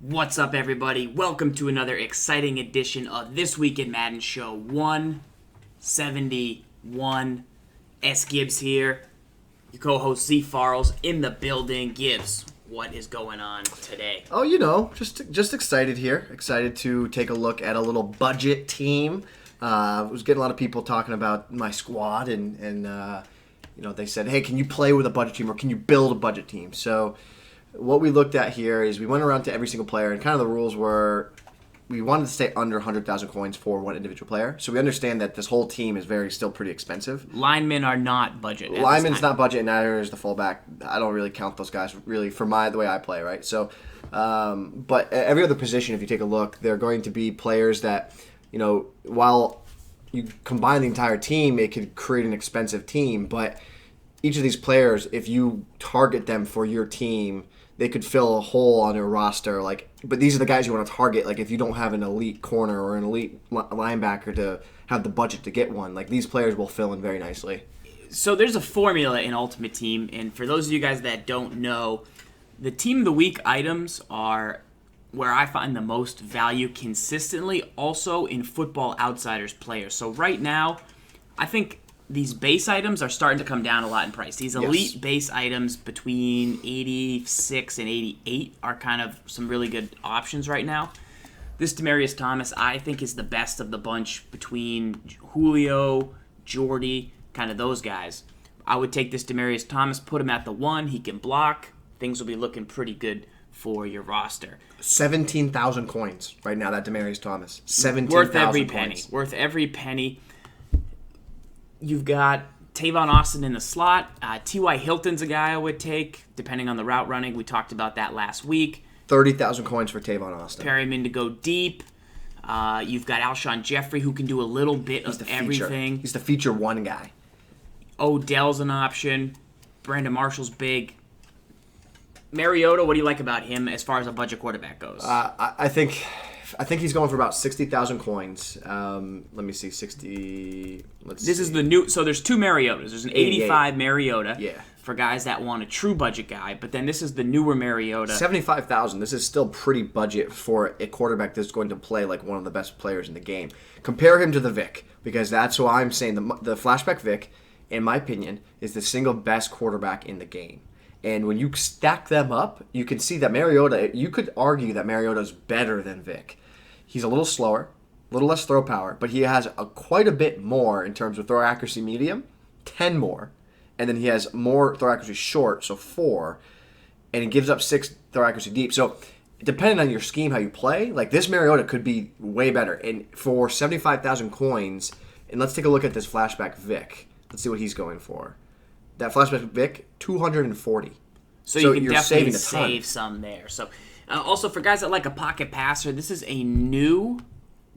What's up, everybody? Welcome to another exciting edition of This Week in Madden Show 171. SGibs here. Your co-host Z Farrells in the building. Gibbs, what is going on today? Oh, just excited here. Excited to take a look at a little budget team. I was getting a lot of people talking about my squad, and they said, hey, can you play with a budget team or can you build a budget team? So what we looked at here is we went around to every single player, and kind of the rules were we wanted to stay under 100,000 coins for one individual player. So we understand that this whole team is still pretty expensive. Linemen are not budget. Linemen's not budget, and neither is the fullback. I don't really count those guys really for the way I play, right? So, but every other position, if you take a look, they're going to be players that, while you combine the entire team, it could create an expensive team. But each of these players, if you target them for your team, they could fill a hole on your roster. But these are the guys you want to target. Like, if you don't have an elite corner or an elite linebacker to have the budget to get one, these players will fill in very nicely. So there's a formula in Ultimate Team, and for those of you guys that don't know, the Team of the Week items are where I find the most value consistently, also in Football Outsiders players. So right now, I think these base items are starting to come down a lot in price. These elite base items between 86 and 88 are kind of some really good options right now. This Demaryius Thomas, I think, is the best of the bunch between Julio, Jordy, kind of those guys. I would take this Demaryius Thomas, put him at the 1. He can block. Things will be looking pretty good for your roster. 17,000 coins right now, that Demaryius Thomas. 17,000 Worth every coins. penny. Worth every penny. You've got Tavon Austin in the slot. T.Y. Hilton's a guy I would take, depending on the route running. We talked about that last week. 30,000 coins for Tavon Austin. Pair him in to go deep. You've got Alshon Jeffrey, who can do a little bit of everything. He's the feature one guy. Odell's an option. Brandon Marshall's big. Mariota, what do you like about him as far as a budget quarterback goes? I think he's going for about 60,000 coins. Let me see, 60. This is the new. So there's two Mariotas. There's an 85 Mariota for guys that want a true budget guy, but then this is the newer Mariota. 75,000. This is still pretty budget for a quarterback that's going to play like one of the best players in the game. Compare him to the Vic, because that's what I'm saying. The flashback Vic, in my opinion, is the single best quarterback in the game. And when you stack them up, you can see that Mariota, you could argue that Mariota is better than Vic. He's a little slower, a little less throw power, but he has quite a bit more in terms of throw accuracy medium, 10 more. And then he has more throw accuracy short, so 4. And he gives up 6 throw accuracy deep. So depending on your scheme, how you play, this Mariota could be way better. And for 75,000 coins, and let's take a look at this flashback Vic. Let's see what he's going for. That flashback Vic, 240. So you can definitely save some there. So also, for guys that like a pocket passer, this is a new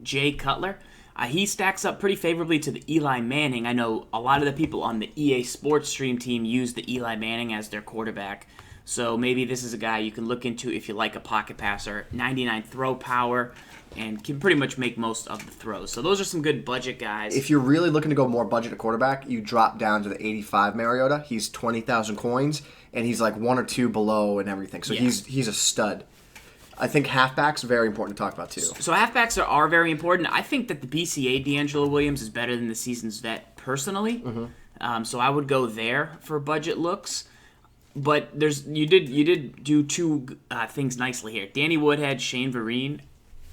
Jay Cutler. He stacks up pretty favorably to the Eli Manning. I know a lot of the people on the EA Sports Stream team use the Eli Manning as their quarterback. So maybe this is a guy you can look into if you like a pocket passer. 99 throw power, and can pretty much make most of the throws. So those are some good budget guys. If you're really looking to go more budget at quarterback, you drop down to the 85 Mariota. He's 20,000 coins, and he's like 1 or 2 below and everything. So he's a stud. I think halfbacks are very important to talk about, too. So halfbacks are very important. I think that the BCA D'Angelo Williams is better than the season's vet personally. Mm-hmm. So I would go there for budget looks. But you did do two things nicely here. Danny Woodhead, Shane Vereen,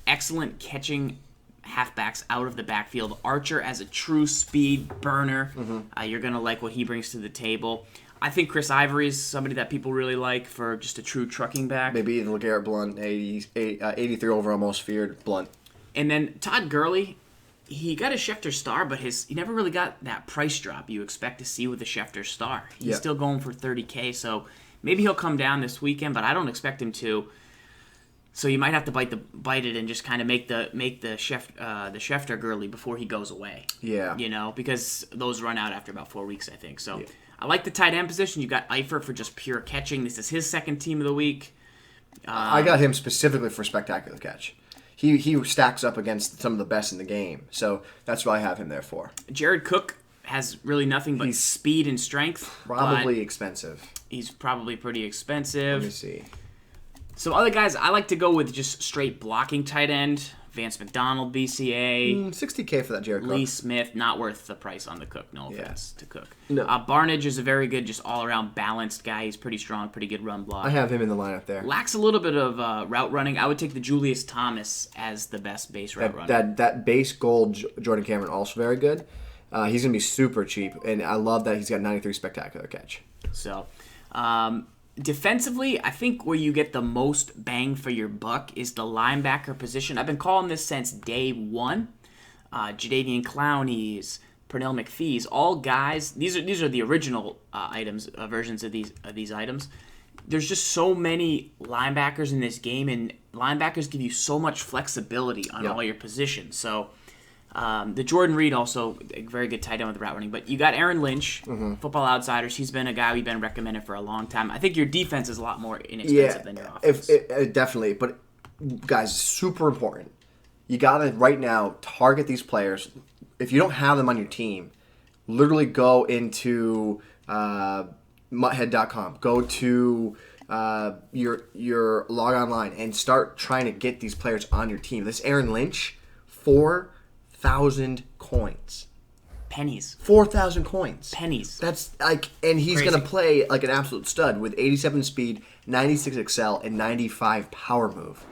excellent catching halfbacks out of the backfield. Archer as a true speed burner. Mm-hmm. You're going to like what he brings to the table. I think Chris Ivory is somebody that people really like for just a true trucking back. Maybe even LeGarrette Blount, 83 overall most feared Blount. And then Todd Gurley, he got a Schefter star, but he never really got that price drop you expect to see with a Schefter star. He's still going for $30K, so maybe he'll come down this weekend, but I don't expect him to. So you might have to bite it and just kind of make the Schefter Gurley before he goes away. Yeah. Because those run out after about 4 weeks, I think. So I like the tight end position. You got Eifert for just pure catching. This is his second team of the week. I got him specifically for spectacular catch. He stacks up against some of the best in the game, so that's what I have him there for. Jared Cook has really nothing but speed and strength. Probably expensive. He's probably pretty expensive. Let me see. Some other guys, I like to go with just straight blocking tight end. Vance McDonald, BCA. $60K for that Jared Cook. Lee Smith, not worth the price on the Cook. No offense to Cook. No. Barnage is a very good, just all-around balanced guy. He's pretty strong, pretty good run block. I have him in the lineup there. Lacks a little bit of route running. I would take the Julius Thomas as the best base route runner. That base gold Jordan Cameron also very good. He's going to be super cheap, and I love that he's got 93 spectacular catch. So, defensively, I think where you get the most bang for your buck is the linebacker position. I've been calling this since day one. Jadeveon Clowney's, Pernell McPhee's, all guys. These are the original versions of these items. There's just so many linebackers in this game, and linebackers give you so much flexibility on all your positions. So the Jordan Reed also a very good tight end with route running. But you got Aaron Lynch, Football Outsiders. He's been a guy we've been recommending for a long time. I think your defense is a lot more inexpensive than your offense. Definitely. But guys, super important. You gotta right now target these players. If you don't have them on your team, literally go into mutthead.com. Go to your log online and start trying to get these players on your team. This Aaron Lynch, 4,000 coins. Pennies. 4,000 coins. Pennies. That's like, and he's going to play like an absolute stud with 87 speed, 96 excel, and 95 power move.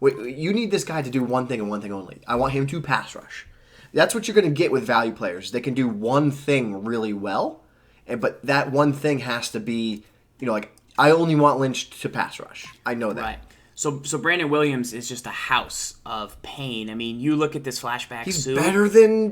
You need this guy to do one thing and one thing only. I want him to pass rush. That's what you're going to get with value players. They can do one thing really well, but that one thing has to be, like, I only want Lynch to pass rush. I know that. Right. So Brandon Williams is just a house of pain. I mean, you look at this flashback Sue.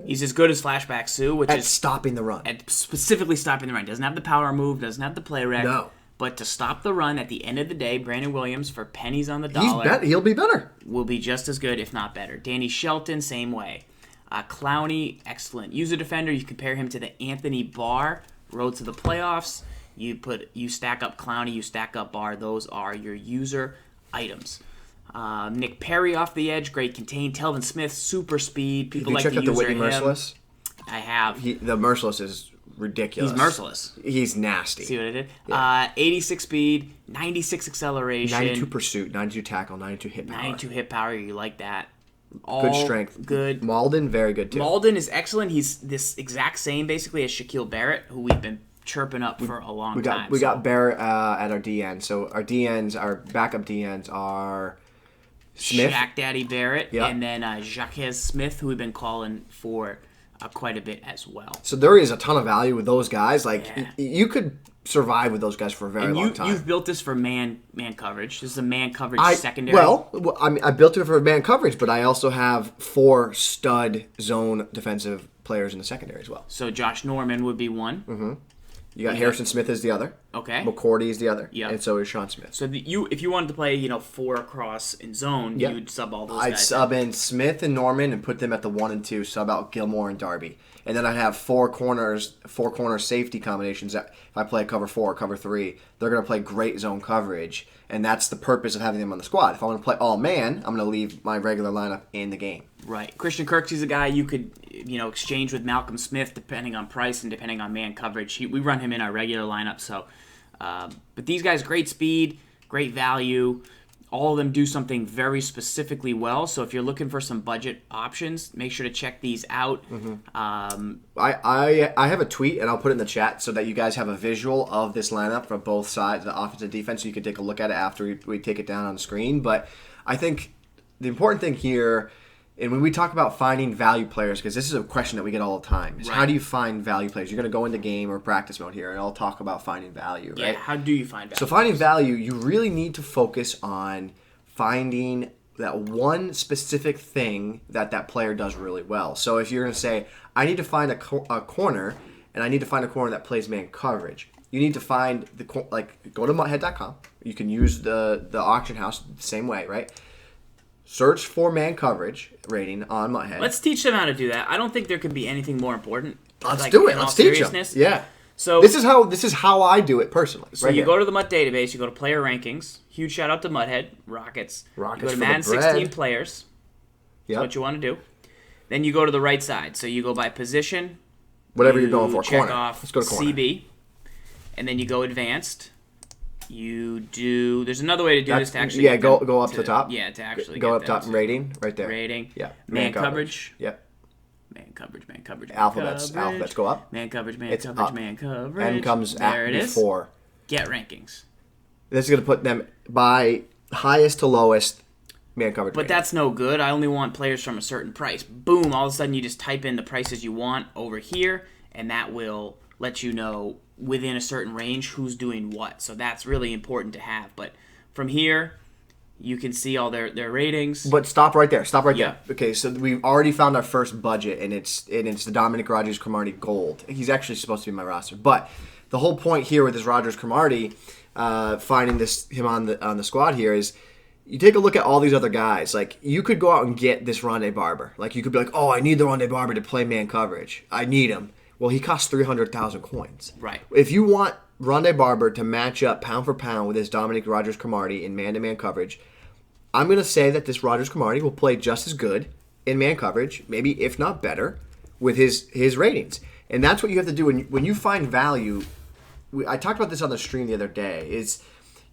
He's as good as flashback Sue, which is stopping the run. At specifically stopping the run. Doesn't have the power move, doesn't have the play rec. No. But to stop the run at the end of the day, Brandon Williams, for pennies on the dollar, he'll be better. Will be just as good, if not better. Danny Shelton, same way. Clowney, excellent user defender. You compare him to the Anthony Barr road to the playoffs. You stack up Clowney, you stack up Barr. Those are your user items. Nick Perry off the edge, great contain. Telvin Smith, super speed. People like to use him. Have you checked out the Whitney Merciless? I have. The Merciless is ridiculous. He's merciless. He's nasty. See what I did? Yeah. 86 speed, 96 acceleration. 92 pursuit, 92 tackle, 92 hit power. 92 hit power, you like that. Good strength. Good. Malden, very good too. Malden is excellent. He's this exact same basically as Shaquille Barrett, who we've been chirping up for a long time. We got Barrett at our DN. So our DNs, our backup DNs are Smith. Shaq Daddy Barrett, and then Jacques Smith, who we've been calling for quite a bit as well. So there is a ton of value with those guys. Like you could survive with those guys for a very long time. You've built this for man coverage. This is a man coverage secondary. Well, I mean, I built it for man coverage, but I also have 4 stud zone defensive players in the secondary as well. So Josh Norman would be one. Mm-hmm. You got Harrison Smith as the other. Okay. McCourty is the other. Yeah. And so is Sean Smith. So if you wanted to play, 4 across in zone, you would sub all those guys. I'd sub in Smith and Norman and put them at the 1 and 2, sub out Gilmore and Darby. And then I'd have 4 corner safety combinations that if I play cover 4 or cover 3, they're going to play great zone coverage. And that's the purpose of having them on the squad. If I want to play all man, I'm going to leave my regular lineup in the game. Right. Christian Kirksey's a guy you could, exchange with Malcolm Smith depending on price and depending on man coverage. We run him in our regular lineup. So, but these guys, great speed, great value. All of them do something very specifically well. So if you're looking for some budget options, make sure to check these out. Mm-hmm. I have a tweet, and I'll put it in the chat so that you guys have a visual of this lineup for both sides, the offense and defense, so you can take a look at it after we take it down on the screen. But I think the important thing here, and when we talk about finding value players, because this is a question that we get all the time, is how do you find value players? You're going to go into game or practice mode here, and I'll talk about finding value, right? Yeah, how do you find value? So finding value, you really need to focus on finding that one specific thing that player does really well. So if you're going to say, I need to find a corner, and I need to find a corner that plays man coverage, you need to find go to mutthead.com. You can use the auction house the same way, right? Search for man coverage rating on Mutthead. Let's teach them how to do that. I don't think there could be anything more important. Let's do it. Let's teach them. Yeah. So this is how I do it personally. So you go to the Mutt database. You go to player rankings. Huge shout out to Mutthead Rockets. You go to Madden 16 players. That's what you want to do. Then you go to the right side. So you go by position. Whatever you're going for. Check corner. off Let's go to corner. CB. And then you go advanced. you do. There's another way to do this to actually. Yeah, go up to the top. Yeah, to actually go get up top. them Rating right there. Rating. Yeah. Man coverage. Yep. Man coverage. Alphabets go up. Man coverage. It's Man up. coverage. N comes there it is. before. Get rankings. This is going to put them by highest to lowest man coverage. But that's no good. I only want players from a certain price. Boom! All of a sudden, you just type in the prices you want over here, and that will let you know within a certain range who's doing what. So that's really important to have. But from here, you can see all their ratings. But stop right there. Yeah. Okay, so we've already found our first budget, and it's the Dominic Rodgers-Cromartie Gold. He's actually supposed to be in my roster. But the whole point here with this Rodgers-Cromartie, finding him on the squad here is you take a look at all these other guys. Like, you could go out and get this Rondé Barber. Like, you could be like, oh, I need the Rondé Barber to play man coverage. I need him. Well, he costs 300,000 coins. Right. If you want Rondé Barber to match up pound for pound with this Dominic Rodgers-Cromartie in man-to-man coverage, I'm going to say that this Rodgers-Cromartie will play just as good in man coverage, maybe if not better, with his ratings. And that's what you have to do when you find value. I talked about this on the stream the other day, is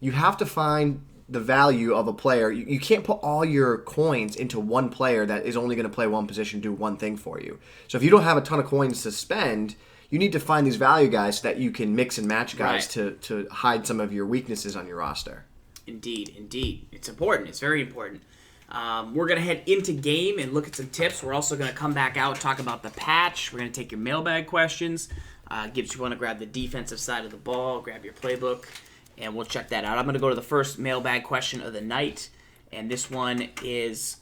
you have to find the value of a player. You can't put all your coins into one player that is only going to play one position, do one thing for you. So if you don't have a ton of coins to spend, you need to find these value guys so that you can mix and match guys to hide some of your weaknesses on your roster. Indeed. It's important. It's very important. We're going to head into game and look at some tips. We're also going to come back out, talk about the patch. We're going to take your mailbag questions. Gibbs, you want to grab the defensive side of the ball, grab your playbook, and we'll check that out. I'm going to go to the first mailbag question of the night, and this one is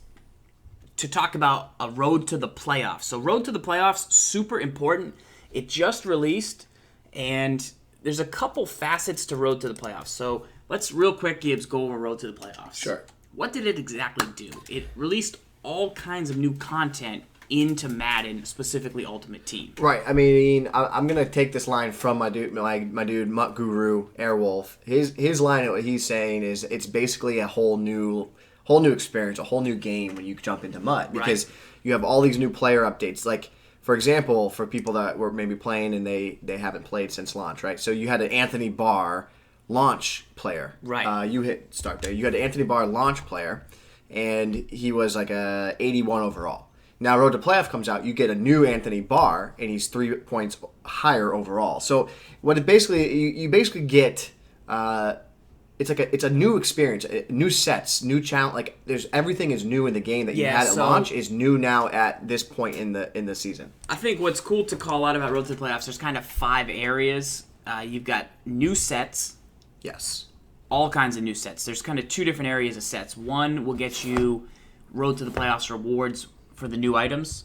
to talk about a road to the playoffs. So road to the playoffs, super important. It just released, and there's a couple facets to road to the playoffs. So let's real quick, Gibbs, go over road to the playoffs. Sure. What did it exactly do? It released all kinds of new content into Madden, specifically Ultimate Team. Right. I mean, I'm gonna take this line from my dude Mutt Guru Airwolf. His line, what he's saying is it's basically a whole new experience, a whole new game when you jump into Mutt, because you have all these new player updates. Like, for example, for people that were maybe playing and they haven't played since launch, right? So you had an Anthony Barr launch player. Right. You hit start there. You had an Anthony Barr launch player, and he was like a 81 overall. Now, Road to Playoff comes out, you get a new Anthony Barr, and he's 3 points higher overall. So what it basically, you basically get, it's a new experience, new sets, new challenge. Like, everything is new in the game that you had at launch is new now at this point in the season. I think what's cool to call out about Road to the Playoffs, there's kind of 5 areas. You've got new sets. Yes. All kinds of new sets. There's kind of 2 different areas of sets. One will get you Road to the Playoffs rewards for the new items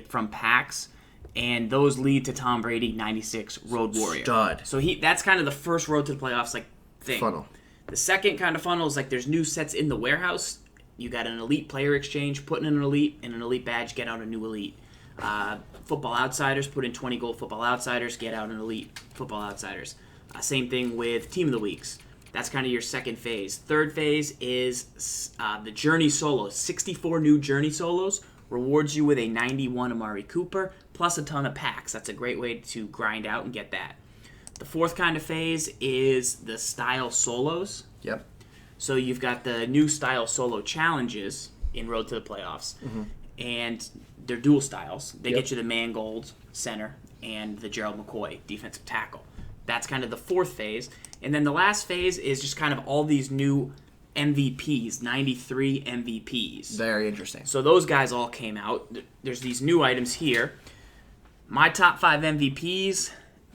from packs, and those lead to Tom Brady 96 Road Warrior. Stud. So that's kind of the first Road to the Playoffs thing. Funnel. The second kind of funnel is there's new sets in the warehouse. You got an elite player exchange, put in an elite, and an elite badge, get out a new elite. Football Outsiders, put in 20 gold Football Outsiders, get out an elite Football Outsiders. Same thing with Team of the Weeks. That's kind of your second phase. Third phase is the Journey Solos. 64 new Journey Solos rewards you with a 91 Amari Cooper plus a ton of packs. That's a great way to grind out and get that. The fourth kind of phase is the Style Solos. Yep. So you've got the new Style Solo challenges in Road to the Playoffs. Mm-hmm. And they're dual styles. They get you the Mangold center and the Gerald McCoy defensive tackle. That's kind of the fourth phase. And then the last phase is just kind of all these new MVPs, 93 MVPs. Very interesting. So those guys all came out. There's these new items here. My top 5 MVPs,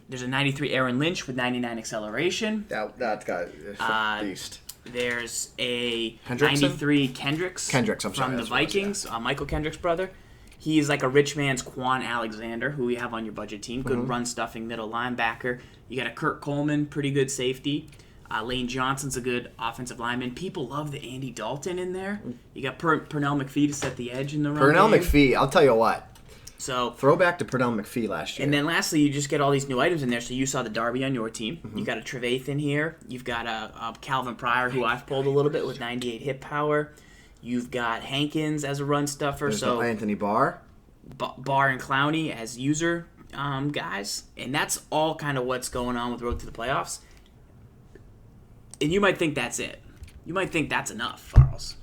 there's a 93 Aaron Lynch with 99 acceleration. That guy is a beast. There's a Hendrickson? 93 Kendricks. From the Vikings, Michael Kendrick's brother. He's like a rich man's Quan Alexander, who we have on your budget team. Good run stuffing middle linebacker. You got a Kurt Coleman, pretty good safety. Lane Johnson's a good offensive lineman. People love the Andy Dalton in there. You got Pernell McPhee to set the edge in the run Pernell game. McPhee, I'll tell you what. So throwback to Pernell McPhee last year. And then lastly, you just get all these new items in there. So you saw the Darby on your team. Mm-hmm. You got a Trevathan here. You've got a Calvin Pryor, who I've pulled a little bit with 98 hit power. You've got Hankins as a run stuffer. There's no Anthony Barr. Barr and Clowney as user guys. And that's all kind of what's going on with Road to the Playoffs. And you might think that's it. You might think that's enough, Farls.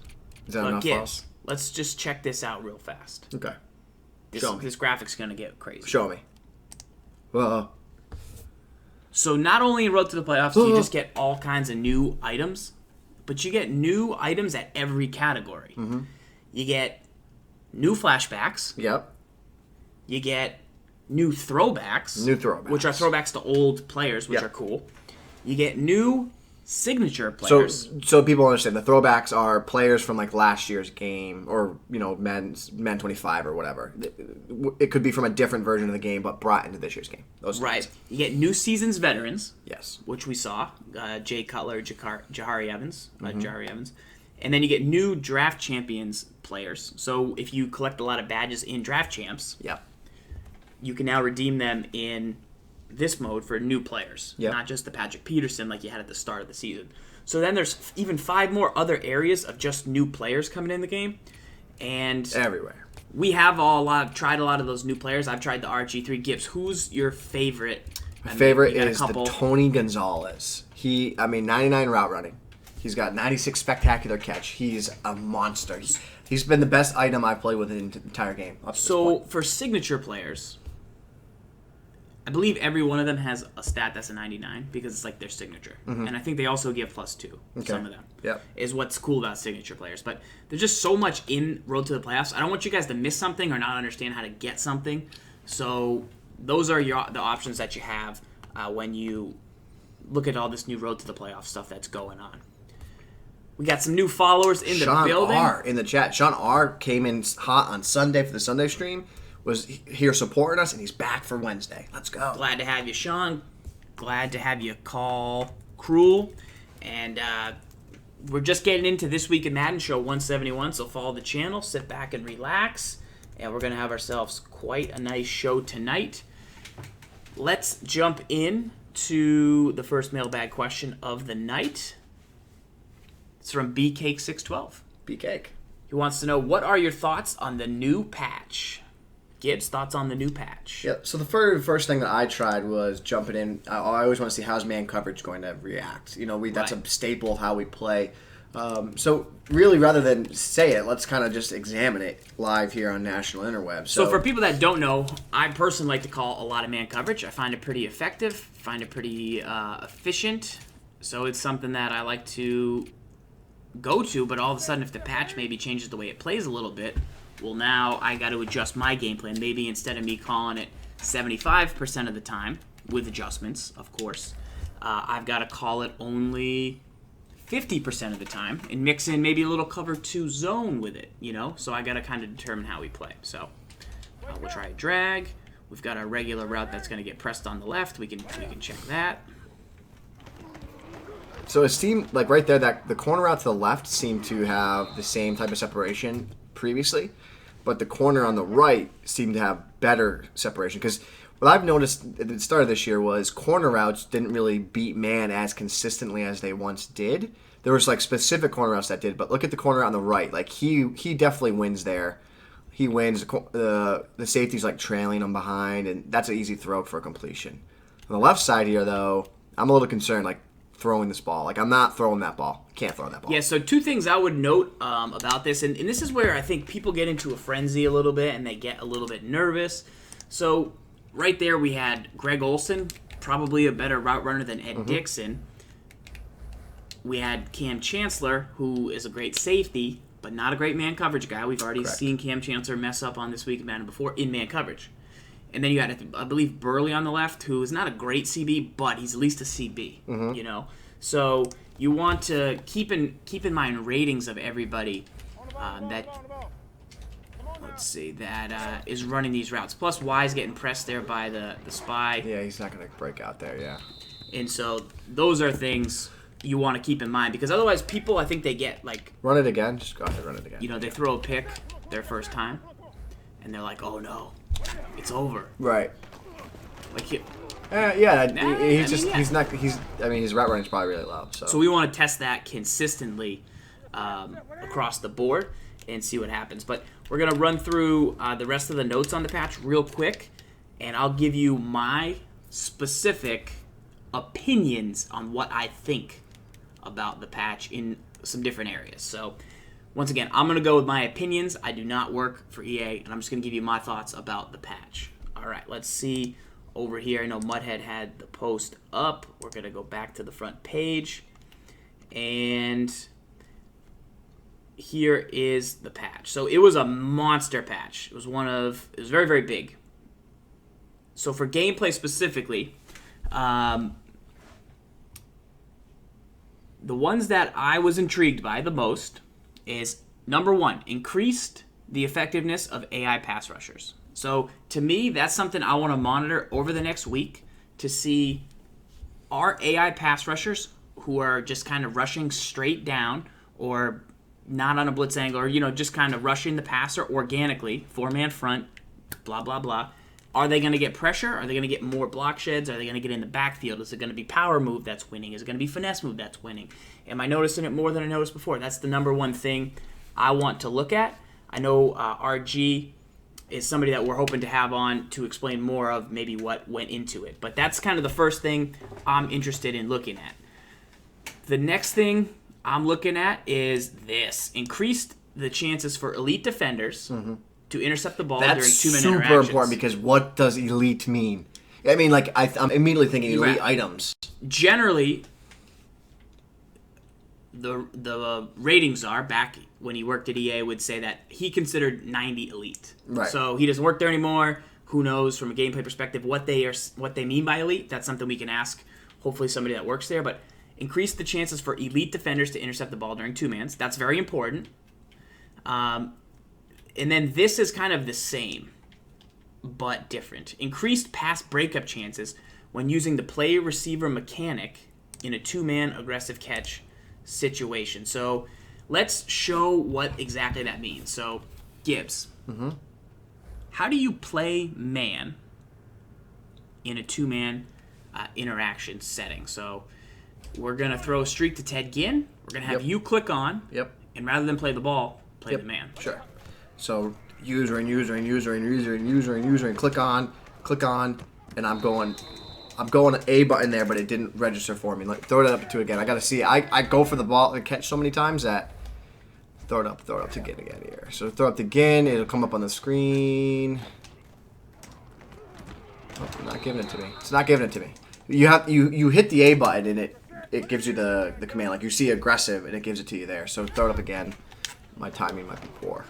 Is that enough, Farls? Let's just check this out real fast. Okay. This graphic's going to get crazy. Show me. Whoa. So not only in Road to the Playoffs do you just get all kinds of new items, but you get new items at every category. Mm-hmm. You get new flashbacks. Yep. You get new throwbacks. Which are throwbacks to old players, which are cool. You get new signature players. So people understand the throwbacks are players from like last year's game or Madden 25 or whatever. It could be from a different version of the game but brought into this year's game. Those right. Things. You get new seasons veterans. Yes. Which we saw. Jay Cutler, Jahari Evans. And then you get new draft champions players. So if you collect a lot of badges in draft champs, you can now redeem them in this mode for new players, not just the Patrick Peterson like you had at the start of the season. So then there's even 5 more other areas of just new players coming in the game, and everywhere. We have tried a lot of those new players. I've tried the RG3 Who's your favorite? My favorite is the Tony Gonzalez. 99 route running. He's got 96 spectacular catch. He's a monster. He's been the best item I've played with in the entire game. So for signature players, I believe every one of them has a stat that's a 99 because it's like their signature. Mm-hmm. And I think they also give +2, some of them. Yep. Is what's cool about signature players. But there's just so much in Road to the Playoffs. I don't want you guys to miss something or not understand how to get something. So those are the options that you have when you look at all this new Road to the Playoffs stuff that's going on. We got some new followers in the building. Sean R. in the chat. Sean R. came in hot on Sunday for the Sunday stream. Was here supporting us, and he's back for Wednesday. Let's go. Glad to have you, Sean. Glad to have you call Cruel. And we're just getting into This Week in Madden, show 171, so follow the channel, sit back and relax. And we're going to have ourselves quite a nice show tonight. Let's jump in to the first mailbag question of the night. It's from BCake612. B-Cake. He wants to know, what are your thoughts on the new patch? Gibbs, thoughts on the new patch? Yep. So the first thing that I tried was jumping in. I always want to see how's man coverage going to react. That's a staple of how we play. So really, rather than say it, let's kind of just examine it live here on National Interweb. So for people that don't know, I personally like to call a lot of man coverage. I find it pretty effective. Find it pretty efficient. So it's something that I like to go to. But all of a sudden, if the patch maybe changes the way it plays a little bit, well, now I got to adjust my game plan. Maybe instead of me calling it 75% of the time, with adjustments, of course, I've got to call it only 50% of the time and mix in maybe a little cover 2 zone with it, So I got to kind of determine how we play. So we'll try a drag. We've got our regular route that's going to get pressed on the left. We can check that. So it seemed like right there that the corner route to the left seemed to have the same type of separation previously, but the corner on the right seemed to have better separation. Because what I've noticed at the start of this year was corner routes didn't really beat man as consistently as they once did. There was like specific corner routes that did, but look at the corner on the right. Like he definitely wins there. He wins. The safety's like trailing him behind, and that's an easy throw for a completion. On the left side here, though, I'm a little concerned. Like throwing this ball. Like, I'm not throwing that ball. Can't throw that ball. Yeah, so 2 things I would note about this, and this is where I think people get into a frenzy a little bit, and they get a little bit nervous. So, right there we had Greg Olson, probably a better route runner than Ed Dixon. We had Cam Chancellor, who is a great safety, but not a great man coverage guy. We've already seen Cam Chancellor mess up on This Week in Madden before in man coverage. And then you had, I believe, Burley on the left, who is not a great CB, but he's at least a CB, So you want to keep in mind ratings of everybody that is running these routes. Plus, Y's getting pressed there by the spy. Yeah, he's not going to break out there, yeah. And so those are things you want to keep in mind, because otherwise people, I think they get like... Run it again. Just go ahead, run it again. They throw a pick their first time, and they're like, oh no. It's over. Right. Like his route running is probably really low. So we want to test that consistently across the board and see what happens. But we're gonna run through the rest of the notes on the patch real quick, and I'll give you my specific opinions on what I think about the patch in some different areas. So, once again, I'm going to go with my opinions. I do not work for EA, and I'm just going to give you my thoughts about the patch. All right, let's see over here. I know Mudhead had the post up. We're going to go back to the front page. And here is the patch. So it was a monster patch. It was very, very big. So for gameplay specifically, the ones that I was intrigued by the most is, number one, increased the effectiveness of AI pass rushers. So to me, that's something I want to monitor over the next week to see, are AI pass rushers who are just kind of rushing straight down or not on a blitz angle, or, just kind of rushing the passer organically, 4-man front, blah, blah, blah. Are they going to get pressure? Are they going to get more block sheds? Are they going to get in the backfield? Is it going to be power move that's winning? Is it going to be finesse move that's winning? Am I noticing it more than I noticed before? That's the number one thing I want to look at. I know RG is somebody that we're hoping to have on to explain more of maybe what went into it. But that's kind of the first thing I'm interested in looking at. The next thing I'm looking at is this. Increased the chances for elite defenders to intercept the ball during 2-minute interactions. That's super important, because what does elite mean? I mean, like, I'm immediately thinking elite items. Generally, the ratings are, back when he worked at EA, would say that he considered 90 elite. Right. So he doesn't work there anymore. Who knows from a gameplay perspective what they mean by elite? That's something we can ask, hopefully, somebody that works there. But increase the chances for elite defenders to intercept the ball during 2-mans. That's very important. And then this is kind of the same, but different. Increased pass breakup chances when using the play receiver mechanic in a 2-man aggressive catch situation. So let's show what exactly that means. So, Gibbs, how do you play man in a 2-man interaction setting? So we're going to throw a streak to Ted Ginn. We're going to have you click on. Yep. And rather than play the ball, play the man. Sure. So user and user and user and user and user and user and click on, and I'm going A button there, but it didn't register for me. Like, throw it up to again. I got to see. I go for the ball and catch so many times that throw it up to Ginn again here. So throw up to Ginn. It'll come up on the screen. Oh, it's not giving it to me. It's not giving it to me. You hit the A button and it gives you the command. Like, you see aggressive and it gives it to you there. So throw it up again. My timing might be poor.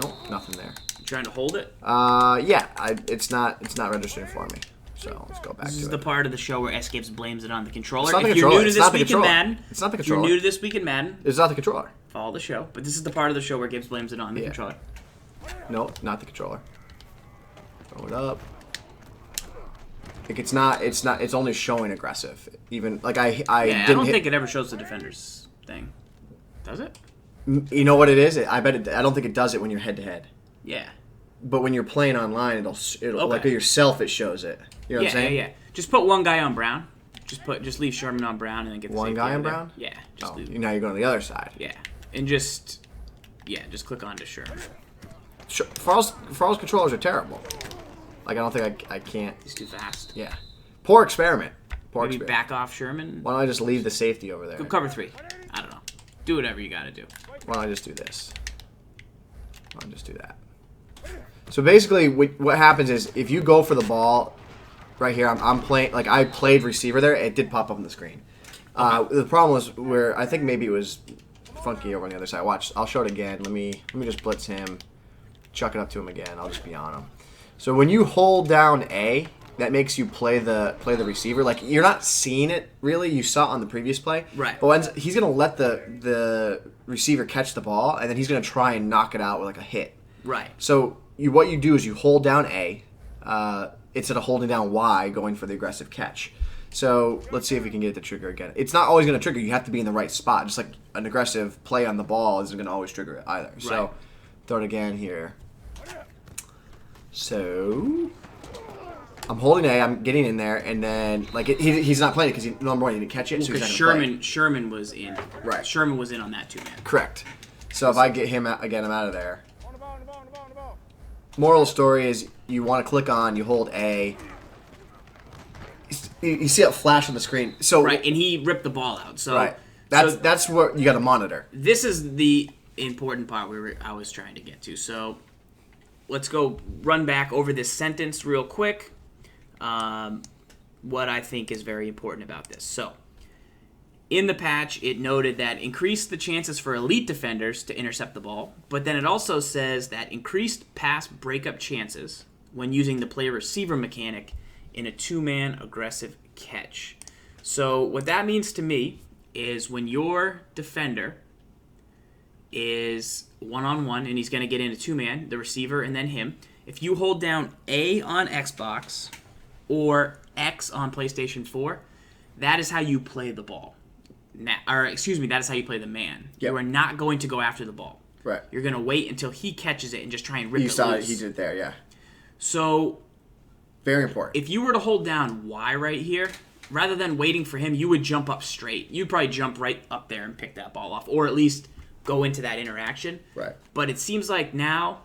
Nope, nothing there. You trying to hold it? Yeah. It's not registering for me. So let's go back to it. This is the part of the show where SGibs blames it on the controller. It's not the If controller. you're new to this week in Madden, it's not the if you're controller. new to this week in Madden, It's not the controller. follow the show. But this is the part of the show where Gibbs blames it on the controller. No, not the controller. Throw it up. Like, it's not. It's only showing aggressive. Even like I don't think it ever shows the defender's thing. Does it? You know what it is? I bet it. I don't think it does it when you're head to head. Yeah. But when you're playing online, it'll like yourself. It shows it. You know what I'm saying? Yeah. Just put one guy on Brown. Just leave Sherman on Brown and then get the One safety guy out on there. Brown. Yeah. Just leave. Now you're going to the other side. Yeah. And just click on to Sherman. Farrell's controllers are terrible. Like, I don't think I can't. He's too fast. Yeah. Poor experiment. Maybe back off Sherman. Why don't I just leave the safety over there? Go cover 3. I don't know. Do whatever you got to do. Why don't I just do this? Why don't I just do that? So basically, what happens is, if you go for the ball, right here, I'm playing, like, I played receiver there, it did pop up on the screen. The problem was where, I think maybe it was funky over on the other side. Watch, I'll show it again. Let me just blitz him, chuck it up to him again. I'll just be on him. So when you hold down A, that makes you play the receiver. Like, you're not seeing it really. You saw it on the previous play. Right. But he's gonna let the receiver catch the ball, and then he's gonna try and knock it out with like a hit. Right. So what you do is you hold down A instead of holding down Y, going for the aggressive catch. So let's see if we can get it to trigger again. It's not always gonna trigger. You have to be in the right spot. Just like an aggressive play on the ball isn't gonna always trigger it either. Right. So throw it again here. So I'm holding A, I'm getting in there, and then like he's not playing it because number one, he didn't catch it. So because Sherman was in. Right. Sherman was in on that 2-man. Correct. So if I get him out, again, I'm out of there. Moral of the story is you want to click on, you hold A. You see it flash on the screen. So right, and he ripped the ball out. So right, that's what you got to monitor. This is the important part I was trying to get to. So let's go run back over this sentence real quick. What I think is very important about this. So in the patch, it noted that increased the chances for elite defenders to intercept the ball, but then it also says that increased pass breakup chances when using the play-receiver mechanic in a two-man aggressive catch. So what that means to me is when your defender is one-on-one and he's going to get in a two-man, the receiver and then him, if you hold down A on Xbox or X on PlayStation 4, that is how you play the ball. That is how you play the man. Yep. You are not going to go after the ball. Right. You're going to wait until he catches it and just try and rip it loose. You saw it. He did it there, yeah. So, very important. If you were to hold down Y right here, rather than waiting for him, you would jump up straight. You'd probably jump right up there and pick that ball off, or at least go into that interaction. Right. But it seems like now,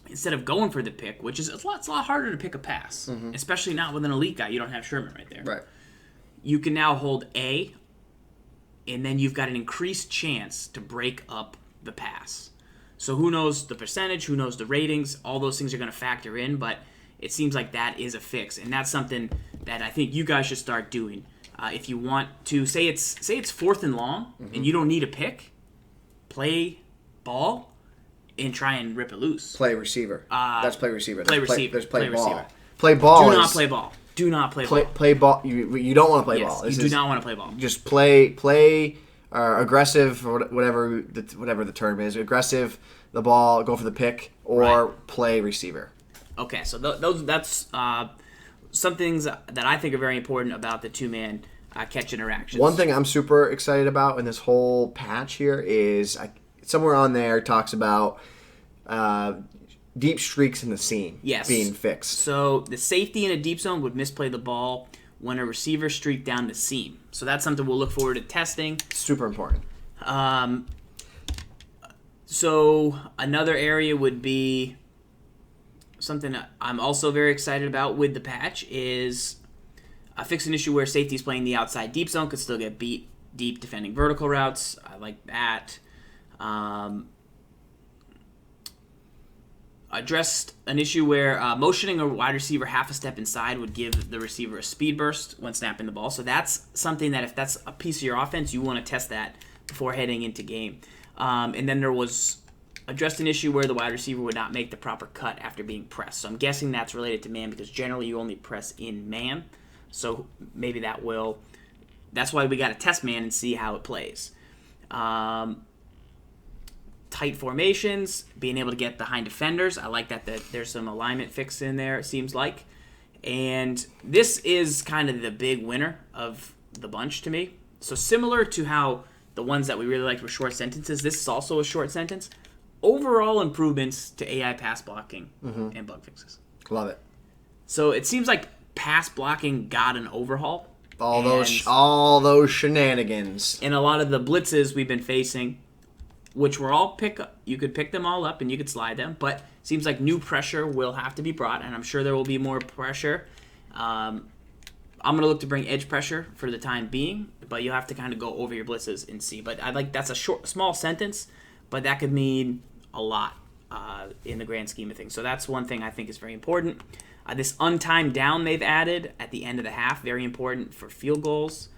instead of going for the pick, which is it's a lot harder to pick a pass, especially not with an elite guy. You don't have Sherman right there. Right. You can now hold A, and then you've got an increased chance to break up the pass. So who knows the percentage, who knows the ratings, all those things are going to factor in, but it seems like that is a fix, and that's something that I think you guys should start doing. If you want to, say it's 4th and long, and you don't need a pick, play ball and try and rip it loose. Play receiver. That's play receiver. Play receiver. There's play ball. Receiver. Play ball. Do not play ball. Do not play ball. Play ball. You don't want to play ball. You do not want to play ball. Just play aggressive or whatever the term is. Aggressive, the ball, go for the pick, or play receiver. Okay, so that's some things that I think are very important about the two-man catch interactions. One thing I'm super excited about in this whole patch here is somewhere on there talks about deep streaks in the seam being fixed. So the safety in a deep zone would misplay the ball when a receiver streaked down the seam. So that's something we'll look forward to testing. Super important. So another area would be something I'm also very excited about with the patch is fix an issue where safety is playing the outside deep zone could still get beat deep defending vertical routes. I like that. Addressed an issue where motioning a wide receiver half a step inside would give the receiver a speed burst when snapping the ball. So that's something that if that's a piece of your offense, you want to test that before heading into game. And then there was addressed an issue where the wide receiver would not make the proper cut after being pressed. So I'm guessing that's related to man because generally you only press in man. So maybe that's why we got to test man and see how it plays. Tight formations, being able to get behind defenders. I like that there's some alignment fix in there, it seems like. And this is kind of the big winner of the bunch to me. So similar to how the ones that we really liked were short sentences, this is also a short sentence. Overall improvements to AI pass blocking and bug fixes. Love it. So it seems like pass blocking got an overhaul. All those shenanigans. And a lot of the blitzes we've been facing, which were all you could pick them all up and you could slide them, but seems like new pressure will have to be brought, and I'm sure there will be more pressure. I'm going to look to bring edge pressure for the time being, but you'll have to kind of go over your blitzes and see. But that's a small sentence, but that could mean a lot in the grand scheme of things. So that's one thing I think is very important. This untimed down they've added at the end of the half, very important for field goals.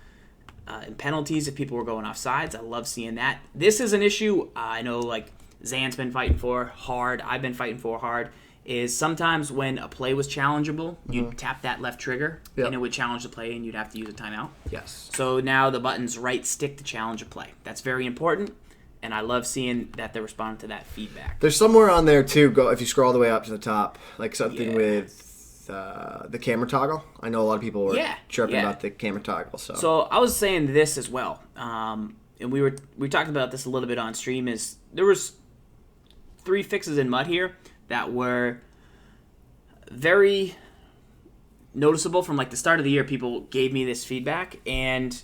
And penalties if people were going off sides. I love seeing that. This is an issue I know like Zan's been fighting for hard. I've been fighting for hard. Is sometimes when a play was challengeable, you'd tap that left trigger and it would challenge the play and you'd have to use a timeout. Yes. So now the button's right stick to challenge a play. That's very important, and I love seeing that they're responding to that feedback. There's somewhere on there too, if you scroll all the way up to the top, like something with the camera toggle. I know a lot of people were chirping about the camera toggle. So I was saying this as well, and we talked about this a little bit on stream. Is there was 3 fixes in mud here that were very noticeable from like the start of the year. People gave me this feedback, and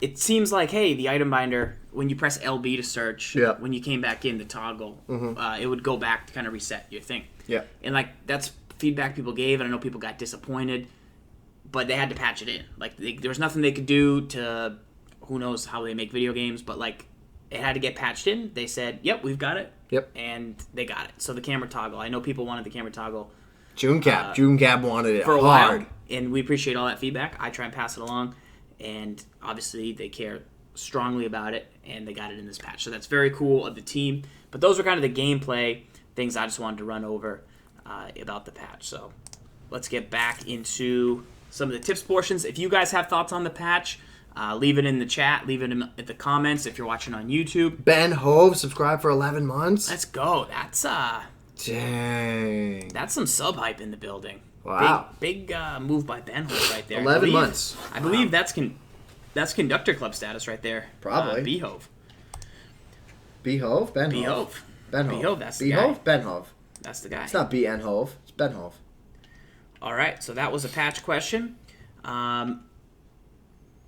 it seems like, hey, the item binder, when you press LB to search, when you came back in the toggle, it would go back to kind of reset your thing. Yeah, and like that's feedback people gave, and I know people got disappointed. but they had to patch it in. Like there was nothing they could do to, who knows how they make video games, but like it had to get patched in. They said, "Yep, we've got it." Yep. And they got it. So the camera toggle. I know people wanted the camera toggle June Cab wanted it for a hard. while, and we appreciate all that feedback. I try and pass it along, and obviously they care strongly about it, and they got it in this patch. So that's very cool of the team. But those are kind of the gameplay things I just wanted to run over about the patch. So let's get back into some of the tips portions. If you guys have thoughts on the patch, leave it in the chat. Leave it in the comments if you're watching on YouTube. Ben Hove subscribed for 11 months. Let's go. That's dang. That's some sub hype in the building. Wow. Big move by Ben Hove right there. 11 months. I believe that's Conductor Club status right there. Probably. B-Hove. B-Hove? Ben Hove? B-Hove. Ben Hove. B-Hove, that's the B-Hove? guy. Ben Hove. That's the guy. It's not B-N Hove. It's Ben Hove. All right, so that was a patch question.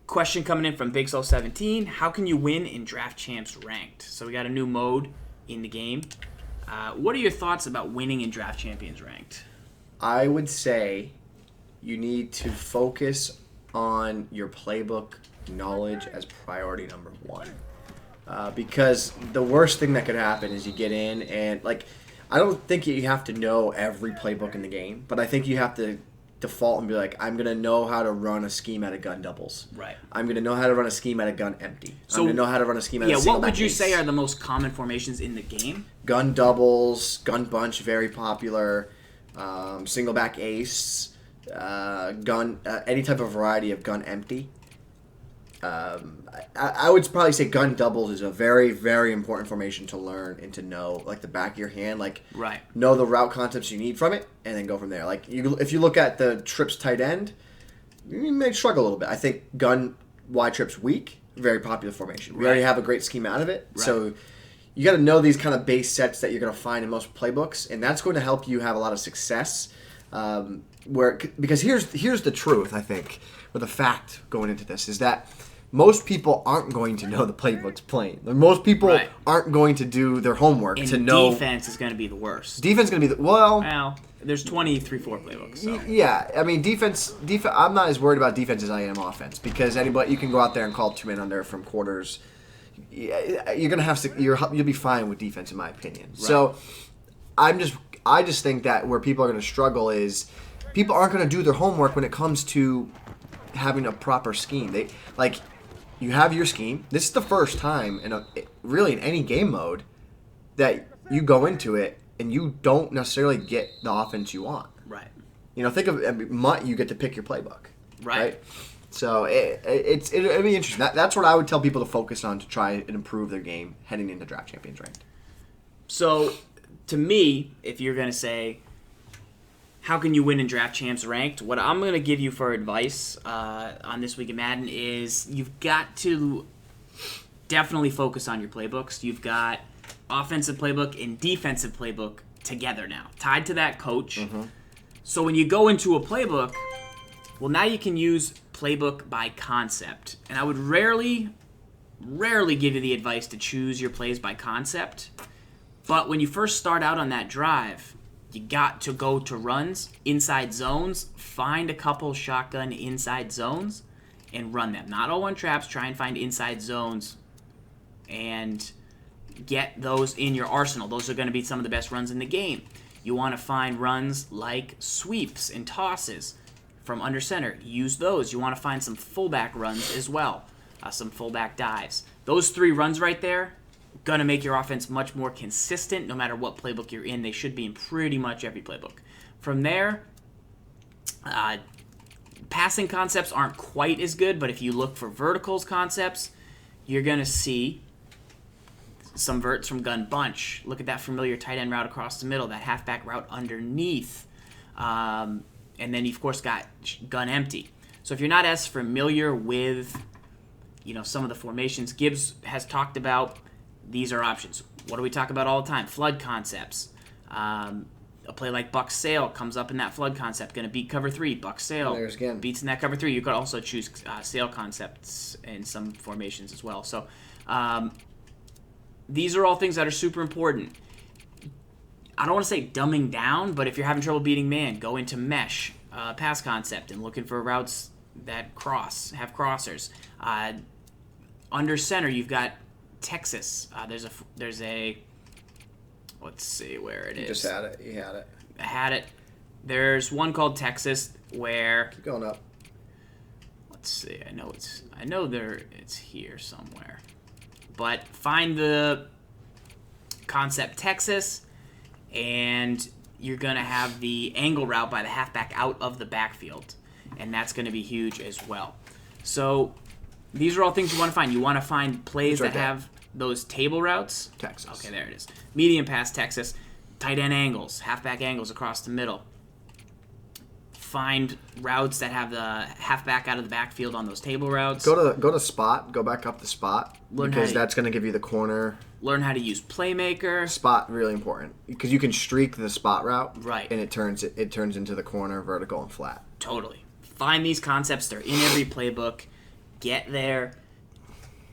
Question coming in from Big Soul 17. How can you win in Draft Champs Ranked? So we got a new mode in the game. What are your thoughts about winning in Draft Champions Ranked? I would say you need to focus on your playbook knowledge as priority number one. Because the worst thing that could happen is you get in and, like, I don't think you have to know every playbook in the game, but I think you have to default and be like, I'm going to know how to run a scheme out of gun doubles. Right. I'm going to know how to run a scheme out of gun empty. So, I'm going to know how to run a scheme out of single what would back you ace. say are the most common formations in the game? Gun doubles, gun bunch, very popular, single back ace, gun, any type of variety of gun empty. I would probably say gun doubles is a very, very important formation to learn and to know, like the back of your hand, like Right. know the route concepts you need from it, and then go from there. Like if you look at the trips tight end, you may struggle a little bit. I think gun Y trips weak, very popular formation. We already have a great scheme out of it, so you got to know these kind of base sets that you're going to find in most playbooks, and that's going to help you have a lot of success. Because here's the truth, I think, or the fact going into this is that most people aren't going to know the playbooks plain. Most people aren't going to do their homework And to know. Defense is going to be the worst. Defense is going to be well. Well, there's 23-4 playbooks. So. Yeah, I mean defense. I'm not as worried about defense as I am offense because you can go out there and call 2-man under from quarters. You're gonna have you'll be fine with defense in my opinion. Right. So I just think that where people are going to struggle is people aren't going to do their homework when it comes to having a proper scheme. You have your scheme. This is the first time really in any game mode that you go into it and you don't necessarily get the offense you want. Right. Think of MUT, you get to pick your playbook. Right. So it'll be interesting. That's what I would tell people to focus on to try and improve their game heading into Draft Champions Ranked. So, to me, if you're going to say, how can you win in Draft Champs Ranked? What I'm going to give you for advice on This Week in Madden is you've got to definitely focus on your playbooks. You've got offensive playbook and defensive playbook together now, tied to that coach. Mm-hmm. So when you go into a playbook, well, now you can use playbook by concept. And I would rarely give you the advice to choose your plays by concept. But when you first start out on that drive, you got to go to runs, inside zones, find a couple shotgun inside zones, and run them. Not all one traps, try and find inside zones and get those in your arsenal. Those are going to be some of the best runs in the game. You want to find runs like sweeps and tosses from under center. Use those. You want to find some fullback runs as well, some fullback dives. Those 3 runs right there, going to make your offense much more consistent no matter what playbook you're in. They should be in pretty much every playbook. From there, passing concepts aren't quite as good, but if you look for verticals concepts, you're going to see some verts from gun bunch. Look at that familiar tight end route across the middle, that halfback route underneath. And then you've, of course, got gun empty. So if you're not as familiar with some of the formations Gibbs has talked about, these are options. What do we talk about all the time? Flood concepts. A play like Buck Sail comes up in that flood concept. Going to beat cover 3. Buck Sail beats in that cover 3. You could also choose sail concepts in some formations as well. So these are all things that are super important. I don't want to say dumbing down, but if you're having trouble beating man, go into mesh. pass concept and looking for routes that have crossers. Under center, you've got Texas. There's a let's see where it is. You just had it. You had it. I had it. There's one called Texas where. Keep going up. Let's see. I know it's here somewhere. But find the concept Texas, and you're gonna have the angle route by the halfback out of the backfield, and that's gonna be huge as well. So these are all things you want to find. You want to find plays that have those table routes. Texas. Okay, there it is. Medium pass Texas, tight end angles, halfback angles across the middle. Find routes that have the halfback out of the backfield on those table routes. Go to spot. Go back up the spot because that's going to give you the corner. Learn how to use playmaker. Spot really important because you can streak the spot route, right? And it turns into the corner, vertical, and flat. Totally. Find these concepts. They're in every playbook. Get there.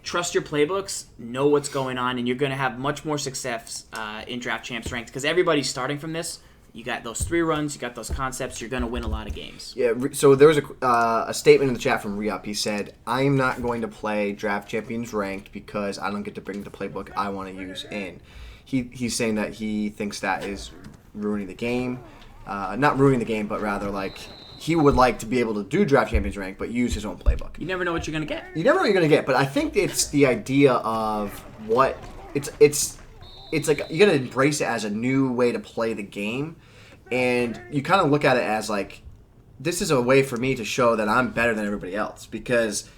Trust your playbooks. Know what's going on, and you're going to have much more success in Draft Champs ranked because everybody's starting from this. You got those 3 runs. You got those concepts. You're going to win a lot of games. Yeah, so there was a statement in the chat from Re-Up. He said, I am not going to play Draft Champions Ranked because I don't get to bring the playbook I want to use in. He's saying that he thinks that is ruining the game. Not ruining the game, but rather like he would like to be able to do Draft Champions Ranked but use his own playbook. You never know what you're going to get. You never know what you're going to get, but I think it's the idea of what it's like you got to embrace it as a new way to play the game, and you kind of look at it as like this is a way for me to show that I'm better than everybody else because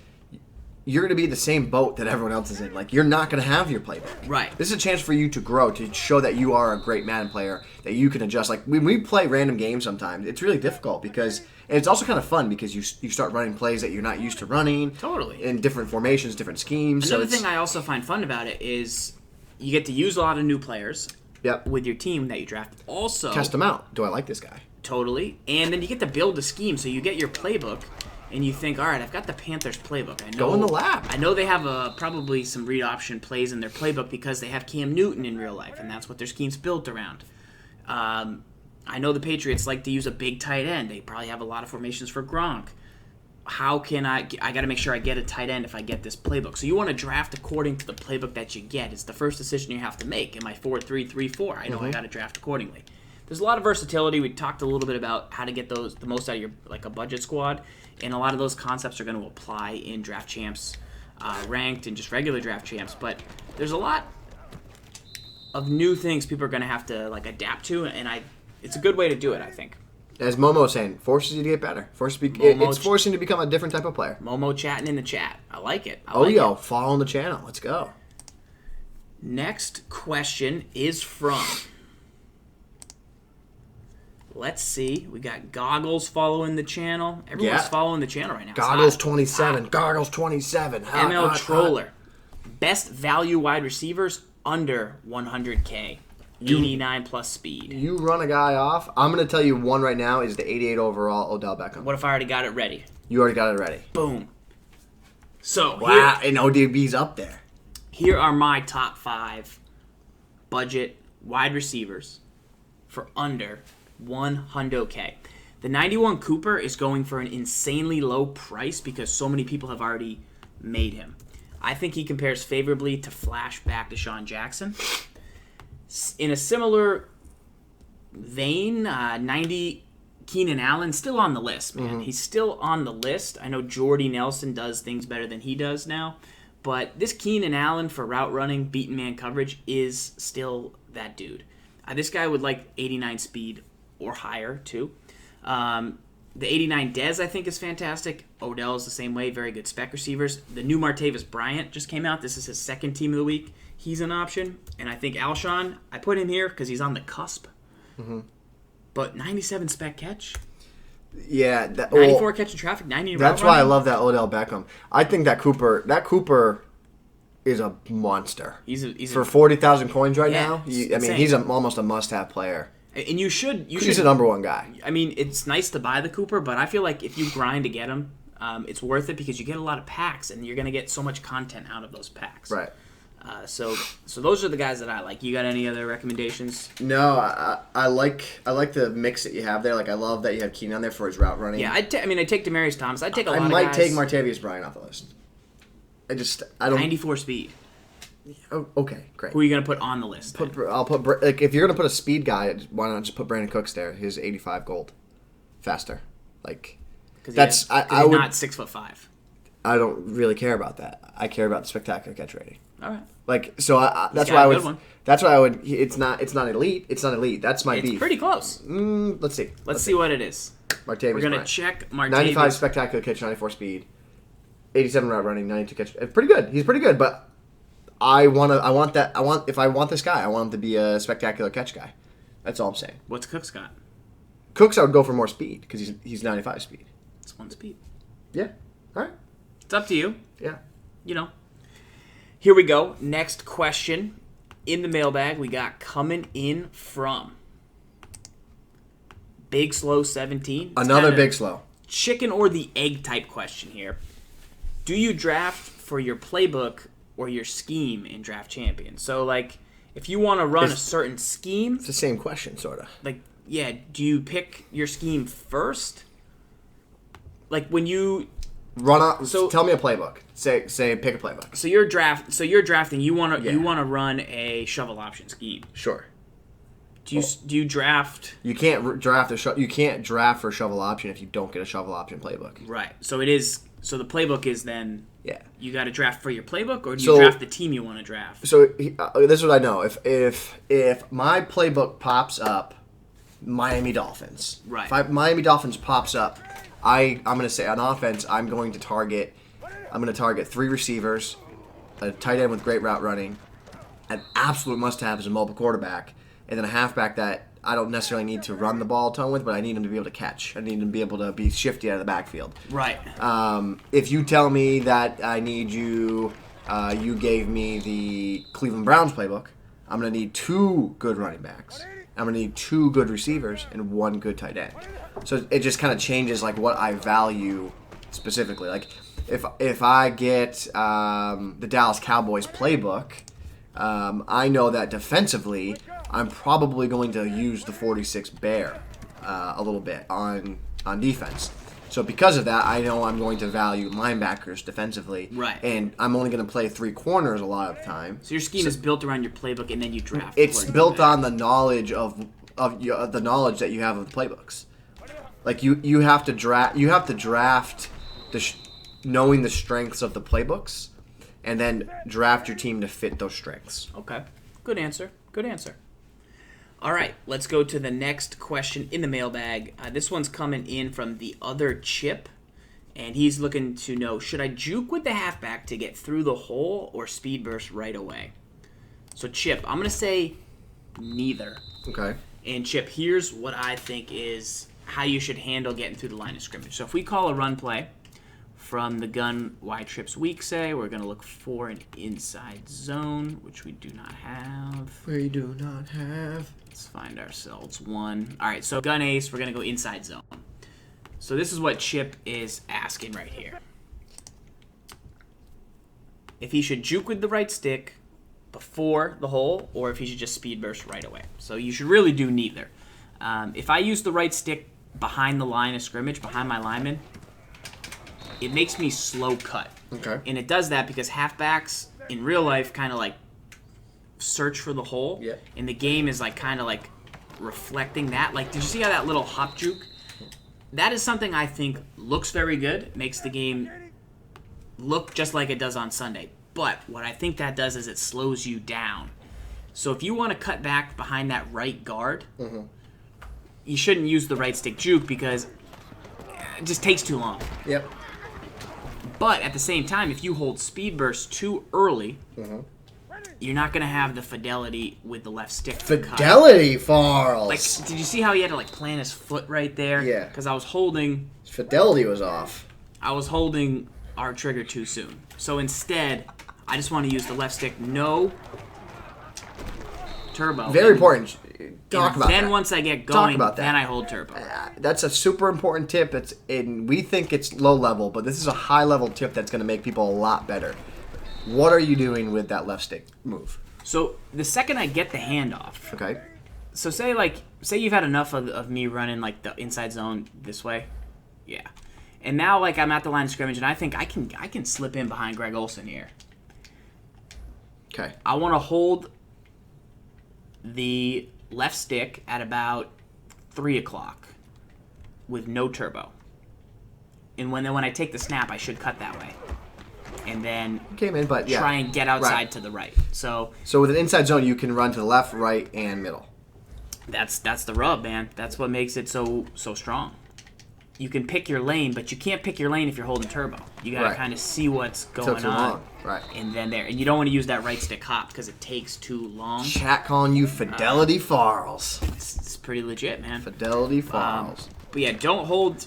you're going to be in the same boat that everyone else is in. Like you're not going to have your playbook. Right. This is a chance for you to grow, to show that you are a great Madden player, that you can adjust. Like when we play random games sometimes, it's really difficult because and it's also kind of fun because you start running plays that you're not used to running. Totally. In different formations, different schemes. Another thing I also find fun about it is you get to use a lot of new players with your team that you draft. Also, test them out. Do I like this guy? Totally. And then you get to build a scheme. So you get your playbook, and you think, all right, I've got the Panthers playbook. I know, go in the lab. I know they have probably some read option plays in their playbook because they have Cam Newton in real life, and that's what their scheme's built around. I know the Patriots like to use a big tight end. They probably have a lot of formations for Gronk. How can I got to make sure I get a tight end if I get this playbook. So you want to draft according to the playbook that you get. It's the first decision you have to make. Am I 4-3-3-4? I know I got to draft accordingly. There's a lot of versatility. We talked a little bit about how to get the most out of your a budget squad, and a lot of those concepts are going to apply in Draft Champs, ranked, and just regular Draft Champs. But there's a lot of new things people are going to have to adapt to, and it's a good way to do it, I think. As Momo's saying, forces you to get better. It's forcing you to become a different type of player. Momo chatting in the chat. I like it. Follow the channel. Let's go. Next question is from... Let's see. We got Goggles following the channel. Everyone's following the channel right now. Goggles 27. Goggles 27. ML Troller. Best value wide receivers under 100K. 89 plus speed. You run a guy off. I'm going to tell you one right now is the 88 overall Odell Beckham. What if I already got it ready? You already got it ready. Boom. So wow, and ODB's up there. Here are my top 5 budget wide receivers for under 100K. The 91 Cooper is going for an insanely low price because so many people have already made him. I think he compares favorably to flashback Deshaun Jackson. In a similar vein, 90 Keenan Allen, still on the list, man. Mm-hmm. He's still on the list. I know Jordy Nelson does things better than he does now, but this Keenan Allen for route running, beaten man coverage is still that dude. This guy would like 89 speed or higher, too. The 89 Dez, I think, is fantastic. Odell is the same way. Very good spec receivers. The new Martavis Bryant just came out. This is his second team of the week. He's an option. And I think Alshon, I put him here because he's on the cusp. Mm-hmm. But 97 spec catch. Yeah. 94 catching traffic, 90 That's why I love that Odell Beckham. I think that Cooper is a monster. He's for 40,000 coins right now. Insane. He's almost a must-have player. And you should. He's the number one guy. I mean, it's nice to buy the Cooper, but I feel like if you grind to get him, it's worth it because you get a lot of packs, and you're going to get so much content out of those packs. Right. So those are the guys that I like. You got any other recommendations? No, I like the mix that you have there. Like I love that you have Keenan on there for his route running. Yeah, I'd take Demaryius Thomas. I'd take a lot of guys. I might take Martavius Bryant off the list. I don't. 94 speed. Oh, okay, great. Who are you gonna put on the list? I'll put like if you're gonna put a speed guy, why not just put Brandon Cooks there? His 85 gold, faster. Like that's I would not 6'5". I don't really care about that. I care about the spectacular catch rating. All right. Like so, that's why I would. That's why I would. It's not elite. It's not elite. That's my beef. It's pretty close. Let's see. Let's see what it is. Martavius. We're gonna Bryant. check Martavius. 95 spectacular catch, 94 speed, 87 route running, 92 catch. Pretty good. He's pretty good, but if I want this guy, I want him to be a spectacular catch guy. That's all I'm saying. What's Cooks got? Cooks, I would go for more speed because he's 95 speed. It's 1 speed. Yeah. All right. It's up to you. Yeah. Here we go. Next question in the mailbag we got coming in from Big Slow 17. Another Big Slow. Chicken or the egg type question here. Do you draft for your playbook or your scheme in Draft Champion? So, like, if you want to run a certain scheme... It's the same question, sort of. Like, yeah, do you pick your scheme first? Like, when you... Tell me a playbook. Say pick a playbook. So you're drafting. You want to run a shovel option scheme. Sure. Do you draft? You can't draft You can't draft for a shovel option if you don't get a shovel option playbook. Right. So it is. So the playbook is then. Yeah. You got to draft for your playbook, or do you draft the team you want to draft? So this is what I know. If my playbook pops up, Miami Dolphins. Right. If Miami Dolphins pops up, I'm going to say on offense, I'm going to target 3 receivers, a tight end with great route running, an absolute must-have is a mobile quarterback, and then a halfback that I don't necessarily need to run the ball a ton with, but I need him to be able to catch. I need him to be able to be shifty out of the backfield. Right. If you tell me that I need you, you gave me the Cleveland Browns playbook, I'm going to need 2 good running backs. I'm going to need 2 good receivers and 1 good tight end. So it just kind of changes like what I value specifically. Like if I get the Dallas Cowboys playbook, I know that defensively I'm probably going to use the 46 Bear a little bit on defense. So because of that, I know I'm going to value linebackers defensively. Right. And I'm only going to play 3 corners a lot of the time. So your scheme is built around your playbook, and then you draft. It's built on the knowledge the knowledge that you have of the playbooks. Like you have to draft knowing the strengths of the playbooks, and then draft your team to fit those strengths. Okay. Good answer. All right, let's go to the next question in the mailbag. This one's coming in from the other Chip, and he's looking to know, should I juke with the halfback to get through the hole or speed burst right away? So, Chip, I'm going to say neither. Okay. And, Chip, here's what I think is how you should handle getting through the line of scrimmage. So if we call a run play from the gun wide trips weak, say, we're going to look for an inside zone, which we do not have. We do not have. Let's find ourselves one. All right, so gun ace, we're going to go inside zone. So this is what Chip is asking right here. If he should juke with the right stick before the hole, or if he should just speed burst right away. So you should really do neither. If I use the right stick behind the line of scrimmage, behind my lineman, it makes me slow cut. Okay. And it does that because halfbacks in real life kind of like search for the hole. Yeah. And the game is like kind of like reflecting that. Like, did you see how that little hop juke? That is something I think looks very good. Makes the game look just like it does on Sunday. But what I think that does is it slows you down. So if you want to cut back behind that right guard, you shouldn't use the right stick juke because it just takes too long. Yep. But at the same time, if you hold speed burst too early, you're not going to have the fidelity with the left stick. Fidelity, Farles. Like, did you see how he had to like plant his foot right there? Yeah. Because I was holding. Fidelity was off. I was holding our trigger too soon. So instead, I just want to use the left stick. No turbo. Very important. Talk about that. Then once I get going, about that. then I hold turbo. That's a super important tip. We think it's low level, but this is a high level tip that's going to make people a lot better. What are you doing with that left stick move? So the second I get the handoff, Okay. so say you've had enough of me running like the inside zone this way, yeah, and now like I'm at the line of scrimmage and I think I can slip in behind Greg Olsen here. Okay. I want to hold the left stick at about 3 o'clock with no turbo, and when I take the snap, I should cut that way. And then try and get outside to the right. So with an inside zone, you can run to the left, right, and middle. That's the rub, man. That's what makes it so strong. You can pick your lane, but you can't pick your lane if you're holding turbo. You gotta kind of see what's going on. Long. Right. And then and you don't want to use that right stick hop because it takes too long. Chat calling you Fidelity Farls. It's pretty legit, man. Fidelity Farls. But yeah, don't hold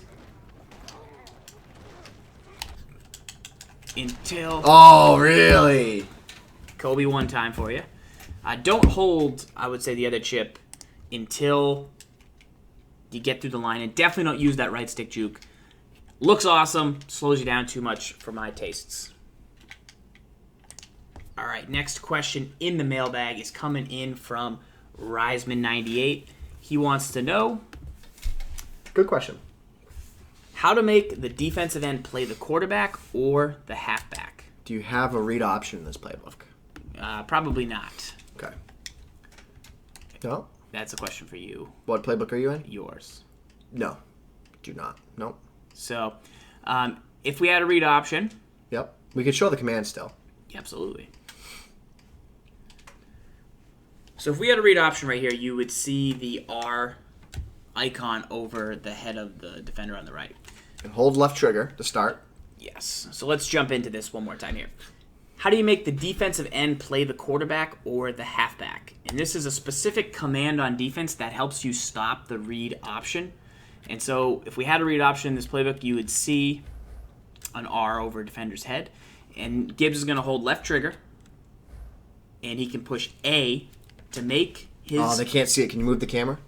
until... Oh, really? Kobe one time for you. Don't hold, I would say, the other chip until you get through the line. And definitely don't use that right stick juke. Looks awesome. Slows you down too much for my tastes. All right, next question in the mailbag is coming in from Reisman98. He wants to know... Good question. How to make the defensive end play the quarterback or the halfback? Do you have a read option in this playbook? Probably not. Okay. No? That's a question for you. What playbook are you in? Yours. No. Do not. No. So, if we had a read option... Yep. We could show the command still. Absolutely. So if we had a read option right here, you would see the R icon over the head of the defender on the right. And hold left trigger to start. Yes. So let's jump into this one more time here. How do you make the defensive end play the quarterback or the halfback? And this is a specific command on defense that helps you stop the read option. And so if we had a read option in this playbook, you would see an R over a defender's head. And Gibbs is going to hold left trigger. And he can push A to make his... Oh, they can't see it. Can you move the camera?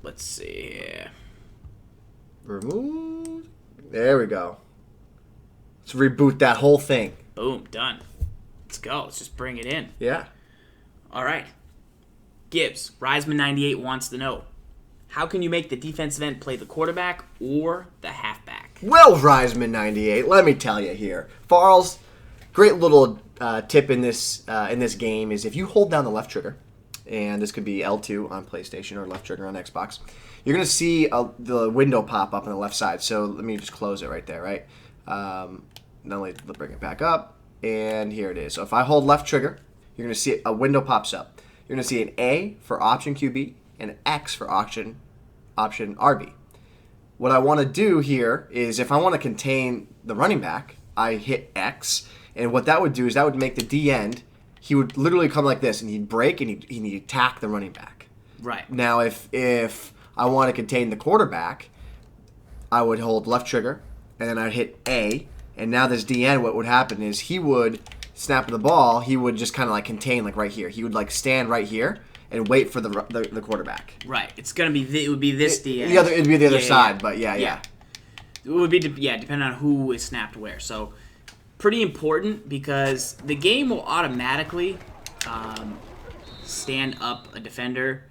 Let's see. Remove. There we go. Let's reboot that whole thing. Boom, done. Let's go. Let's just bring it in. Yeah. All right. Gibbs, Reisman98 wants to know, how can you make the defensive end play the quarterback or the halfback? Well, Reisman98, let me tell you here. Farls, great little tip in this game is if you hold down the left trigger, and this could be L2 on PlayStation or left trigger on Xbox, you're going to see the window pop up on the left side. So let me just close it right there, right? Now let's bring it back up, and here it is. So if I hold left trigger, you're going to see a window pops up. You're going to see an A for option QB and an X for option RB. What I want to do here is if I want to contain the running back, I hit X, and what that would do is that would make the D end, he would literally come like this, and he'd break, and he'd attack the running back. Right. Now, if I want to contain the quarterback, I would hold left trigger, and then I'd hit A, and now this D end, what would happen is he would snap the ball, he would just kind of like contain like right here. He would like stand right here and wait for the quarterback. Right. It's gonna be it would be this D end. It'd be the other side, but yeah. It would be depending on who is snapped where. So pretty important because the game will automatically stand up a defender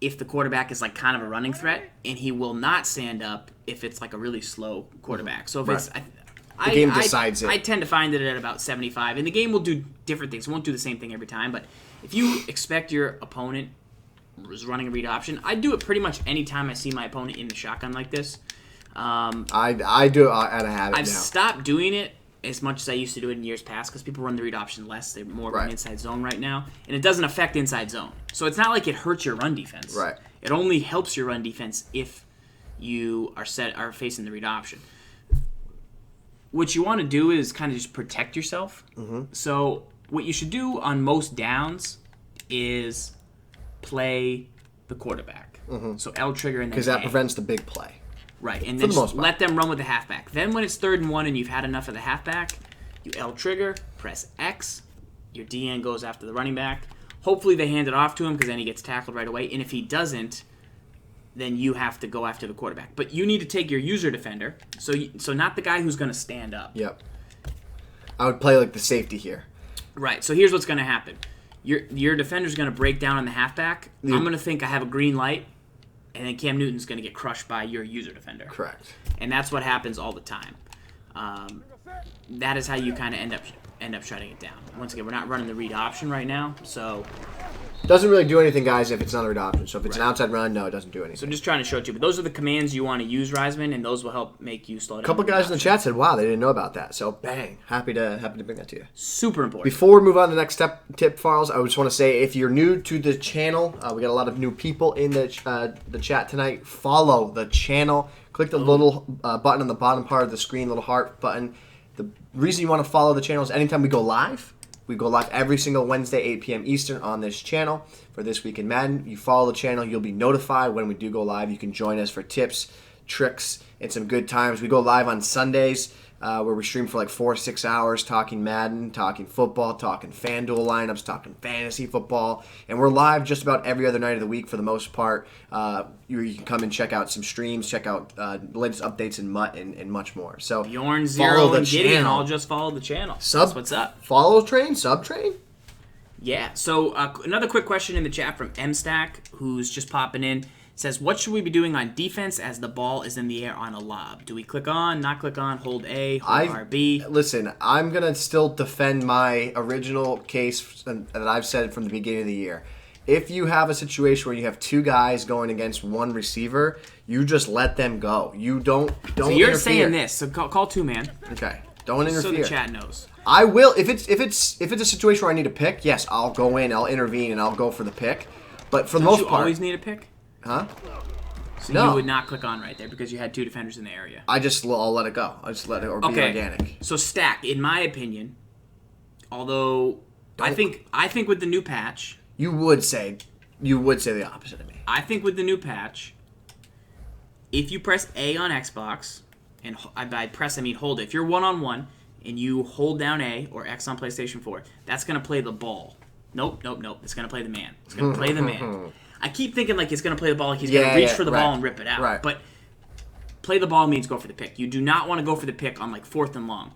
if the quarterback is like kind of a running threat, and he will not stand up if it's like a really slow quarterback. So if it's the game decides it. I tend to find it at about 75, and the game will do different things. It won't do the same thing every time, but if you expect your opponent is running a read option, I do it pretty much any time I see my opponent in the shotgun like this. I do it out of habit I've now. stopped doing it as much as I used to do it in years past because people run the read option less. They're more of an inside zone right now, and it doesn't affect inside zone. So it's not like it hurts your run defense. Right. It only helps your run defense if you are facing the read option. What you want to do is kind of just protect yourself. Mm-hmm. So what you should do on most downs is play the quarterback. Mm-hmm. So L trigger and then because that prevents the big play. Right, and then just let them run with the halfback. Then when it's 3rd and 1 and you've had enough of the halfback, you L trigger, press X, your DN goes after the running back. Hopefully they hand it off to him because then he gets tackled right away. And if he doesn't, then you have to go after the quarterback. But you need to take your user defender, so not the guy who's going to stand up. Yep. I would play like the safety here. Right. So here's what's going to happen. Your defender's going to break down on the halfback. I'm going to think I have a green light, and then Cam Newton's going to get crushed by your user defender. Correct. And that's what happens all the time. That is how you kind of end up shutting it down. Once again, we're not running the read option right now, so doesn't really do anything, guys, if it's not a read option. So if it's an outside run, no, it doesn't do anything. So I'm just trying to show it to you. But those are the commands you want to use, Reisman, and those will help make you slow down. A couple guys in the chat said, "Wow, they didn't know about that." So bang, happy to bring that to you. Super important. Before we move on to the next tip, Farles, I just want to say if you're new to the channel, we got a lot of new people in the chat tonight. Follow the channel. Click the little button on the bottom part of the screen, little heart button. The reason you want to follow the channel is anytime we go live. We go live every single Wednesday, 8 p.m. Eastern on this channel for This Week in Madden. You follow the channel, you'll be notified when we do go live. You can join us for tips, tricks, and some good times. We go live on Sundays where we stream for like 4 or 6 hours talking Madden, talking football, talking FanDuel lineups, talking fantasy football. And we're live just about every other night of the week for the most part. You can come and check out some streams, check out the latest updates and much more. So Bjorn, Zero, and Gideon all just follow the channel. That's what's up. Follow train, sub train? Yeah. So another quick question in the chat from MStack, who's just popping in. Says, what should we be doing on defense as the ball is in the air on a lob? Do we click on, not click on, hold A, hold RB? Listen, I'm going to still defend my original case that I've said from the beginning of the year. If you have a situation where you have two guys going against one receiver, you just let them go. You don't So you're interfere. saying this, so call two man. Okay. Don't interfere. So the chat knows. I will if it's a situation where I need a pick, yes, I'll go in, I'll intervene, and I'll go for the pick. But for the most you part, always need a pick? Huh? So No. you would not click on right there because you had two defenders in the area. I'll let it go. I just let it be organic. So Stack, in my opinion, although I think with the new patch, you would say the opposite of me. I think with the new patch, if you press A on Xbox, and by press I mean hold it. If you're one-on-one and you hold down A or X on PlayStation 4, that's going to play the ball. Nope. It's going to play the man. It's going to play the man. I keep thinking like he's going to play the ball, like he's going to reach for the ball and rip it out. Right. But play the ball means go for the pick. You do not want to go for the pick on like 4th and long.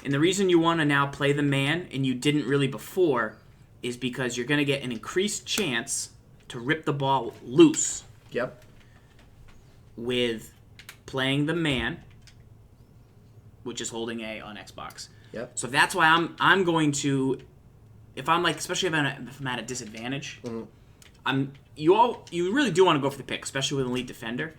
And the reason you want to now play the man, and you didn't really before, is because you're going to get an increased chance to rip the ball loose. Yep. With playing the man, which is holding A on Xbox. Yep. So that's why I'm going to, if I'm like, especially if I'm at a disadvantage, you really do want to go for the pick, especially with an elite defender.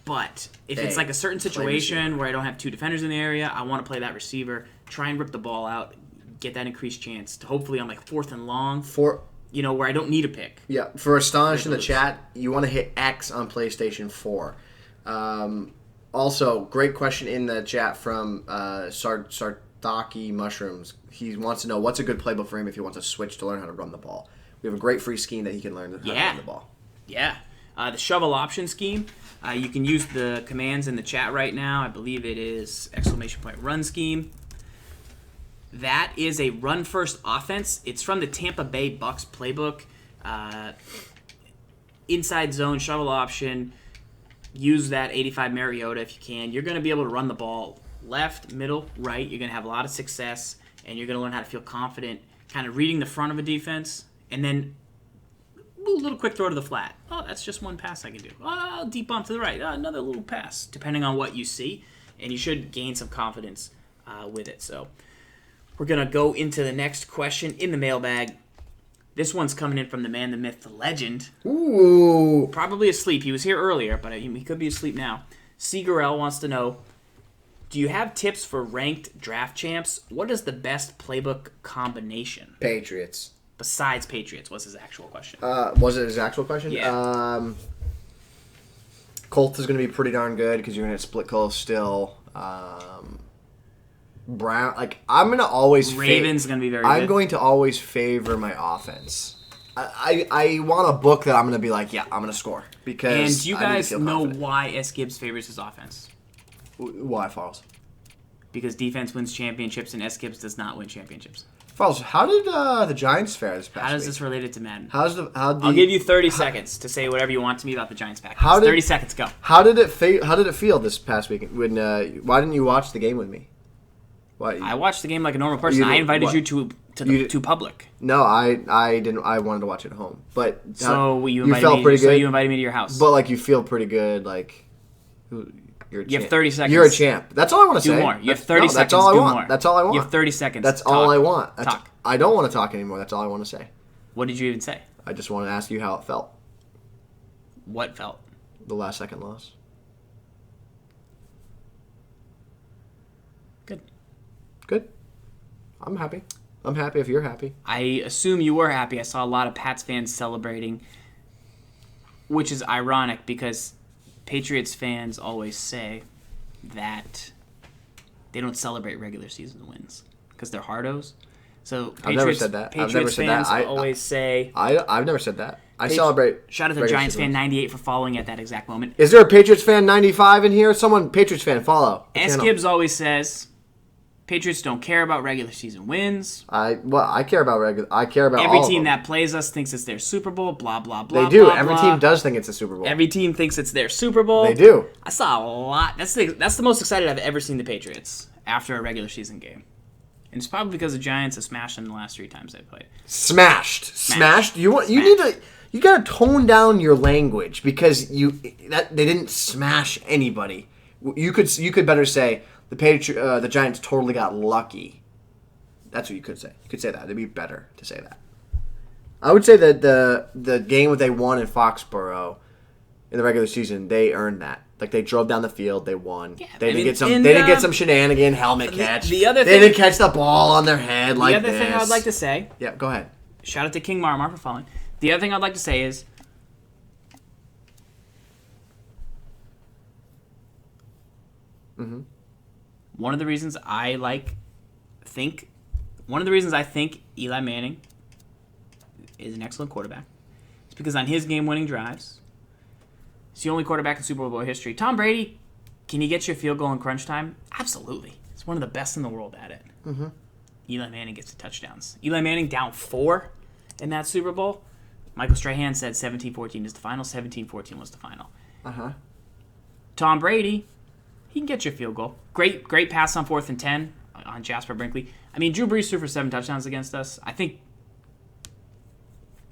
But if it's like a certain situation where I don't have two defenders in the area, I want to play that receiver, try and rip the ball out, get that increased chance to hopefully on like 4th and long, where I don't need a pick. Yeah, for Astonish in the chat, you want to hit X on PlayStation 4. Also, great question in the chat from Sartaki Mushrooms. He wants to know what's a good playbook for him if he wants to switch to learn how to run the ball. We have a great free scheme that he can learn how to run the ball. Yeah. The shovel option scheme, you can use the commands in the chat right now. I believe it is !run scheme. That is a run-first offense. It's from the Tampa Bay Bucks playbook. Inside zone, shovel option. Use that 85 Mariota if you can. You're going to be able to run the ball left, middle, right. You're going to have a lot of success, and you're going to learn how to feel confident, kind of reading the front of a defense, and then a little quick throw to the flat. Oh, that's just one pass I can do. Oh, deep bump to the right. Oh, another little pass, depending on what you see, and you should gain some confidence with it. So we're going to go into the next question in the mailbag. This one's coming in from the man, the myth, the legend. Ooh. Probably asleep. He was here earlier, but he could be asleep now. Seagarell wants to know, do you have tips for ranked draft champs? What is the best playbook combination? Patriots. Besides Patriots, what's his actual question? Was it his actual question? Yeah. Colts is going to be pretty darn good because you're going to split Colts still. Brown, I'm going to always Ravens going to be very good. I'm going to always favor my offense. I want a book that I'm going to be like, yeah, I'm going to score. Because and do you guys know confident. why SGibs favors his offense? Why, Falls? Because defense wins championships and SGibs does not win championships. Falls, how did the Giants fare this past week? How does this relate to Madden? I'll give you 30 seconds to say whatever you want to me about the Giants package. 30 seconds, go. How did it feel this past week? Why didn't you watch the game with me? What? I watched the game like a normal person. I invited you to public. No, I didn't. I wanted to watch it at home. But so you felt pretty good. So you invited me to your house. But like you feel pretty good. Like you're a champ. You have 30 seconds. You're a champ. That's all I want to say. Do more. You have 30 seconds. That's all I do want. more. That's all I want. You have 30 seconds. That's all I want. Talk. I don't want to talk anymore. That's all I want to say. What did you even say? I just want to ask you how it felt. What felt? The last second loss. Good. I'm happy. I'm happy if you're happy. I assume you were happy. I saw a lot of Pats fans celebrating, which is ironic because Patriots fans always say that they don't celebrate regular season wins because they're hardos. So Patriots, I've never said that. Patriots fans always say... I've never said that. I celebrate... Shout out to Giants fan 98 for following at that exact moment. Is there a Patriots fan 95 in here? Someone, Patriots fan, follow. SGibs always says... Patriots don't care about regular season wins. I care about every all team of them. that plays us thinks it's their Super Bowl. Blah blah blah. They do. Blah, every blah. team does think it's a Super Bowl. Every team thinks it's their Super Bowl. They do. I saw a lot. That's the most excited I've ever seen the Patriots after a regular season game, and it's probably because the Giants have smashed them the last 3 times they played. Smashed. You gotta tone down your language because they didn't smash anybody. You could better say. The Giants totally got lucky. That's what you could say. You could say that. It'd be better to say that. I would say that the game that they won in Foxborough in the regular season, they earned that. Like they drove down the field, they won. Yeah, they didn't get some shenanigan helmet catch. They didn't catch the ball on their head like this. The other thing I'd like to say. Yeah, go ahead. Shout out to King Marmar for following. The other thing I'd like to say is. Mm-hmm. One of the reasons I think Eli Manning is an excellent quarterback is because on his game-winning drives, he's the only quarterback in Super Bowl history. Tom Brady, can he get you a field goal in crunch time? Absolutely. He's one of the best in the world at it. Mm-hmm. Eli Manning gets the touchdowns. Eli Manning down 4 in that Super Bowl. Michael Strahan said 17-14 is the final. 17-14 was the final. Uh-huh. Tom Brady... He can get you a field goal. Great pass on 4th and 10 on Jasper Brinkley. I mean, Drew Brees threw for 7 touchdowns against us. I think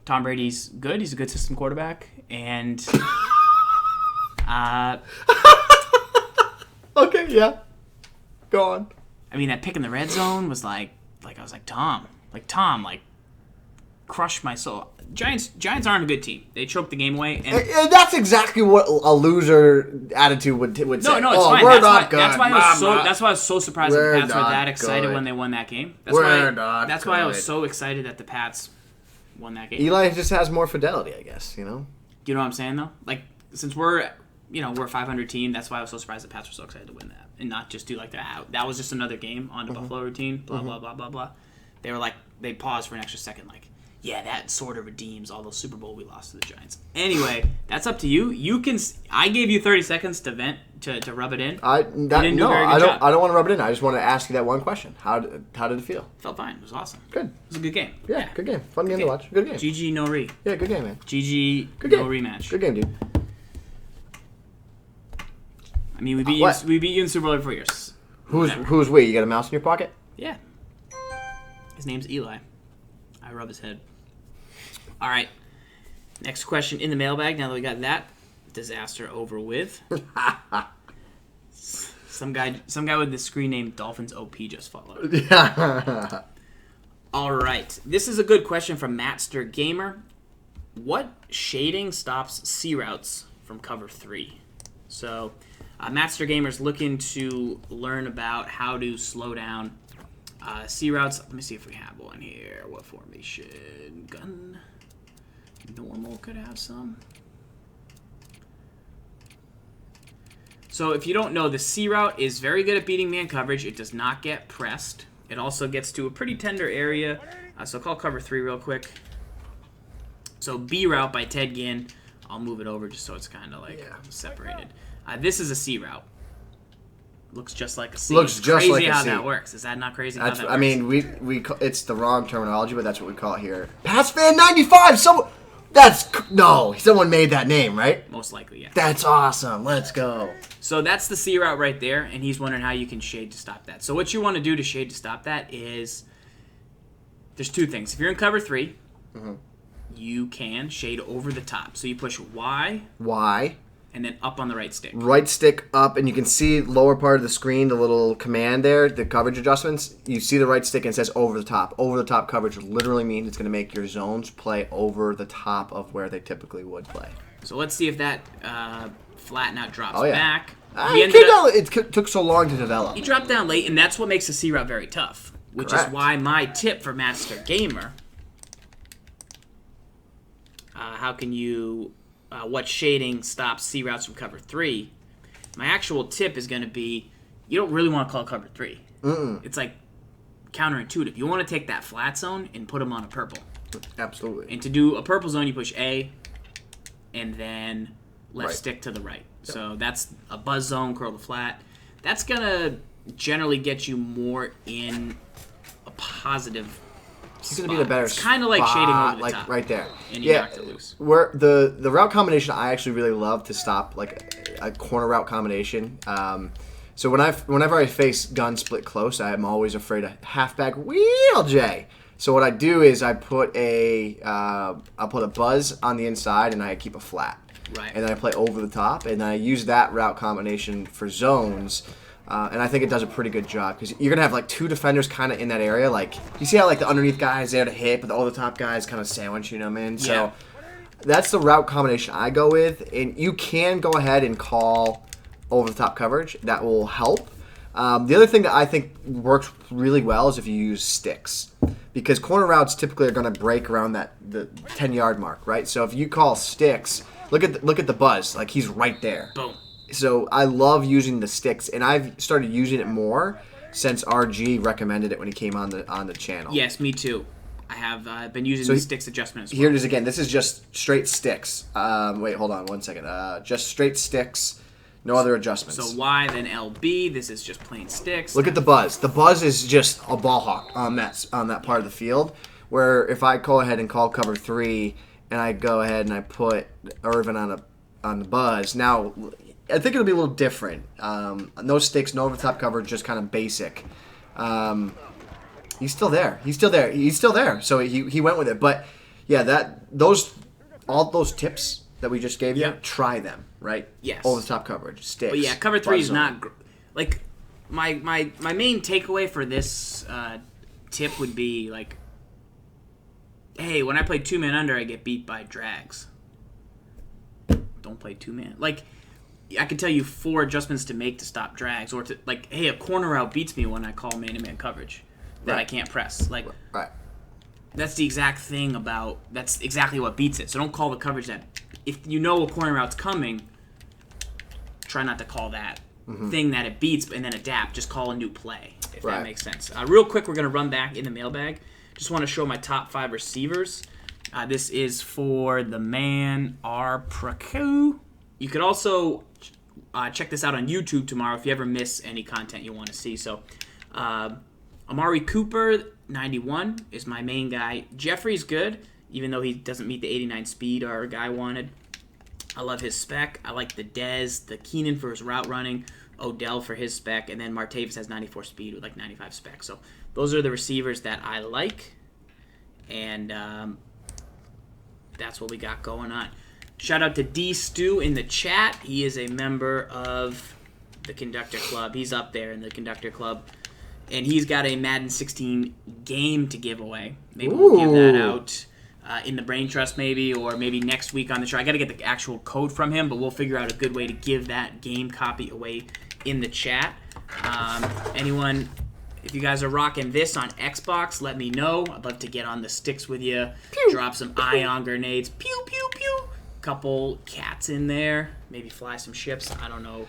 Tom Brady's good. He's a good system quarterback. And okay, yeah. Go on. I mean, that pick in the red zone was I was like, Tom, crushed my soul. Giants aren't a good team. They choked the game away, and that's exactly what a loser attitude would say. No, it's fine. We're not good. That's why I was so surprised that the Pats were that excited when they won that game. That's why I was so excited that the Pats won that game. Eli just has more fidelity, I guess. You know. Do you know what I'm saying though? Like since we're a 500 team, that's why I was so surprised the Pats were so excited to win that and not just do like that. That was just another game on the Buffalo routine. Blah blah blah blah blah. They were they paused for an extra second, yeah, that sort of redeems all those Super Bowl we lost to the Giants. Anyway, that's up to you. You can. I gave you 30 seconds to vent to rub it in. I don't want to rub it in. I just want to ask you that one question. How did it feel? Felt fine. It was awesome. Good. It was a good game. Yeah. Good game. Fun game to watch. Good game. GG no re. Yeah, good game, man. GG good no game. rematch. Good game, dude. I mean, we beat you in Super Bowl every 4 years. Who's we? You got a mouse in your pocket? Yeah. His name's Eli. I rub his head. All right. Next question in the mailbag. Now that we got that disaster over with, some guy with the screen name Dolphins OP just followed. Yeah. All right. This is a good question from Matster Gamer. What shading stops C routes from cover 3? So, Matster Gamer's looking to learn about how to slow down C routes. Let me see if we have one here. What formation? Gun. Normal could have some. So if you don't know, the C route is very good at beating man coverage. It does not get pressed. It also gets to a pretty tender area. So call cover 3 real quick. So B route by Ted Ginn. I'll move it over just so it's kind of separated. This is a C route. Looks just like a C. Looks just like a C. Crazy how that works. Is that not crazy how that works? I mean, it's the wrong terminology, but that's what we call it here. Pass fan 95. No, someone made that name, right? Most likely, yeah. That's awesome. Let's go. So that's the C route right there, and he's wondering how you can shade to stop that. So what you want to do to shade to stop that is there's two things. If you're in cover 3, you can shade over the top. So you push Y, and then up on the right stick. Right stick up, and you can see lower part of the screen, the little command there, the coverage adjustments. You see the right stick and it says over the top. Over the top coverage literally means it's going to make your zones play over the top of where they typically would play. So let's see if that flatten out drops Oh, yeah. back. It took so long to develop. He dropped down late, and that's what makes the C route very tough, which Correct. is why my tip for Master Gamer, how can you, what shading stops C routes from cover 3, my actual tip is going to be, you don't really want to call cover 3. It's like counterintuitive. You want to take that flat zone and put them on a purple. Absolutely. And to do a purple zone, you push A, and then left Right. stick to the right. So that's a buzz zone, curl to flat. That's going to generally get you more in a positive It's going to be the better It's kind of like shading over the like top. right there. And you knocked it loose. Where the route combination I actually really love to stop like a corner route combination. So whenever I face gun split close, I am always afraid of halfback wheel J. So what I do is I put a buzz on the inside and I keep a flat. Right. And then I play over the top, and I use that route combination for zones, and I think it does a pretty good job because you're gonna have like 2 defenders kind of in that area. Like you see how like the underneath guys there to hit, but the over the top guys kind of sandwiching them in. Yeah. So that's the route combination I go with, and you can go ahead and call over the top coverage. That will help. The other thing that I think works really well is if you use sticks, because corner routes typically are going to break around the 10-yard mark, right? So if you call sticks, look at the buzz, like he's right there. Boom. So I love using the sticks, and I've started using it more since RG recommended it when he came on the channel. Yes, me too. I have been using the sticks adjustment as well. Here it is again. This is just straight sticks. Wait, hold on one second. Just straight sticks. No other adjustments. So Y, then LB. This is just plain sticks. Look at the buzz. The buzz is just a ball hawk on that part of the field. Where if I go ahead and call cover 3, and I go ahead and I put Irvin on the buzz, now I think it'll be a little different. No sticks, no over the top coverage, just kind of basic. He's still there. So he went with it. But yeah, all those tips that we just gave you, try them, right? Yes. Over the top coverage, sticks. But yeah, cover 3 is zone. not like my main takeaway for this tip would be like, hey, when I play 2-man under, I get beat by drags. Don't play 2-man. Like, I can tell you 4 adjustments to make to stop drags, or to like, hey, a corner route beats me when I call man-to-man coverage that I can't press. Like, right. That's the exact thing about. That's exactly what beats it. So don't call the coverage that. If you know a corner route's coming, try not to call that thing that it beats, and then adapt. Just call a new play, if that makes sense. Real quick, we're going to run back in the mailbag. Just want to show my top 5 receivers. This is for the man R. Praku. You could also check this out on YouTube tomorrow if you ever miss any content you want to see. So, Amari Cooper, 91, is my main guy. Jeffrey's good, even though he doesn't meet the 89 speed our guy wanted. I love his spec. I like the Dez, the Keenan for his route running, Odell for his spec, and then Martavis has 94 speed with like 95 spec. So those are the receivers that I like, and that's what we got going on. Shout out to D Stu in the chat. He is a member of the Conductor Club. He's up there in the Conductor Club. And he's got a Madden 16 game to give away. Maybe we'll give that out in the Brain Trust maybe, or maybe next week on the show. I got to get the actual code from him, but we'll figure out a good way to give that game copy away in the chat. Anyone, if you guys are rocking this on Xbox, let me know. I'd love to get on the sticks with you. Pew, drop some ion grenades. Pew, pew, pew. Couple cats in there. Maybe fly some ships. I don't know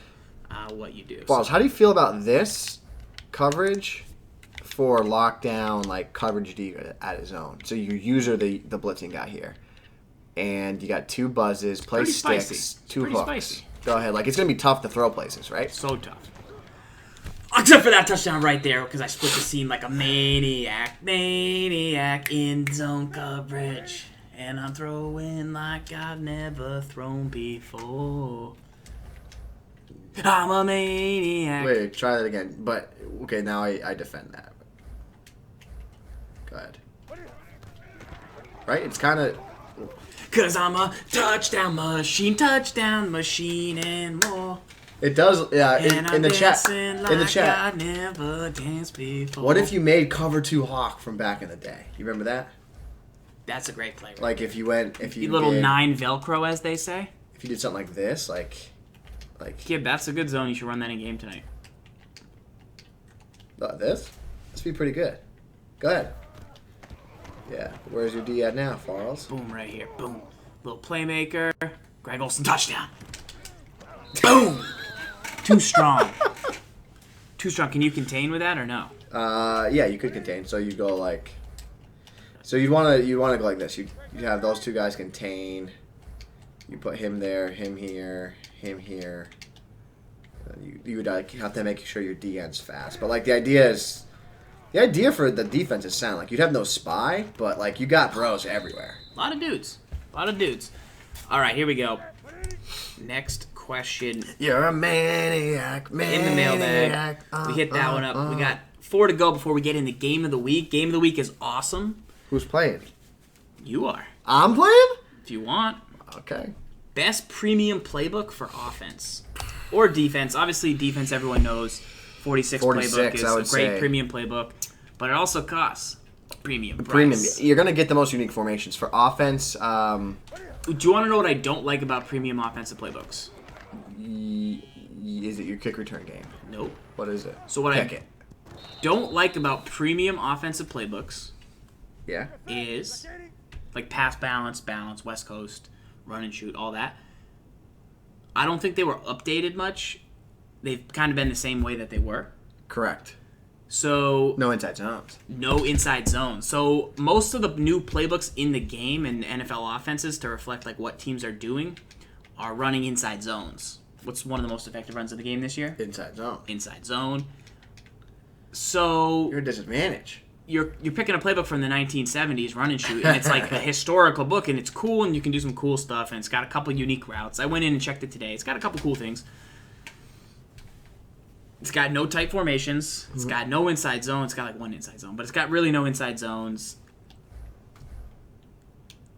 what you do. Balls, how do you feel about this coverage for lockdown, like coverage D at his own? So your user, the blitzing guy here, and you got 2 buzzes, play Pretty sticks, spicy. 2 Pretty hooks. spicy. Go ahead. Like, it's gonna be tough to throw places, right? So tough. Except for that touchdown right there, because I split the seam like a maniac in zone coverage. And I'm throwing like I've never thrown before. I'm a maniac. Wait, try that again. But, okay, now I defend that. Go ahead. Right? It's kind of... Cause I'm a touchdown machine and more. It does, yeah, And in the chat. like In the chat. I never danced before. What if you made cover 2 Hawk from back in the day? You remember that? That's a great play. Right? Like if you went, if you little did, 9 Velcro, as they say. If you did something like this, like. Kid, that's a good zone. You should run that in game tonight. This would be pretty good. Go ahead. Yeah, where's your D at now, Farles? Boom, right here. Boom. Little playmaker. Greg Olsen, touchdown. Boom. Too strong. Too strong. Can you contain with that or no? Yeah, you could contain. So you go like. So you'd want to go like this. You have those 2 guys contain. You put him there, him here, him here. You would have to make sure your D ends fast. But like the idea for the defense is sound. Like you'd have no spy, but like you got bros everywhere. A lot of dudes. All right, here we go. Next question. You're a maniac. In the mailbag. We hit that one up. We got 4 to go before we get into game of the week. Game of the week is awesome. Who's playing? You are. I'm playing? If you want. Okay. Best premium playbook for offense or defense. Obviously, defense everyone knows. 46 playbook is a great premium playbook, but it also costs a premium price. You're going to get the most unique formations. For offense, do you want to know what I don't like about premium offensive playbooks? Is it your kick return game? Nope. What is it? So what I don't like about premium offensive playbooks is like pass balance, West Coast, run and shoot, all that. I don't think they were updated much. They've kind of been the same way that they were. Correct. So no inside zones. No inside zones. So most of the new playbooks in the game and NFL offenses to reflect like what teams are doing are running inside zones. What's one of the most effective runs of the game this year? Inside zone. Inside zone. So you're at a disadvantage. You're picking a playbook from the 1970s, run and shoot, and it's like a historical book, and it's cool, and you can do some cool stuff, and it's got a couple unique routes. I went in and checked it today. It's got a couple cool things. It's got no tight formations. It's got no inside zone. It's got like one inside zone, but it's got really no inside zones.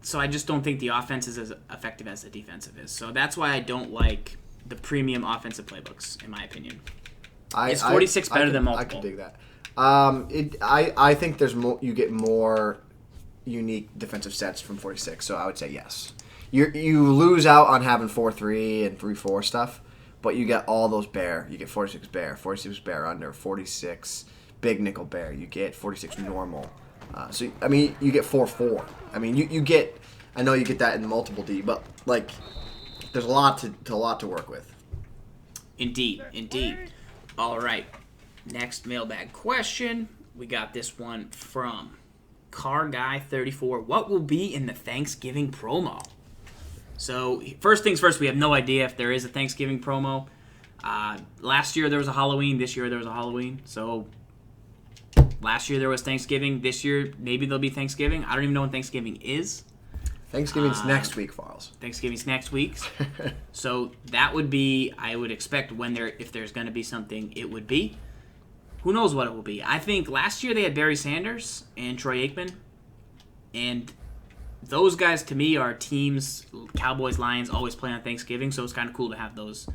So I just don't think the offense is as effective as the defensive is. So that's why I don't like the premium offensive playbooks, in my opinion. Is 46 better than multiple? I can dig that. I think there's more. You get more unique defensive sets from 46, so I would say yes. You lose out on having 4-3 and 3-4 stuff, but you get all those bear. You get 46 bear under, 46 big nickel bear. You get 46 normal. So I mean, you get 4-4. I mean, you get. I know you get that in multiple D, but like, there's a lot to work with. Indeed. All right. Next mailbag question. We got this one from Car Guy 34. What will be in the Thanksgiving promo? So first things first, we have no idea if there is a Thanksgiving promo. Last year there was a Halloween. This year there was a Halloween. So last year there was Thanksgiving. This year maybe there'll be Thanksgiving. I don't even know when Thanksgiving is. Thanksgiving's next week, Farles. Thanksgiving's next week. So that would be, I would expect if there's going to be something, it would be. Who knows what it will be? I think last year they had Barry Sanders and Troy Aikman. And those guys, to me, are teams, Cowboys, Lions, always play on Thanksgiving. So it's kind of cool to have those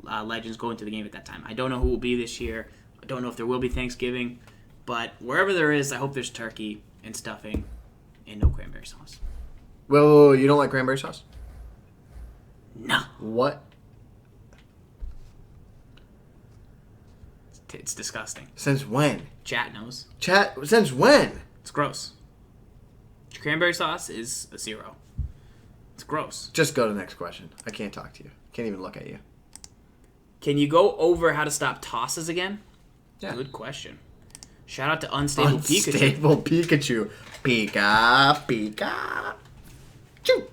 legends go into the game at that time. I don't know who will be this year. I don't know if there will be Thanksgiving. But wherever there is, I hope there's turkey and stuffing and no cranberry sauce. Well, you don't like cranberry sauce? No. What? It's disgusting. Since when? Chat knows. Chat, since when? It's gross. Cranberry sauce is a 0. It's gross. Just go to the next question. I can't talk to you. Can't even look at you. Can you go over how to stop tosses again? Yeah. Good question. Shout out to Unstable Pikachu. Unstable Pikachu. Pika. Choo.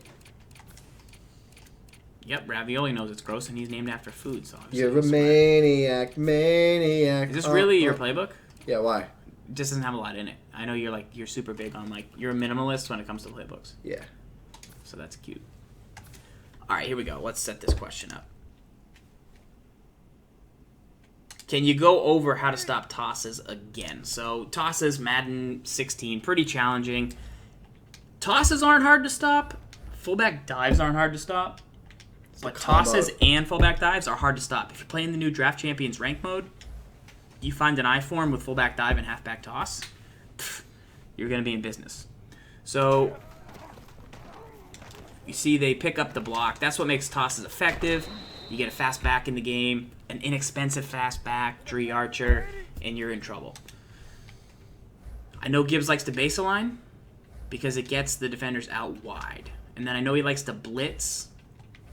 Yep, Ravioli knows it's gross, and he's named after food. So you're a maniac. Is this really your playbook? Yeah, why? It just doesn't have a lot in it. I know you're super big on you're a minimalist when it comes to playbooks. Yeah. So that's cute. All right, here we go. Let's set this question up. Can you go over how to stop tosses again? So tosses, Madden 16, pretty challenging. Tosses aren't hard to stop. Fullback dives aren't hard to stop. But tosses and fullback dives are hard to stop. If you're playing the new Draft Champions rank mode, you find an I-form with fullback dive and halfback toss, you're going to be in business. So you see they pick up the block. That's what makes tosses effective. You get a fast back in the game, an inexpensive fast back, Dree Archer, and you're in trouble. I know Gibbs likes to base align because it gets the defenders out wide. And then I know he likes to blitz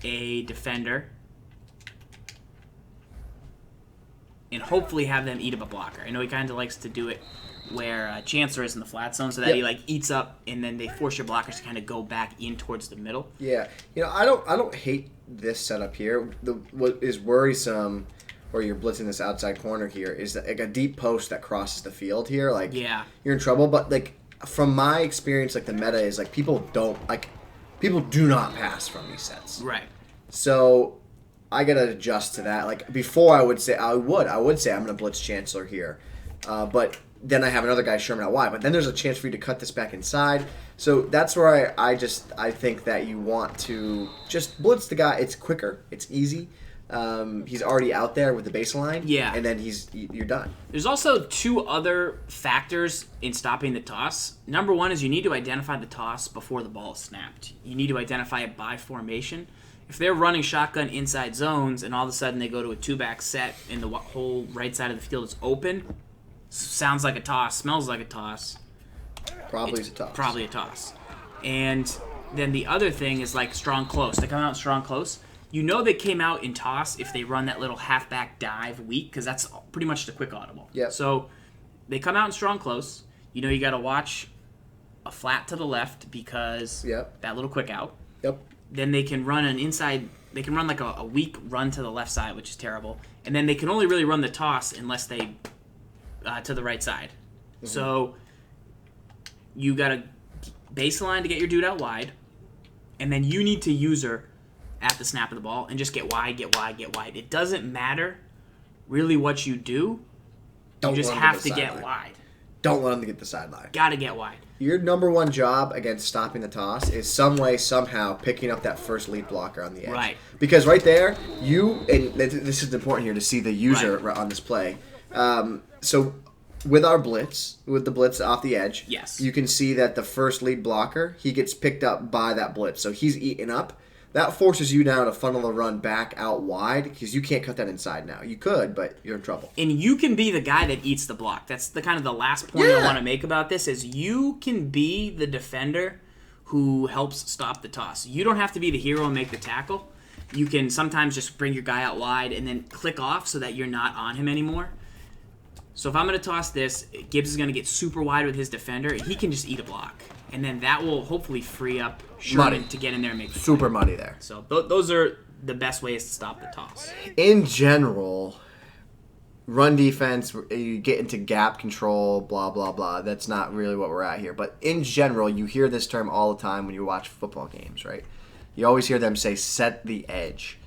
a defender and hopefully have them eat up a blocker. I know he kind of likes to do it where Chancellor is in the flat zone so that he like eats up and then they force your blockers to kind of go back in towards the middle. Yeah. I don't hate this setup here. What is worrisome where you're blitzing this outside corner here is that, like, a deep post that crosses the field here. Like, you're in trouble. But, like, from my experience, like, the meta is, like, people do not pass from these sets. Right. So I gotta adjust to that. Like, before I would say I'm gonna blitz Chancellor here, but then I have another guy Sherman out wide. But then there's a chance for you to cut this back inside. So that's where I think that you want to just blitz the guy. It's quicker. It's easy. He's already out there with the baseline. Yeah. And then you're done. There's also two other factors in stopping the toss. Number one is you need to identify the toss before the ball is snapped. You need to identify it by formation. If they're running shotgun inside zones and all of a sudden they go to a two-back set and the whole right side of the field is open, sounds like a toss, smells like a toss. Probably a toss. Probably a toss. And then the other thing is like strong close. They come out strong close. You know they came out in toss if they run that little halfback dive weak because that's pretty much the quick audible. Yeah. So they come out in strong close. You know you got to watch a flat to the left because that little quick out. Yep. Then they can run an inside. They can run like a weak run to the left side, which is terrible. And then they can only really run the toss unless they to the right side. Mm-hmm. So you got a baseline to get your dude out wide, and then you need to user at the snap of the ball and just get wide, get wide, get wide. It doesn't matter really what you do. You just have to get wide. Don't let them get the sideline. Got to get wide. Your number one job against stopping the toss is some way, somehow, picking up that first lead blocker on the edge. Right. Because right there, and this is important here to see the user on this play. So with our blitz, with the blitz off the edge, you can see that the first lead blocker, he gets picked up by that blitz. So he's eaten up. That forces you now to funnel the run back out wide because you can't cut that inside now. You could, but you're in trouble. And you can be the guy that eats the block. That's the kind of the last point I want to make about this is you can be the defender who helps stop the toss. You don't have to be the hero and make the tackle. You can sometimes just bring your guy out wide and then click off so that you're not on him anymore. So if I'm going to toss this, Gibbs is going to get super wide with his defender, and he can just eat a block. And then that will hopefully free up Sherman to get in there and make the super money there. So those are the best ways to stop the toss. In general, run defense, you get into gap control, blah, blah, blah. That's not really what we're at here. But in general, you hear this term all the time when you watch football games, right? You always hear them say, set the edge.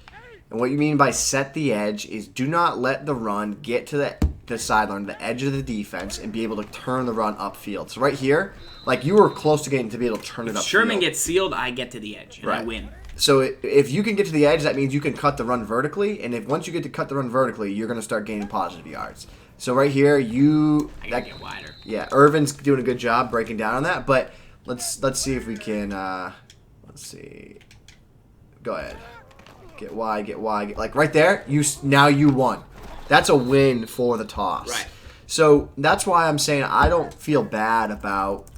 And what you mean by set the edge is do not let the run get to the sideline, the edge of the defense, and be able to turn the run upfield. So right here, like you were close to getting to be able to turn it upfield. If Sherman gets sealed, I get to the edge, and I win. So if you can get to the edge, that means you can cut the run vertically, and once you get to cut the run vertically, you're going to start gaining positive yards. So right here, I gotta get wider. Yeah, Irvin's doing a good job breaking down on that, but let's see if we can, let's see. Go ahead. Get wide. Like right there, now you won. That's a win for the toss. Right. So that's why I'm saying I don't feel bad about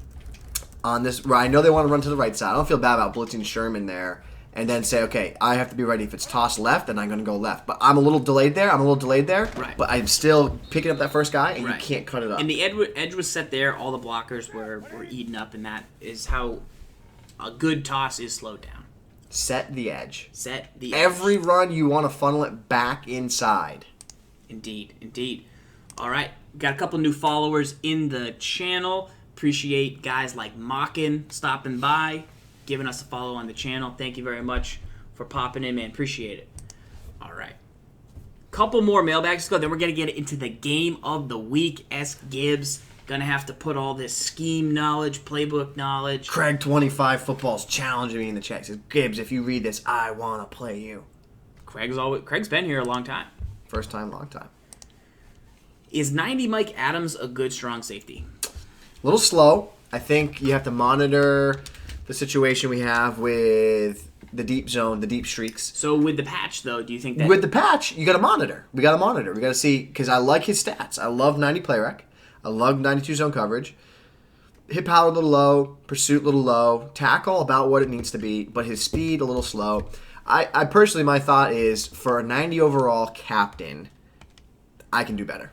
on this. I know they want to run to the right side. I don't feel bad about blitzing Sherman there and then say, okay, I have to be ready. If it's toss left, then I'm going to go left. But I'm a little delayed there. Right. But I'm still picking up that first guy, and you can't cut it up. And the edge was set there. All the blockers were eaten up, and that is how a good toss is slowed down. Set the edge. Every run, you want to funnel it back inside. Indeed. All right, got a couple new followers in the channel. Appreciate guys like Mockin stopping by. giving us a follow on the channel. Thank you very much for popping in, man. Appreciate it. All right. Couple more mailbags to go. Then we're going to get into the game of the week. SGibs. Going to have to put all this scheme knowledge, playbook knowledge. Craig25 Football's challenging me in the chat. He says, Gibbs, if you read this, I want to play you. Craig's been here a long time. First time, long time. Is 90 Mike Adams a good strong safety? A little slow. I think you have to monitor the situation we have with the deep zone, the deep streaks. So with the patch, though, do you think that... With the patch, you got to monitor. We got to monitor. We got to see, because I like his stats. I love 90 play rec. I love 92 zone coverage. Hit power a little low, pursuit a little low, tackle about what it needs to be, but his speed a little slow. I personally, my thought is for a 90 overall captain, I can do better.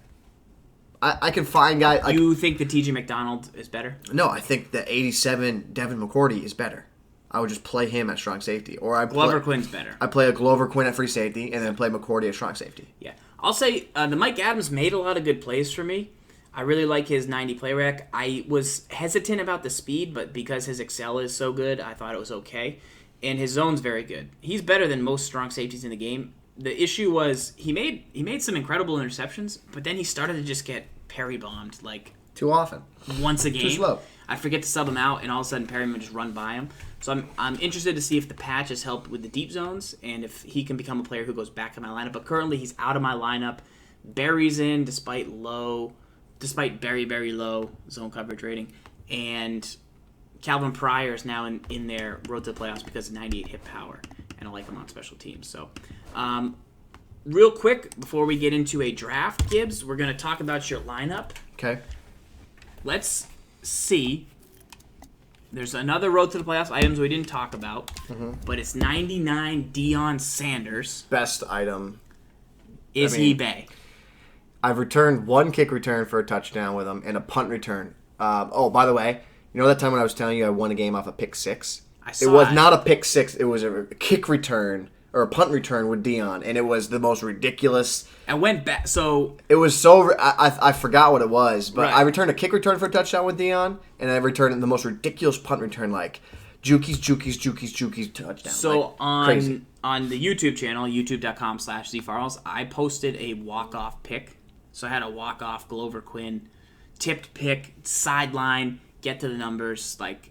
I can find guys. Like, you think the TJ McDonald is better? No, I think the 87 Devin McCourty is better. I would just play him at strong safety, or Glover Quinn's better. I play a Glover Quinn at free safety, and then play McCourty at strong safety. Yeah, I'll say the Mike Adams made a lot of good plays for me. I really like his 90 play rec. I was hesitant about the speed, but because his Excel is so good, I thought it was okay. And his zone's very good. He's better than most strong safeties in the game. The issue was he made some incredible interceptions, but then he started to just get Perry bombed like too often, once a game. Too slow. I forget to sub him out, and all of a sudden Perry would just run by him. So I'm interested to see if the patch has helped with the deep zones and if he can become a player who goes back in my lineup. But currently he's out of my lineup. Barry's in despite very, very low zone coverage rating, and Calvin Pryor is now in their road to the playoffs because of 98 hit power, and I like him on special teams. So, real quick, before we get into a draft, Gibbs, we're going to talk about your lineup. Okay. Let's see. There's another road to the playoffs items we didn't talk about, but it's 99 Deion Sanders. Best item. Is he Bay? I've returned one kick return for a touchdown with him and a punt return. By the way, you know that time when I was telling you I won a game off a pick six? It was not a pick six. It was a kick return or a punt return with Dion, and it was the most ridiculous. I went back, so... It was so... I forgot what it was, but right. I returned a kick return for a touchdown with Dion, and I returned the most ridiculous punt return, like jukies, touchdown. So like, crazy. on the YouTube channel, youtube.com/zfarls, I posted a walk-off pick. So I had a walk-off Glover Quinn, tipped pick, sideline, get to the numbers, like,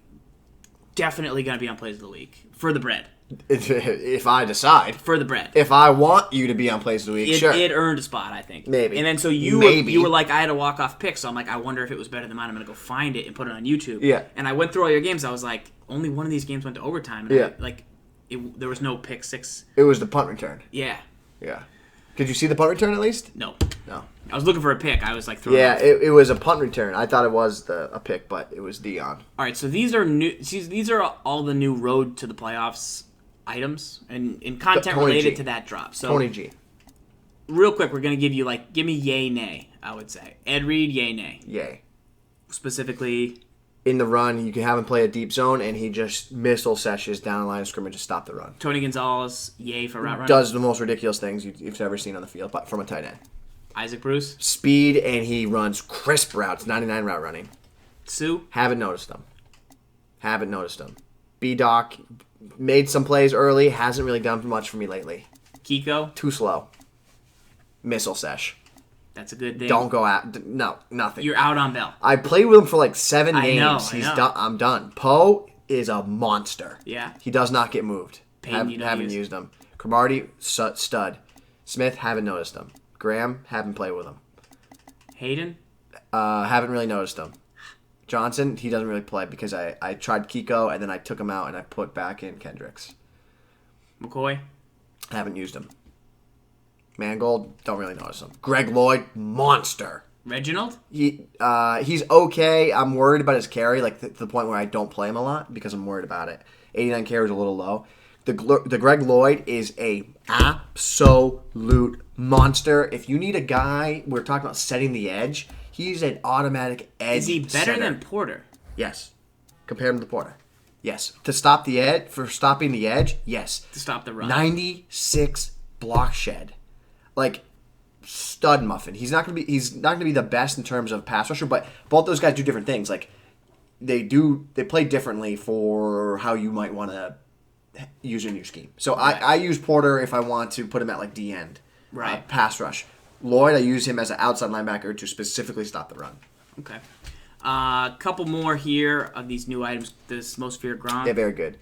definitely going to be on Plays of the Week. For the bread. If I decide. For the bread. If I want you to be on Plays of the Week, sure. It earned a spot, I think. Maybe. And then so you were like, I had a walk-off pick, so I'm like, I wonder if it was better than mine. I'm going to go find it and put it on YouTube. Yeah. And I went through all your games. I was like, only one of these games went to overtime. And there was no pick six. It was the punt return. Yeah. Yeah. Did you see the punt return at least? No. No. I was looking for a pick. I was like throwing. Yeah, it was a punt return. I thought it was a pick, but it was Dion. All right, so these are new. These are all the new road to the playoffs items and content related to that drop. So Tony G. Real quick, we're gonna give me yay nay. I would say Ed Reed yay nay. Yay. Specifically. In the run, you can have him play a deep zone, and he just missile sessions down the line of scrimmage to stop the run. Tony Gonzalez, yay for route running. Does the most ridiculous things you've ever seen on the field, but from a tight end. Isaac Bruce. Speed, and he runs crisp routes, 99 route running. Sue. Haven't noticed him. B-Doc made some plays early, hasn't really done much for me lately. Kiko. Too slow. Missile sesh. That's a good thing. Don't go out. No, nothing. You're out on Bell. I played with him for like 7 games. I know. Done. I'm done. Poe is a monster. Yeah. He does not get moved. Haven't used him. Cromartie, stud. Smith, haven't noticed him. Graham, haven't played with him. Hayden? Haven't really noticed him. Johnson, he doesn't really play because I tried Kiko and then I took him out and I put back in Kendricks. McCoy? Haven't used him. Mangold, don't really notice him. Greg Lloyd, monster. Reginald? He's okay. I'm worried about his carry, like to the point where I don't play him a lot because I'm worried about it. 89 carry is a little low. The Greg Lloyd is a absolute monster. If you need a guy, we're talking about setting the edge. He's an automatic edge. Is he better than Porter? Yes. Compare him to Porter. Yes. To stop the edge, for stopping the edge, yes. To stop the run. 96 block shed. Like stud muffin. He's not gonna be the best in terms of pass rusher, but both those guys do different things. Like they play differently for how you might want to use in your scheme. So I use Porter if I want to put him at like D end, right? Pass rush. Lloyd, I use him as an outside linebacker to specifically stop the run. Okay. A couple more here of these new items. This most feared Gronk. Yeah, very good.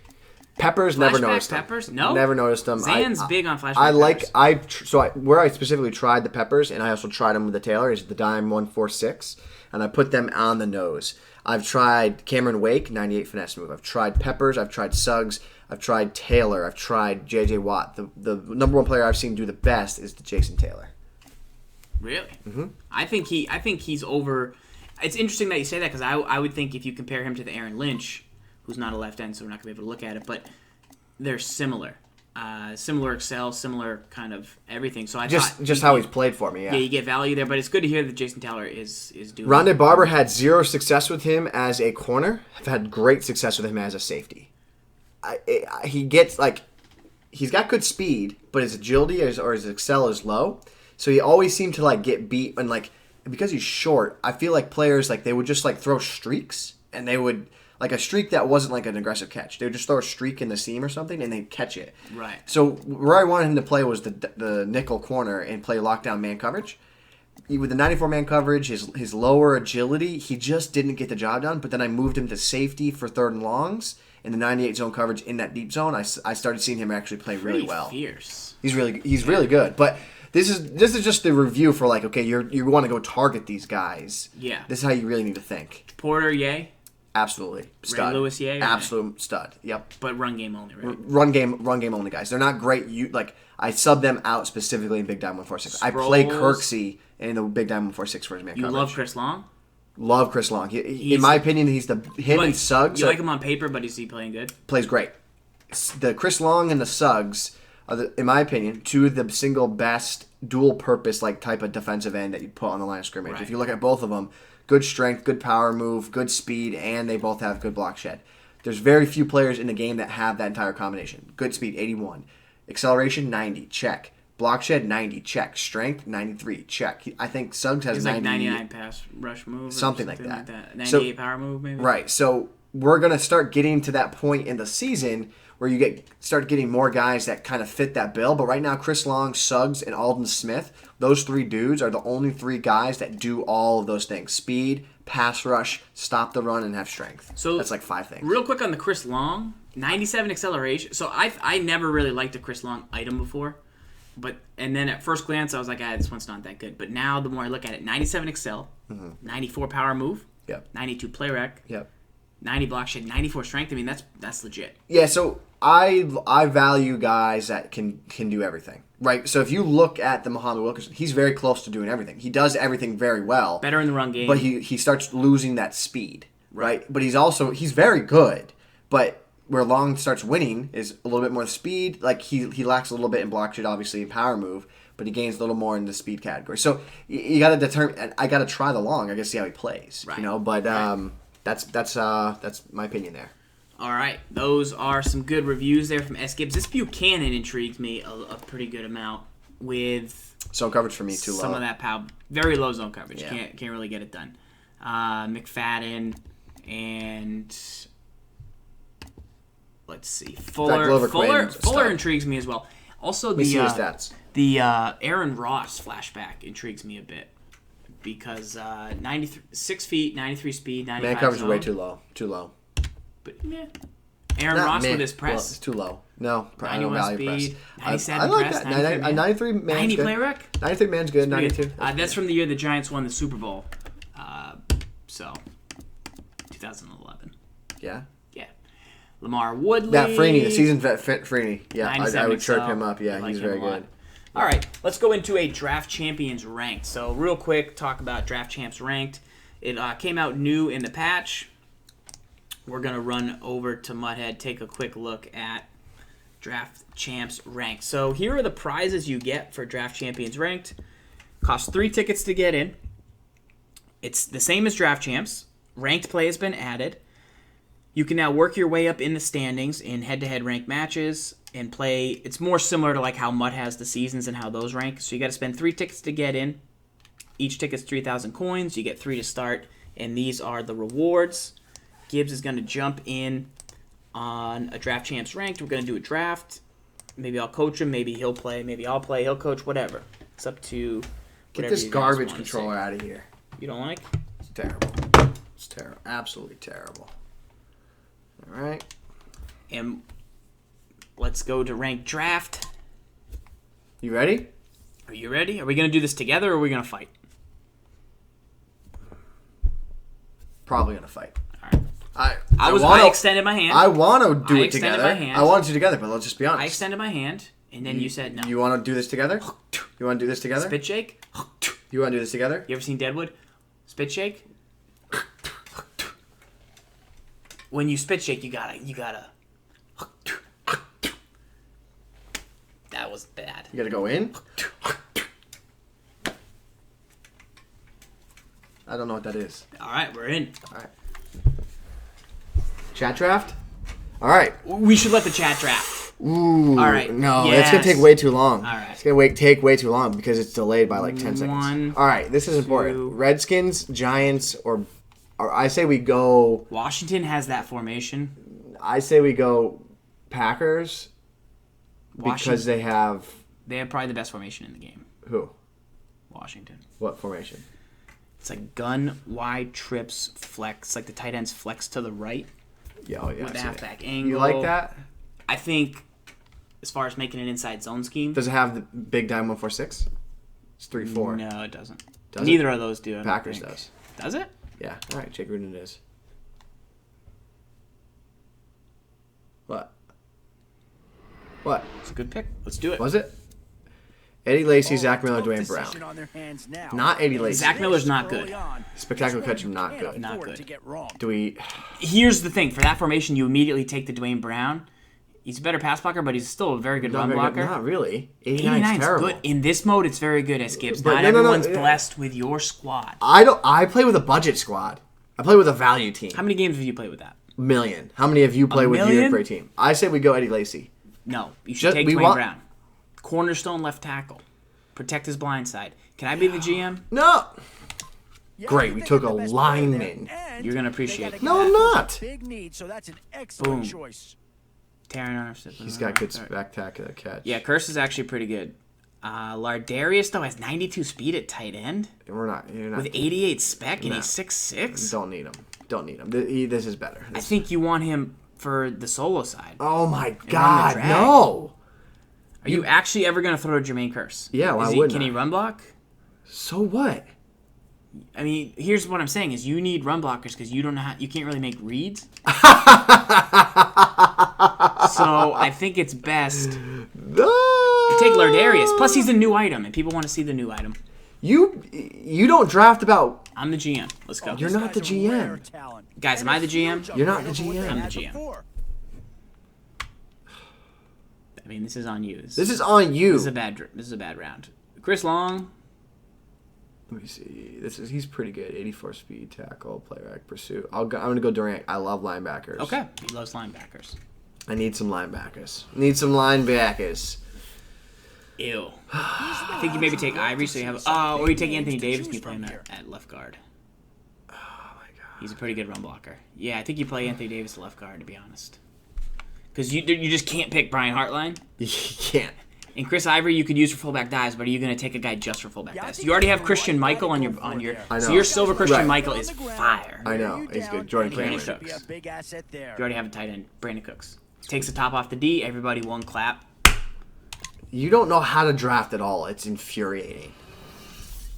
Peppers, never noticed them. Peppers? No? Never noticed them. Zan's big on flashback peppers. Where I specifically tried the peppers, and I also tried them with the Taylor, is the Dime 146, and I put them on the nose. I've tried Cameron Wake, 98 finesse move. I've tried Peppers. I've tried Suggs. I've tried Taylor. I've tried J.J. Watt. The number one player I've seen do the best is the Jason Taylor. Really? Mm-hmm. I think he's over. It's interesting that you say that because I would think if you compare him to the Aaron Lynch, who's not a left end, so we're not going to be able to look at it, but they're similar. Similar excel, similar kind of everything. So I just how he's played for me, yeah. Yeah, you get value there, but it's good to hear that Jason Taylor is doing Rondé Barber had zero success with him as a corner. I've had great success with him as a safety. He's got good speed, but his agility or his excel is low. So he always seemed to get beat, and because he's short, I feel like players they would just throw streaks, and they would a streak that wasn't an aggressive catch. They would just throw a streak in the seam or something, and they'd catch it. Right. So where I wanted him to play was the nickel corner and play lockdown man coverage. With the 94 man coverage, his lower agility, he just didn't get the job done. But then I moved him to safety for third and longs in the 98 zone coverage in that deep zone. I started seeing him actually play really well. Fierce. He's really good. But this is just the review for okay, you want to go target these guys. Yeah. This is how you really need to think. Porter, yay. Absolutely. Stud. Ray Lewis, yay. Absolute stud. Yep. But run game only, right? Run game only guys. They're not great. I sub them out specifically in Big Dime 146. I Sproles. play Kirksey in the Big Dime 146 for his man coverage. You love Chris Long? Love Chris Long. In my opinion, he's him and Suggs. You like him on paper, but is he playing good? Plays great. The Chris Long and the Suggs are, in my opinion, two of the single best dual-purpose type of defensive end that you'd put on the line of scrimmage. Right. If you look at both of them, good strength, good power move, good speed, and they both have good block shed. There's very few players in the game that have that entire combination. Good speed, 81. Acceleration, 90. Check. Block shed, 90. Check. Strength, 93. Check. I think Suggs has 90. 99 pass rush move. Something like that. 98 power move, maybe? Right. So we're going to start getting to that point in the season where you start getting more guys that kind of fit that bill. But right now, Chris Long, Suggs, and Alden Smith, those three dudes are the only three guys that do all of those things. Speed, pass rush, stop the run, and have strength. So that's 5 things. Real quick on the Chris Long, 97 acceleration. So I never really liked a Chris Long item before. And then at first glance, I was like, this one's not that good. But now, the more I look at it, 97 excel, 94 power move, 92 play rec, 90 block shed, 94 strength. I mean, that's legit. Yeah, so I value guys that can do everything, right? So if you look at the Muhammad Wilkerson, he's very close to doing everything. He does everything very well. Better in the run game. But he starts losing that speed, right? But he's very good. But where Long starts winning is a little bit more speed. He lacks a little bit in block shed, obviously, in power move, but he gains a little more in the speed category. So you got to determine. I got to try the Long. I got to see how he plays, right. But that's my opinion there. All right, those are some good reviews there from SGibs. This Buchanan intrigued me a pretty good amount with zone coverage for me too low. Some of that power, very low zone coverage. Yeah. Can't really get it done. McFadden and let's see, Fuller intrigues me as well. Also, the Aaron Ross flashback intrigues me a bit because 6 feet, 93 speed, 95 man coverage zone. way too low. But yeah, Aaron Ross with his press. Well, it's too low. No, 91 speed, 97 I like press, that. 93 man's 90 good. play rec. 93 man's good. 92. That's from the year the Giants won the Super Bowl. So 2011. Yeah. Yeah. Lamar Woodley. That Freeney, the seasoned vet Freeney. Yeah, I would chirp him up. Yeah, he's very good. All right, let's go into a Draft Champions ranked. So real quick, talk about Draft Champs ranked. It came out new in the patch. We're going to run over to Mudhead, take a quick look at Draft Champs ranked. So here are the prizes you get for Draft Champions ranked. Costs 3 tickets to get in. It's the same as Draft Champs. Ranked play has been added. You can now work your way up in the standings in head-to-head ranked matches and play. It's more similar to how Mud has the seasons and how those rank. So you got to spend 3 tickets to get in. Each ticket's 3,000 coins. You get 3 to start, and these are the rewards. SGibs is going to jump in on a Draft Champs ranked. We're going to do a draft. Maybe I'll coach him. Maybe he'll play. Maybe I'll play. He'll coach. Whatever. It's up to. Get this garbage controller out of here. You don't like? It's terrible. It's terrible. Absolutely terrible. All right. And let's go to ranked draft. You ready? Are you ready? Are we going to do this together or are we going to fight? Probably going to fight. All right. I extended my hand. I want to do it together. My hand. I want to do it together, but let's just be honest. I extended my hand, and then you said no. You want to do this together? You want to do this together? Spit shake? You want to do this together? You ever seen Deadwood? Spit shake? When you spit shake, you gotta. That was bad. You gotta go in? I don't know what that is. All right, we're in. All right. Chat draft? All right. We should let the chat draft. Ooh. All right. No, it's going to take way too long. All right. It's going to take way too long because it's delayed by like 10 seconds. All right. This is important. Redskins, Giants, or I say we go... Washington has that formation. I say we go Packers because they have... They have probably the best formation in the game. Who? Washington. What formation? It's like gun, wide, trips, flex. Like the tight ends flex to the right. Yeah, with the halfback angle. You like that? I think, as far as making an inside zone scheme. Does it have the big dime 146? It's 3-4. No, it doesn't. Does Neither of those do. Packers does. Does it? Yeah. All right, Jake Gruden it is. What? What? It's a good pick. Let's do it. Was it? Eddie Lacy, Zach Miller, Dwayne Brown. Not Eddie Lacy. Zach Miller's not good. Spectacular catch, not good. Not good. Do we... Here's the thing. For that formation, you immediately take the Dwayne Brown. He's a better pass blocker, but he's still a very good run blocker. Not really. 89 is terrible. Good. In this mode, it's very good, SGibs. Not everyone's blessed with your squad. I play with a budget squad. I play with a value team. How many games have you played with that? Million. How many have you played with your great team? I say we go Eddie Lacy. No. You should take Dwayne Brown. Cornerstone left tackle. Protect his blind side. Can I be the GM? No. Great, we took a lineman. You're going to appreciate it. No, I'm not. Big need, so that's an excellent choice. Taron Armstead. He's got good spectacular catch. Yeah, Curse is actually pretty good. Lardarius, though, has 92 speed at tight end. You're not with 88 spec and he's 6'6". Don't need him. Don't need him. This is better. I think you want him for the solo side. Oh, my God. No. Are you actually ever going to throw to Jermaine Curse? Yeah, why wouldn't Can he run block? So what? I mean, here's what I'm saying is you need run blockers because you don't know you can't really make reads. So I think it's best to take Lardarius. Plus, he's a new item, and people want to see the new item. You don't draft about... I'm the GM. Let's go. You're not the GM. Guys, am I the GM? You're not the GM. I'm the GM. I mean, this is on you. This is on you. This is a bad round. Chris Long. Let me see. He's pretty good. 84 speed, tackle, play rack, pursuit. I'm gonna go Durant. I love linebackers. Okay, he loves linebackers. I need some linebackers. Ew. I think you maybe take Ivory, so you have. Or you take Anthony Davis and you play him at left guard. Oh my God. He's a pretty good run blocker. Yeah, I think you play Anthony Davis at left guard, to be honest. Because you just can't pick Brian Hartline. You can't. And Chris Ivory you could use for fullback dives, but are you going to take a guy just for fullback dives? You already have Christian Michael on your I know. So your silver Christian Michael is fire. I know. He's good. Jordan Brandon Cameron. Cooks. You already have a tight end. Brandon Cooks. Takes the top off the D. Everybody one clap. You don't know how to draft at all. It's infuriating.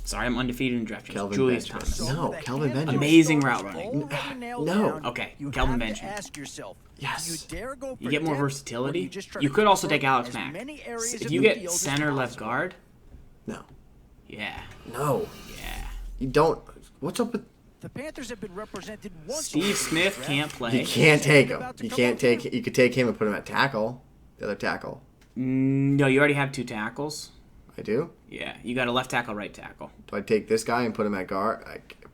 Sorry, I'm undefeated in draft. Julius Thomas. No, Kelvin Benjamin. Amazing route running. No. Okay, Kelvin Benjamin. Yes. You get more versatility. You could also take Alex Mack. If you get center left guard. No. Yeah. No. Yeah. You don't. What's up with... The Panthers have been represented once. Steve Smith can't play. You can't take him. You could take him and put him at tackle. The other tackle. No, you already have two tackles. I do? Yeah, you got a left tackle, right tackle. Do I take this guy and put him at guard?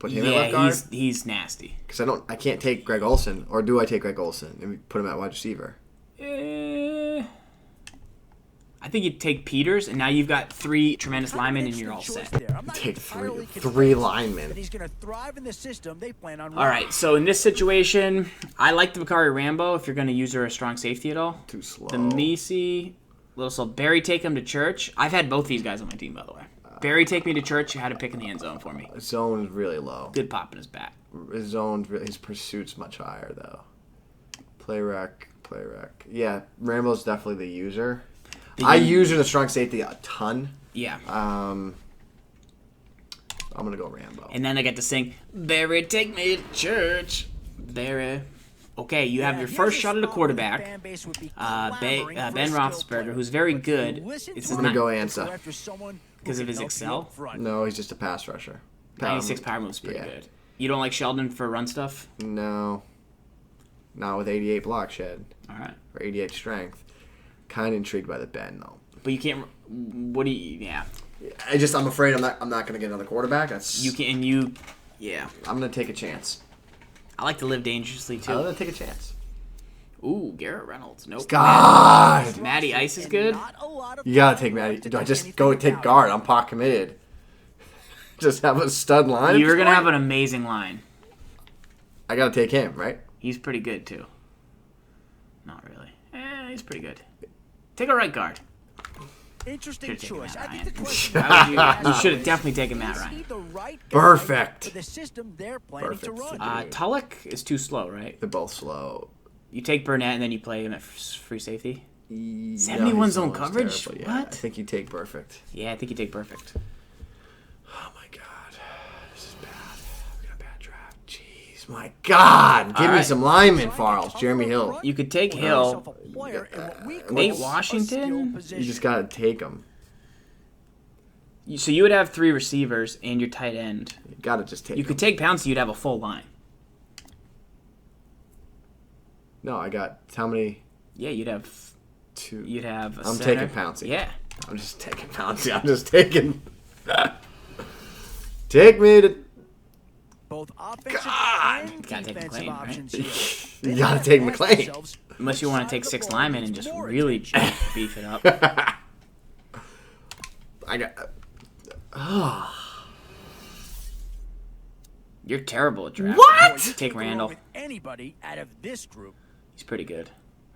Put him at left guard? He's nasty. Because I can't take Greg Olsen, or do I take Greg Olsen and put him at wide receiver? I think you take Peters, and now you've got 3 tremendous linemen, and you're all set. Take three linemen. He's going to thrive in the system they plan on All right, so in this situation, I like the Bakari Rambo if you're going to use her as strong safety at all. Too slow. The Misi, little slow. Barry, take him to church. I've had both these guys on my team, by the way. Barry, take me to church. You had to pick in the end zone for me. Zone is really low. Good pop in his bat. His pursuit's much higher, though. Play rec. Yeah, Rambo's definitely the user. I use her to strong safety a ton. Yeah. I'm going to go Rambo. And then I get to sing, Barry, take me to church. Barry. Okay, you have your first shot at a quarterback, Ben Roethlisberger, who's very good. I'm going to go Ansa. Because of his excel? No, he's just a pass rusher. 96 power move's pretty good. You don't like Sheldon for run stuff? No. Not with 88 block shed. All right. Or 88 strength. Kind of intrigued by the Ben, though. But you can't... What do you... Yeah. I'm afraid I'm not going to get another quarterback. Yeah. I'm going to take a chance. I like to live dangerously, too. I'm going to take a chance. Ooh, Garrett Reynolds. Nope. God! Matty Ice is good. You got to take Matty. Do I just go take guard? I'm pot committed. Just have a stud line? You're going to have an amazing line. I got to take him, right? He's pretty good, too. Not really. He's pretty good. Take a right guard. Interesting choice. I think the question you should have definitely taken Matt Ryan. Perfect. For the system they're planning to run. Tulloch is too slow, right? They're both slow. You take Burnett and then you play him at free safety? 71 no, zone coverage? Terrible, yeah. What? I think you take perfect. Yeah, I think you take perfect. Oh, my God. This is bad. We got a bad draft. Jeez, my God. Give me some linemen, Farles. Jeremy Hill. You could take Hill. Nate Washington? You just got to take him. So you would have 3 receivers and your tight end. You got to just take You could take Pouncey, you'd have a full line. No, I got how many? Yeah, you'd have 2. You'd have a I'm center. taking Pouncey. Yeah. I'm just taking Pouncey. I'm just taking... Take me to... Both offensive and Gotta take defensive McLean, options right? here. You gotta take McLean. Unless you want to take 6 linemen and just really beef it up. I got... You're terrible at drafting. What? Take Randall. Anybody out of this group. He's pretty good.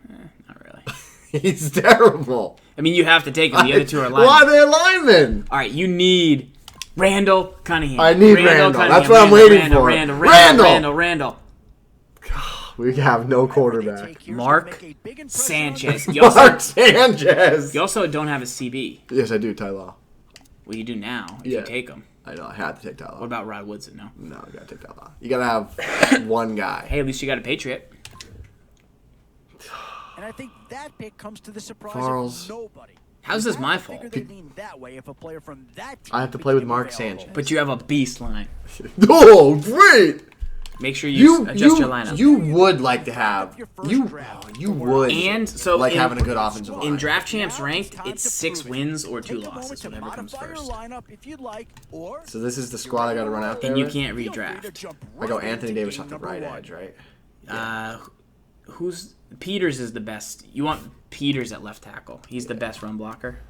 Not really. He's terrible. I mean, you have to take him. The other 2 are linemen. Why are they linemen? All right, you need Randall Cunningham. I need Randall. Cunningham. That's what I'm waiting for. Randall. We have no quarterback. Mark Sanchez. Mark Sanchez. You also don't have a CB. Yes, I do, Ty Law. Well, you do now if you take him. I know, I had to take Ty Law. What about Rod Woodson? No. No, I gotta take Ty Law. You gotta have one guy. Hey, at least you got a Patriot. And I think that pick comes to the surprise Farles. of nobody. How's this my fault? I have to play with Mark Sanchez. But you have a beast line. Oh, great! Make sure you adjust your lineup. You would like to have you would and so like having a good offensive line. In Draft Champs ranked, it's 6 wins or 2 losses, whatever comes first. So this is the squad I got to run out there. And you with? can't redraft. I go Anthony Davis off the right edge, right? Who's Peters is the best. You want Peters at left tackle. He's the best run blocker.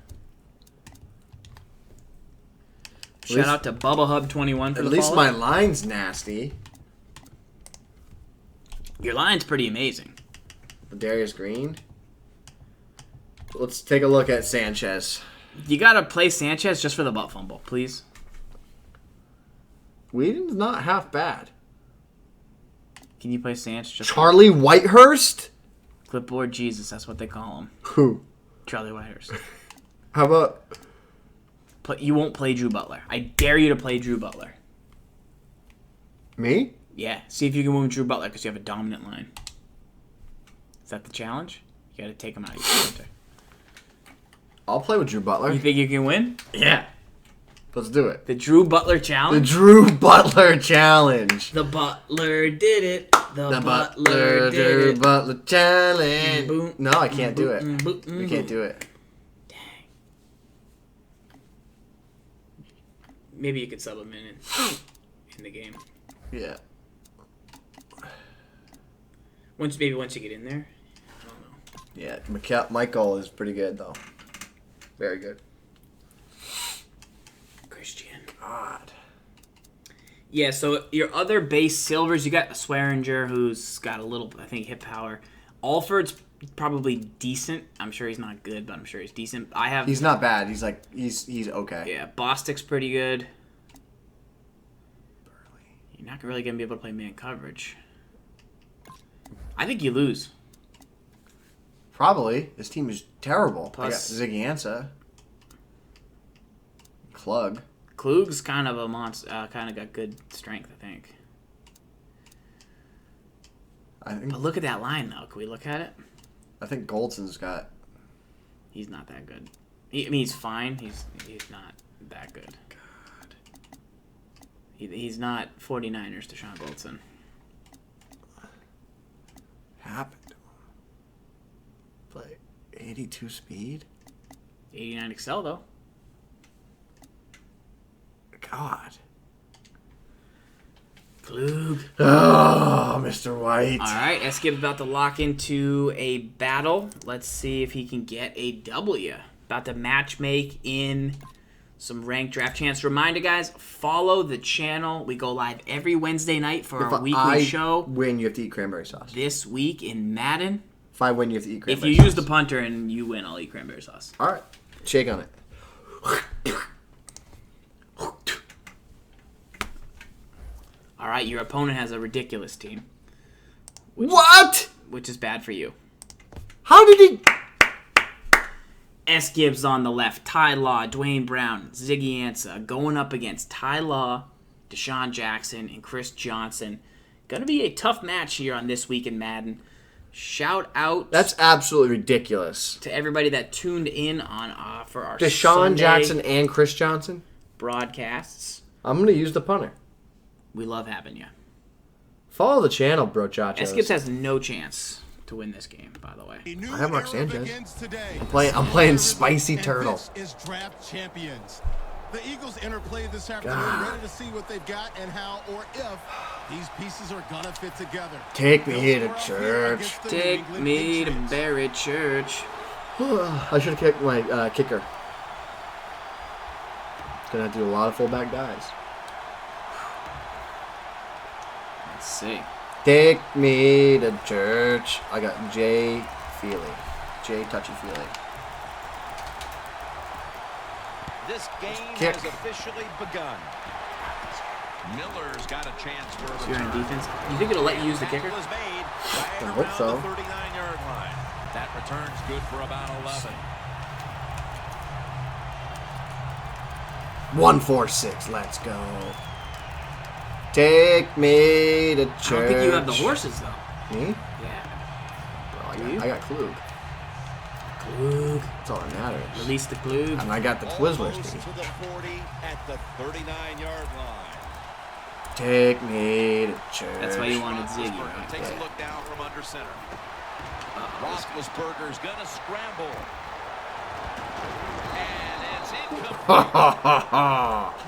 Shout out to Bubba Hub 21 for at the least follow. my line's nasty. Your line's pretty amazing. Darius Green. Let's take a look at Sanchez. You gotta play Sanchez just for the butt fumble, please. Whedon's not half bad. Can you play Sanchez? Just Charlie Whitehurst? Clipboard Jesus, that's what they call him. Who? Charlie Whitehurst. How about... You won't play Drew Butler. I dare you to play Drew Butler. Me? Yeah, see if you can win Drew Butler because you have a dominant line. Is that the challenge? You got to take him out of your center. I'll play with Drew Butler. You think you can win? Yeah. Let's do it. The Drew Butler The challenge? Drew Butler challenge. The Butler did it. The Butler did it. Butler challenge. Boom, No, I can't do it. boom, We can't do it. Dang. Maybe you could sub him in the game. Yeah. Once you get in there. I don't know. Yeah, Michael is pretty good, though. Very good. Christian. God. Yeah, so your other base silvers, you got Swearinger, who's got a little, I think, hit power. Alford's probably decent. I'm sure he's not good, but I'm sure he's decent. He's not bad. He's like he's okay. Yeah, Bostic's pretty good. You're not really gonna be able to play man coverage. I think you lose. Probably. This team is terrible. Plus I got Ziggy Ansah. Klug. Klug's kind of a monster. Kind of got good strength, I think. But look at that line, though. Can we look at it? I think Goldson's got. He's not that good. I mean, he's fine. He's not that good. God. He's not 49ers Deshaun Goldson. Happened. Play 82 speed. 89 Excel though. God. Klug. Oh, Mr. White. All right, SGibs about to lock into a battle. Let's see if he can get a W. About to match make in some ranked draft chance. Reminder, guys, follow the channel. We go live every Wednesday night for our weekly show. If I win, you have to eat cranberry sauce. This week in Madden. If I win, you have to eat cranberry sauce. If you use the punter and you win, I'll eat cranberry sauce. All right. Shake on it. All right, your opponent has a ridiculous team. What? Which is bad for you. How did he... SGibs on the left, Ty Law, Dwayne Brown, Ziggy Ansah going up against Ty Law, Deshaun Jackson, and Chris Johnson. Going to be a tough match here on This Week in Madden. Shout out. That's absolutely ridiculous. To everybody that tuned in on for our Deshaun Sunday Jackson and Chris Johnson? broadcasts. I'm going to use the punter. We love having you. Follow the channel, bro, chachos. SGibs has no chance to win this game, by the way. I have Mark Sanchez. I'm playing Spicy Turtle. This is draft champions. The Eagles enter play this afternoon, ready to see what they've got and how or if these pieces are gonna fit together. Take me to church. Take me to Barry Church. I should have kicked my kicker. Gonna have to do a lot of fullback dives. Let's see. Take me to church. I got Jay Feely. Jay Touchy Feely. This game Kick. has officially begun. Miller's got a chance for a So you're in return. defense. You think it'll let you use the kicker? Was made right I hope around so. the 39-yard line. That return's good for about 11. 1-4-6. Let's go. Take me to church. I don't think you have the horses, though. Me? Yeah. Bro, I got Klug. Klug. That's all that matters. Release the Klug. And I got the Twizzlers Almost team. to the 40 at the 39-yard line. Take me to church. That's why you wanted Ziggy, Roethlisberger right? takes a look down from under center. Roethlisberger's gonna scramble. And it's incomplete.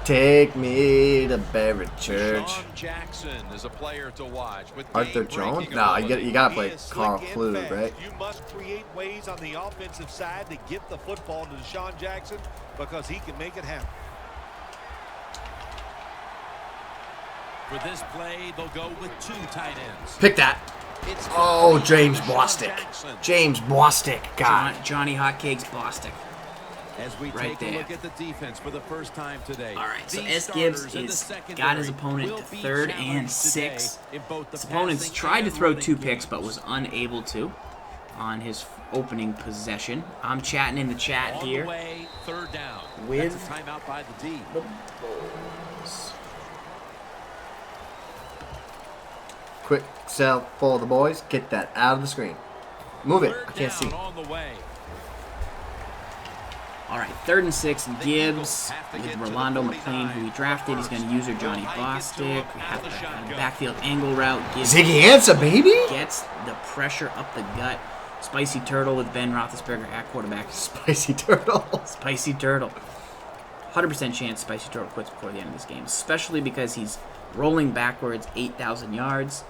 Take me to Barry Church. Deshaun Jackson is a player to watch. With Arthur Jones? Nah, you gotta play Carl Klug, right? You must create ways on the offensive side to get the football to Deshaun Jackson because he can make it happen. For this play, they'll go with 2 tight ends. Pick that. It's Oh, James Deshaun Bostic. Jackson. James Bostic. God. Johnny Hotcakes Bostic. As we Right take a there. look at the defense for the first time today. All right, so These SGibs starters in the is secondary got his opponent will to be 3rd and challenged 6. today in both the His opponent's passing tried to and throw running 2 picks, games. but was unable to on his opening possession. I'm chatting in the chat On here the way, 3rd down. with That's a timeout by the D. the Bulls. Quick sell for the boys. Get that out of the screen. Move it. I 3rd can't see. down on the way. All right, 3rd and 6. Eagles Gibbs have to with get to Rolando the McLean, 49. who he drafted. He's going to use her Johnny Bostic. We have the backfield angle route. Gibbs Ziggy Ansah, baby. gets the pressure up the gut. Spicy Turtle with Ben Roethlisberger at quarterback. Spicy Turtle. Spicy Turtle. 100% chance Spicy Turtle quits before the end of this game, especially because he's rolling backwards 8,000 yards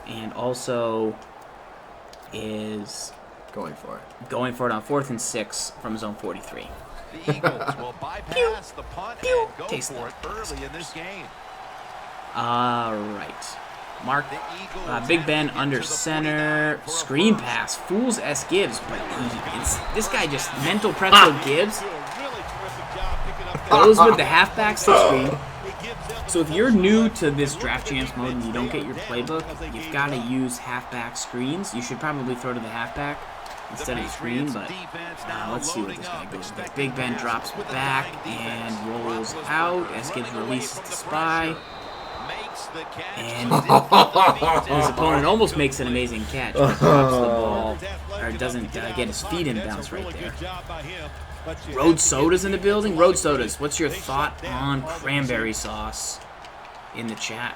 and also is Going for it. Going for it on 4th and 6 from zone 43. The Eagles will bypass the punt and go Taste for it that. early in this game. All right. Mark, The Eagles Big have Ben to get under to the center. 49 for a Screen first. pass. Fools SGibs. But this guy just mental pretzel Gibbs. Goes with the halfback stick screen. So if you're new to this Draft Champs mode and you don't get your playbook, you've got to use halfback screens. You should probably throw to the halfback instead of the screen, but let's see what this guy goes with. Big Ben drops back and rolls out. SGibs releases the spy. And his opponent almost makes an amazing catch, but drops the ball, or doesn't get his feet in bounds right there. Road Soda's in the building. Road Sodas, what's your thought on cranberry sauce in the chat?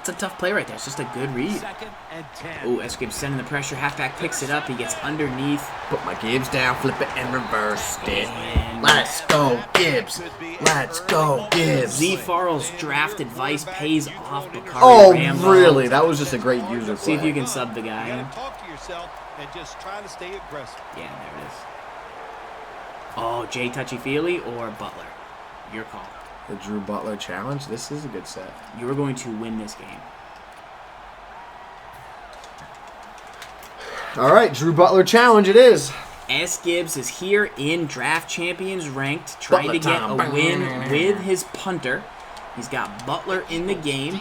It's a tough play right there. It's just a good read. Oh, SGibs sending the pressure. Halfback picks it up. He gets underneath. Put my Gibbs down, flip it, and reverse it. And Let's go, Gibbs. Let's go, Gibbs. Z Farrell's draft advice pays off. Bakari Oh, Rambo. really? That was just a great user play. See if you can sub the guy in. Talk to yourself and just try to stay aggressive. Yeah, there it is. Oh, Jay Touchy-Feely or Butler? Your call. The Drew Butler challenge. This is a good set. You're going to win this game. All right, Drew Butler challenge it is. SGibs is here in Draft Champions ranked, trying Butler to get time. a win with his punter. He's got Butler in the game.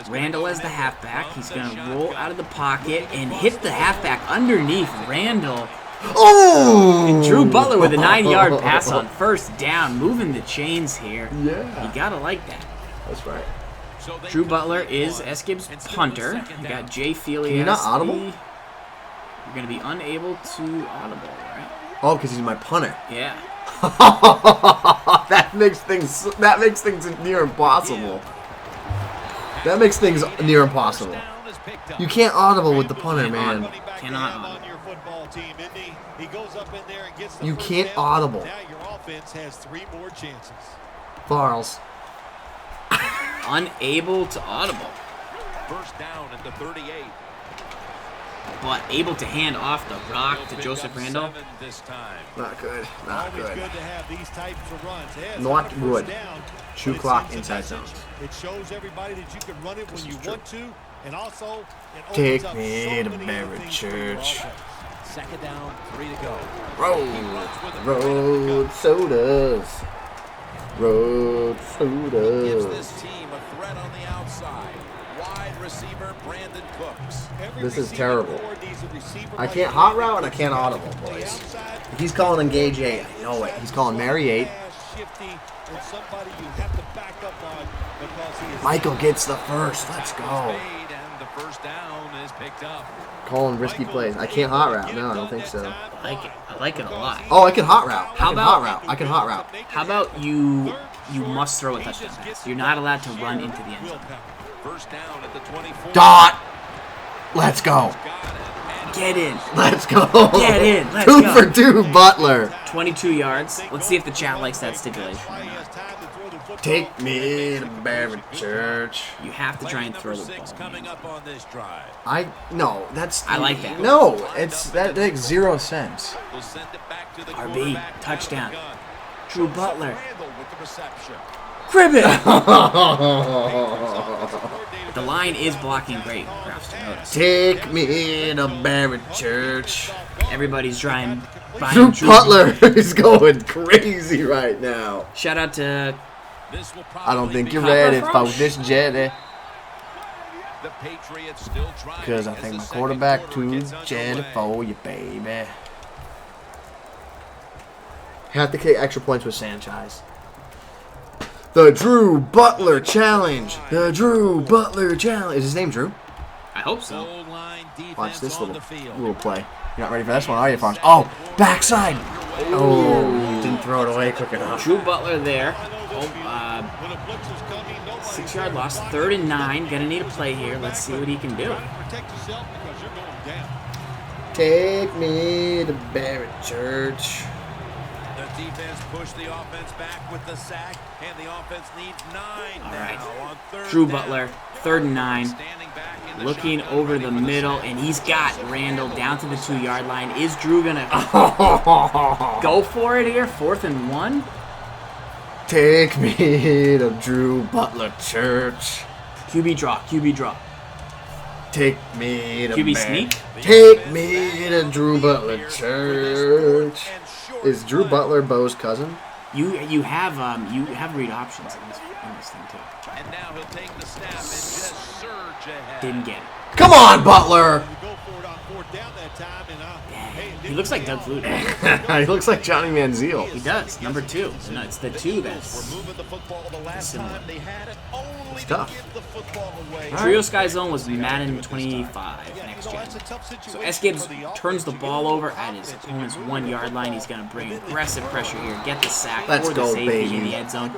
Randall as the halfback. He's going to roll out of the pocket and hit the halfback underneath Randall. Oh! And Drew Butler with a 9-yard pass on first down, moving the chains here. Yeah. You got to like that. That's right. Drew Butler is SGibs' punter. You got Jay Feely. Can you not as audible? You're going to be unable to audible, right? Oh, because he's my punter. Yeah. that makes things near impossible. That makes things near impossible. You can't audible with the punter, man. Cannot audible. You can't audible. Now your offense has 3 more chances. Farls. Unable to audible, First down at the 38. but able to hand off the rock to Pick Joseph up Randall. 7 this time. Not good. Not Always good. good to have these types of runs. Yeah, it's Not not a first good. down, Shoe but it clock sends a inside message. zone. It shows everybody that you can run it when you want to, and also it opens Take up me so to many Barrett other things for your Church. offense. Second down, 3 to go. Road sodas. Road Gives sodas. this team a threat on the outside. Wide receiver Brandon Cooks. Every This is receiver terrible. board needs a receiver I like can't that. hot route and I can't audible, The boys. outside, If he's calling engage 8, I know it. He's calling Mary 8. fast, shifty, and somebody you have to back up on because he is Michael gets the first. Let's go. Made, and the first down is picked up. Calling risky plays. I can't hot route. No, I don't think so. I like it. I like it a lot. Oh, I can hot route. How I can about- hot route. I can hot route. How about you must throw a touchdown pass. You're not allowed to run into the end zone. First down at the 24. Dot. Let's go. Get in. Let's go. Get in. Let's 2 go. for 2, Butler. 22 yards. Let's see if the chat likes that stipulation or not. Take me to Barrett Church. You have to try and throw the Six ball. coming up on this drive. No, that's. I like that. No, that makes 0 sense. We'll send it back to the RB, quarterback. touchdown. Gun. Drew Butler. Randall with the reception. Crib it. The line is blocking great. Graphs to notice. Take me to Barrett Church. Everybody's trying. Drew Butler is going crazy right now. Shout out to This will I don't probably think be you're Copper ready Frosh. for this jelly. The Patriots still trying. Because I as think the my second quarterback quarter too gets jelly underway. for you, baby. Have to kick extra points with Sanchez. The Drew Butler Challenge. The Drew Butler Challenge. Is his name Drew? I hope so. Goal line defense Watch this on little the field. play. You're not ready for this one, are you, Fonz? Oh, backside. Oh, didn't throw it away quick enough. Drew Butler there. 6-yard loss. 3rd and 9. Gonna need a play here. Let's see what he can do. protect yourself because you're going down. Take me to Barrett Church. The defense pushed the offense back with the sack, and the offense needs 9 All now right. on 3rd Drew down. Butler, 3rd and 9. Standing back in the Looking shotgun, over ready the for middle, sack. and he's got Randall down to the 2-yard line. Is Drew going to go for it here? 4th and 1? Take me to Drew Butler Church. QB draw, QB draw. Take me to QB man. sneak? Take me to Drew Butler Church. Is Drew Butler Bo's cousin? You have read options in this thing too. And now he'll take the snap and just surge ahead. Didn't get it. Come on, Butler! Go for it on 4th down that time, and He looks like Doug Flutie. He looks like Johnny Manziel. He does. Number 2. No, it's the 2 that's We're moving the football the last similar. time they had it, only It's to tough. give the football away. Trio Sky Zone was Madden 25 next gen. So SGibs turns the ball over at his opponent's 1-yard line. He's going to bring aggressive pressure here, get the sack Let's for the go, safety baby. in the end zone.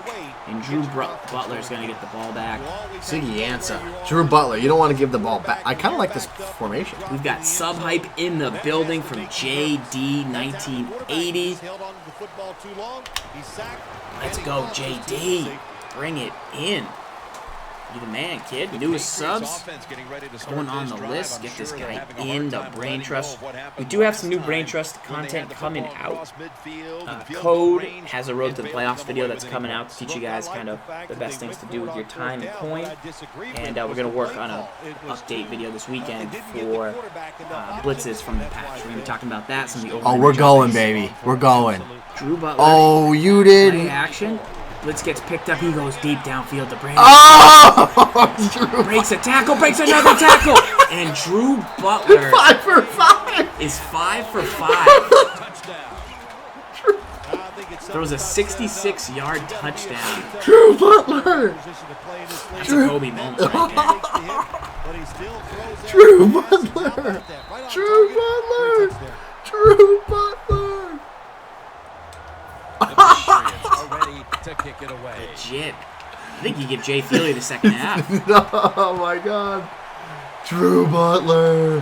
And Drew Butler is going to get the ball back. Siggy Ansah. Drew Butler, you don't want to give the ball back. I kind of like this formation. We've got sub hype in the building from JD 1980. held on to the football too long. He's sacked. Let's go, JD. Bring it in. You the man, kid. Newest subs. Going on the list. Get this guy in the Brain Trust. We do have some new Brain Trust content coming out. Code has a Road to the Playoffs video that's coming out to teach you guys kind of the best things to do with your time and coin. And we're going to work on an update video this weekend for blitzes from the patch. We're going to be talking about that. Some of the Oh, we're going, baby. We're going. Drew Butler. Oh, you Play did. action. Blitz gets picked up. He goes deep downfield to Brandon. Oh! Drew Breaks a tackle. Breaks another tackle. And Drew Butler 5 for 5. is 5 for 5. Throws a 66-yard touchdown. Drew Butler. That's a Kobe moment right there. Drew Butler. Drew Butler. Drew Butler. Are ready to kick it away. Legit. I think you give Jay Feely the second half. Oh my God. Drew Butler.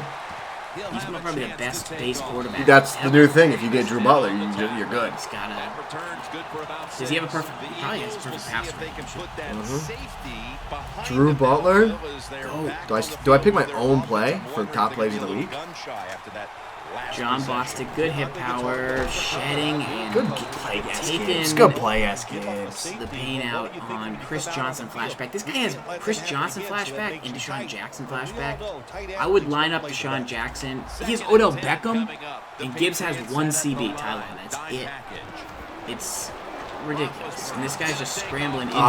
He's probably the best base quarterback. That's the ever. new thing. If you get Drew Butler, you're good. He's got a. Returns good for about Does he have a perfect? He probably has a perfect pass if they can range. put that safety behind Drew the Butler? ball as they're back Do on I the do I pick field my with their own offense. play I'm for wondering top if plays they of the can be week? gun shy after that last John possession. Bostic, good hip power, shedding and Good play, taking It's good play, SGibs. the pain out on Chris Johnson flashback. This guy has Chris Johnson flashback and Deshaun Jackson flashback. I would line up Deshaun Jackson. He has Odell Beckham, and Gibbs has 1 CB, Tyler, and that's it. It's ridiculous. And this guy's just scrambling into it.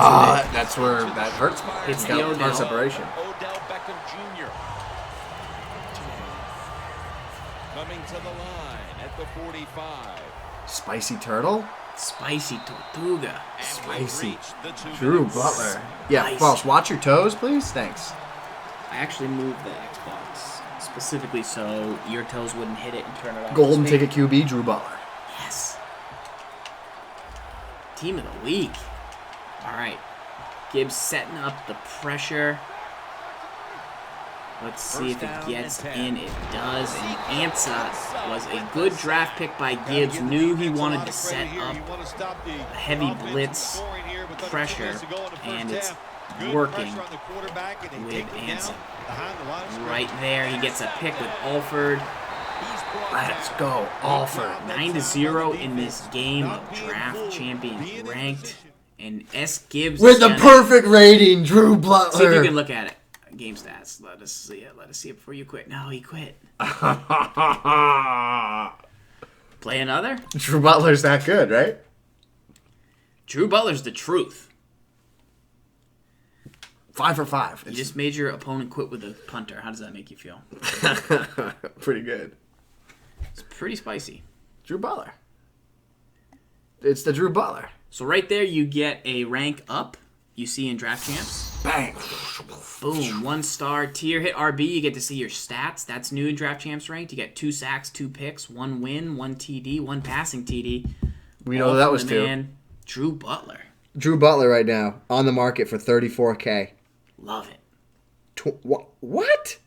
That's where that hurts me. It's It's the got Odell. separation. Odell Beckham Jr. coming to the line at the 45. Spicy turtle. Spicy Tortuga. Spicy. The 2 Drew minutes. Butler. Yeah, Spicy. boss. Watch your toes, please. Thanks. I actually moved the Xbox specifically so your toes wouldn't hit it and turn it off. Golden Speak- ticket QB, Drew Butler. Yes. Team of the week. All right. Gibbs setting up the pressure. Let's see if it gets in. It does. And Ansah was a good draft pick by Gibbs. Knew he wanted to set up a heavy blitz pressure, and it's working with Ansah. Right there, he gets a pick with Alford. Let's go, Alford. 9-0 in this game. Draft champion ranked, and SGibs With the perfect rating, Drew Butler. See if you can look at it. Game stats. Let us see it. Let us see it before you quit. No, he quit. Play another. Drew Butler's that good, right? Drew Butler's the truth. 5 for 5. You just made your opponent quit with a punter. How does that make you feel? Pretty good. It's pretty spicy. Drew Butler. It's the Drew Butler. So right there, you get a rank up. You see in Draft Champs. Bang. Boom. 1-star tier. Hit RB. You get to see your stats. That's new in Draft Champs ranked. You get 2 sacks, 2 picks, 1 win, 1 TD, 1 passing TD. We know that was the 2. man, Drew Butler. Drew Butler right now on the market for $34K. Love it. What?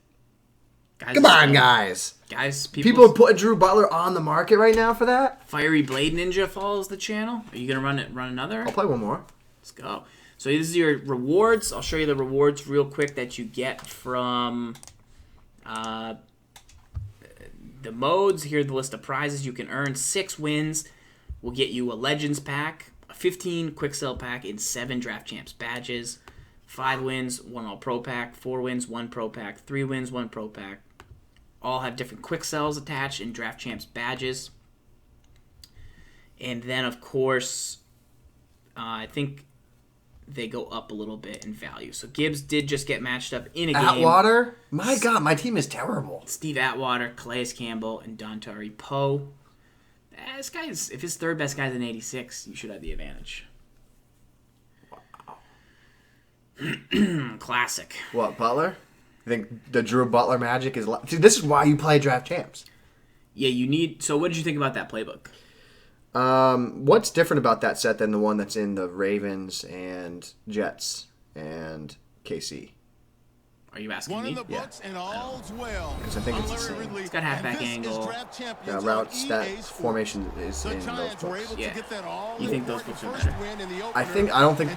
Come on, guys. People are putting Drew Butler on the market right now for that. Fiery Blade Ninja follows the channel. Are you gonna run another? I'll play one more. Let's go. So this is your rewards. I'll show you the rewards real quick that you get from the modes. Here's the list of prizes you can earn. 6 wins will get you a Legends pack, a 15 Quick Sell pack, and 7 Draft Champs badges. 5 wins, 1 All-Pro pack. 4 wins, 1 Pro pack. 3 wins, 1 Pro pack. All have different quick sells attached and Draft Champs badges. And then, of course, I think they go up a little bit in value. So Gibbs did just get matched up in a game. Atwater? My God, my team is terrible. Steve Atwater, Calais Campbell, and Dontari Poe. This guy is, if his third best guy's an 86, you should have the advantage. Wow. Classic. What, Butler? I think the Drew Butler magic is... See, this is why you play Draft Champs. Yeah, you need... So what did you think about that playbook? What's different about that set than the one that's in the Ravens and Jets and KC? Are you asking One me? in the books and all's well. Because I think it's the same. It's got halfback angle. Routes, that formation is in those books. Yeah. You think those books are better? I don't think...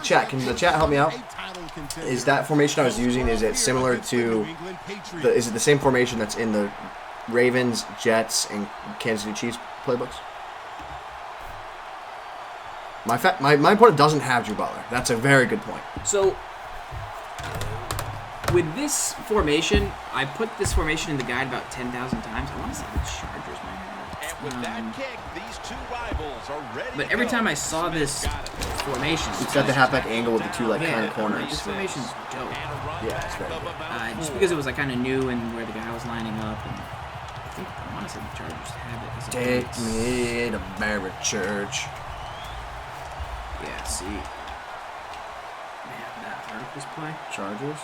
Chat, can the chat help me out? Is that formation I was using, is it similar to... Is it the same formation that's in the Ravens, Jets, and Kansas City Chiefs playbooks? My opponent doesn't have Drew Butler. That's a very good point. So, with this formation, I put this formation in the guide about 10,000 times. I want to say the Chargers might have it. And with that kick, these two rivals are ready. But every time I saw this formation, It's got the halfback angle with the two kind of corners. This formation's dope. Yeah, it's very good. Just because it was kind of new and where the guy was lining up, and I think I want to say the Chargers have it. As a Take base. me to Mary Church. Yeah, see. Man, that verticals play. Chargers?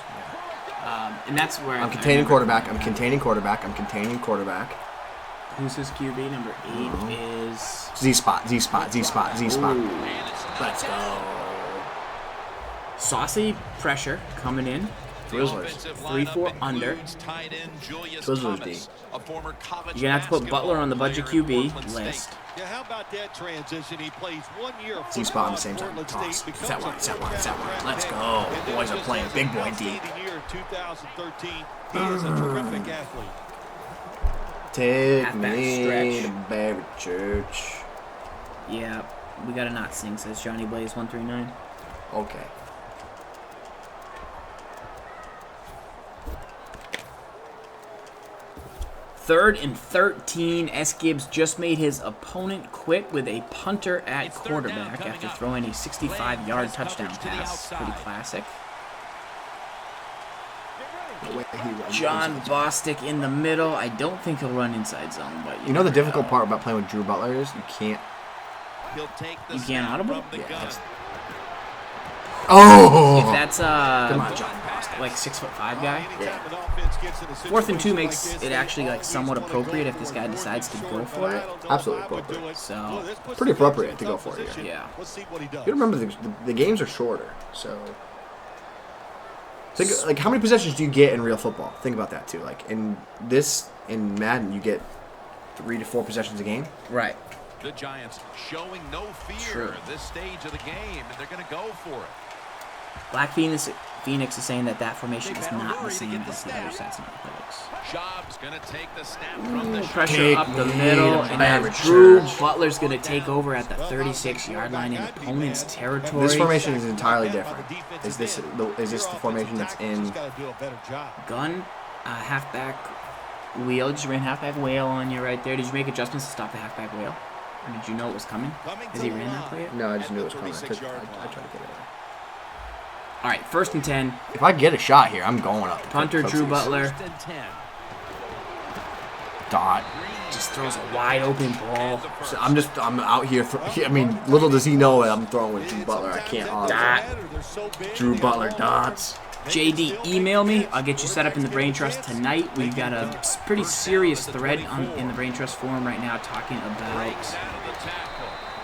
And that's where I'm containing quarterback. I'm containing quarterback. I'm containing quarterback. Who's his QB? Number 8 is... Z-spot, Z-spot, Z-spot, Z-spot. Ooh. Let's go. Saucy pressure coming in. Twizzlers. 3-4 under. Twizzlers D. You're going to have to put Butler on the budget QB list. Yeah, how about that transition? He plays 1 year of Z-spot on the football same time. at Portland Toss. State, Set one, becomes set one, set one. a Let's draft go. pick, and Boys then are playing big boy D. outstanding year in 2013. He is a terrific athlete. Take Halfback me stretch. to Mary Church. Yeah, we got to not sing, says Johnny Blaze 139. Okay. Third and 13. SGibs just made his opponent quit with a punter at quarterback after throwing a 65-yard touchdown pass. Pretty classic. John Bostic in the middle. I don't think he'll run inside zone, but You know the difficult part about playing with Drew Butler is you can't... You can't audible? Yeah, oh! If that's Come on, John Bostic. like 6'5" guy. Yeah. 4th and 2 makes it actually somewhat appropriate if this guy decides to go for it. Absolutely appropriate. So Pretty appropriate to go for it. yeah. Let's see what he does. You remember the games are shorter, so think like how many possessions do you get in real football? Think about that too. Like in Madden, you get 3 to 4 possessions a game. Right. The Giants showing no fear True. at this stage of the game, and they're going to go for it. Black Phoenix is saying that formation is not the same as the other sets in the playbooks. Schaub's going to take the snap from the Pressure Take up the me middle, to and Mary as Drew Church. Butler's going to take over at the 36-yard line in opponent's territory. This formation is entirely different. Is this the formation that's in? Gun, halfback wheel. Just ran halfback whale on you right there. Did you make adjustments to stop the halfback wheel? Or did you know it was coming? Has he ran that play? No, I just knew it was coming. I tried to get it. All right, 1st and 10. If I get a shot here, I'm going up. Punter, Drew Butler. Dot. Just throws a wide open ball. So I'm out here. I mean, little does he know it. I'm throwing with Drew Butler. I can't. Dot. Drew Butler dots. JD, email me. I'll get you set up in the Brain Trust tonight. We've got a pretty serious thread in the Brain Trust forum right now talking about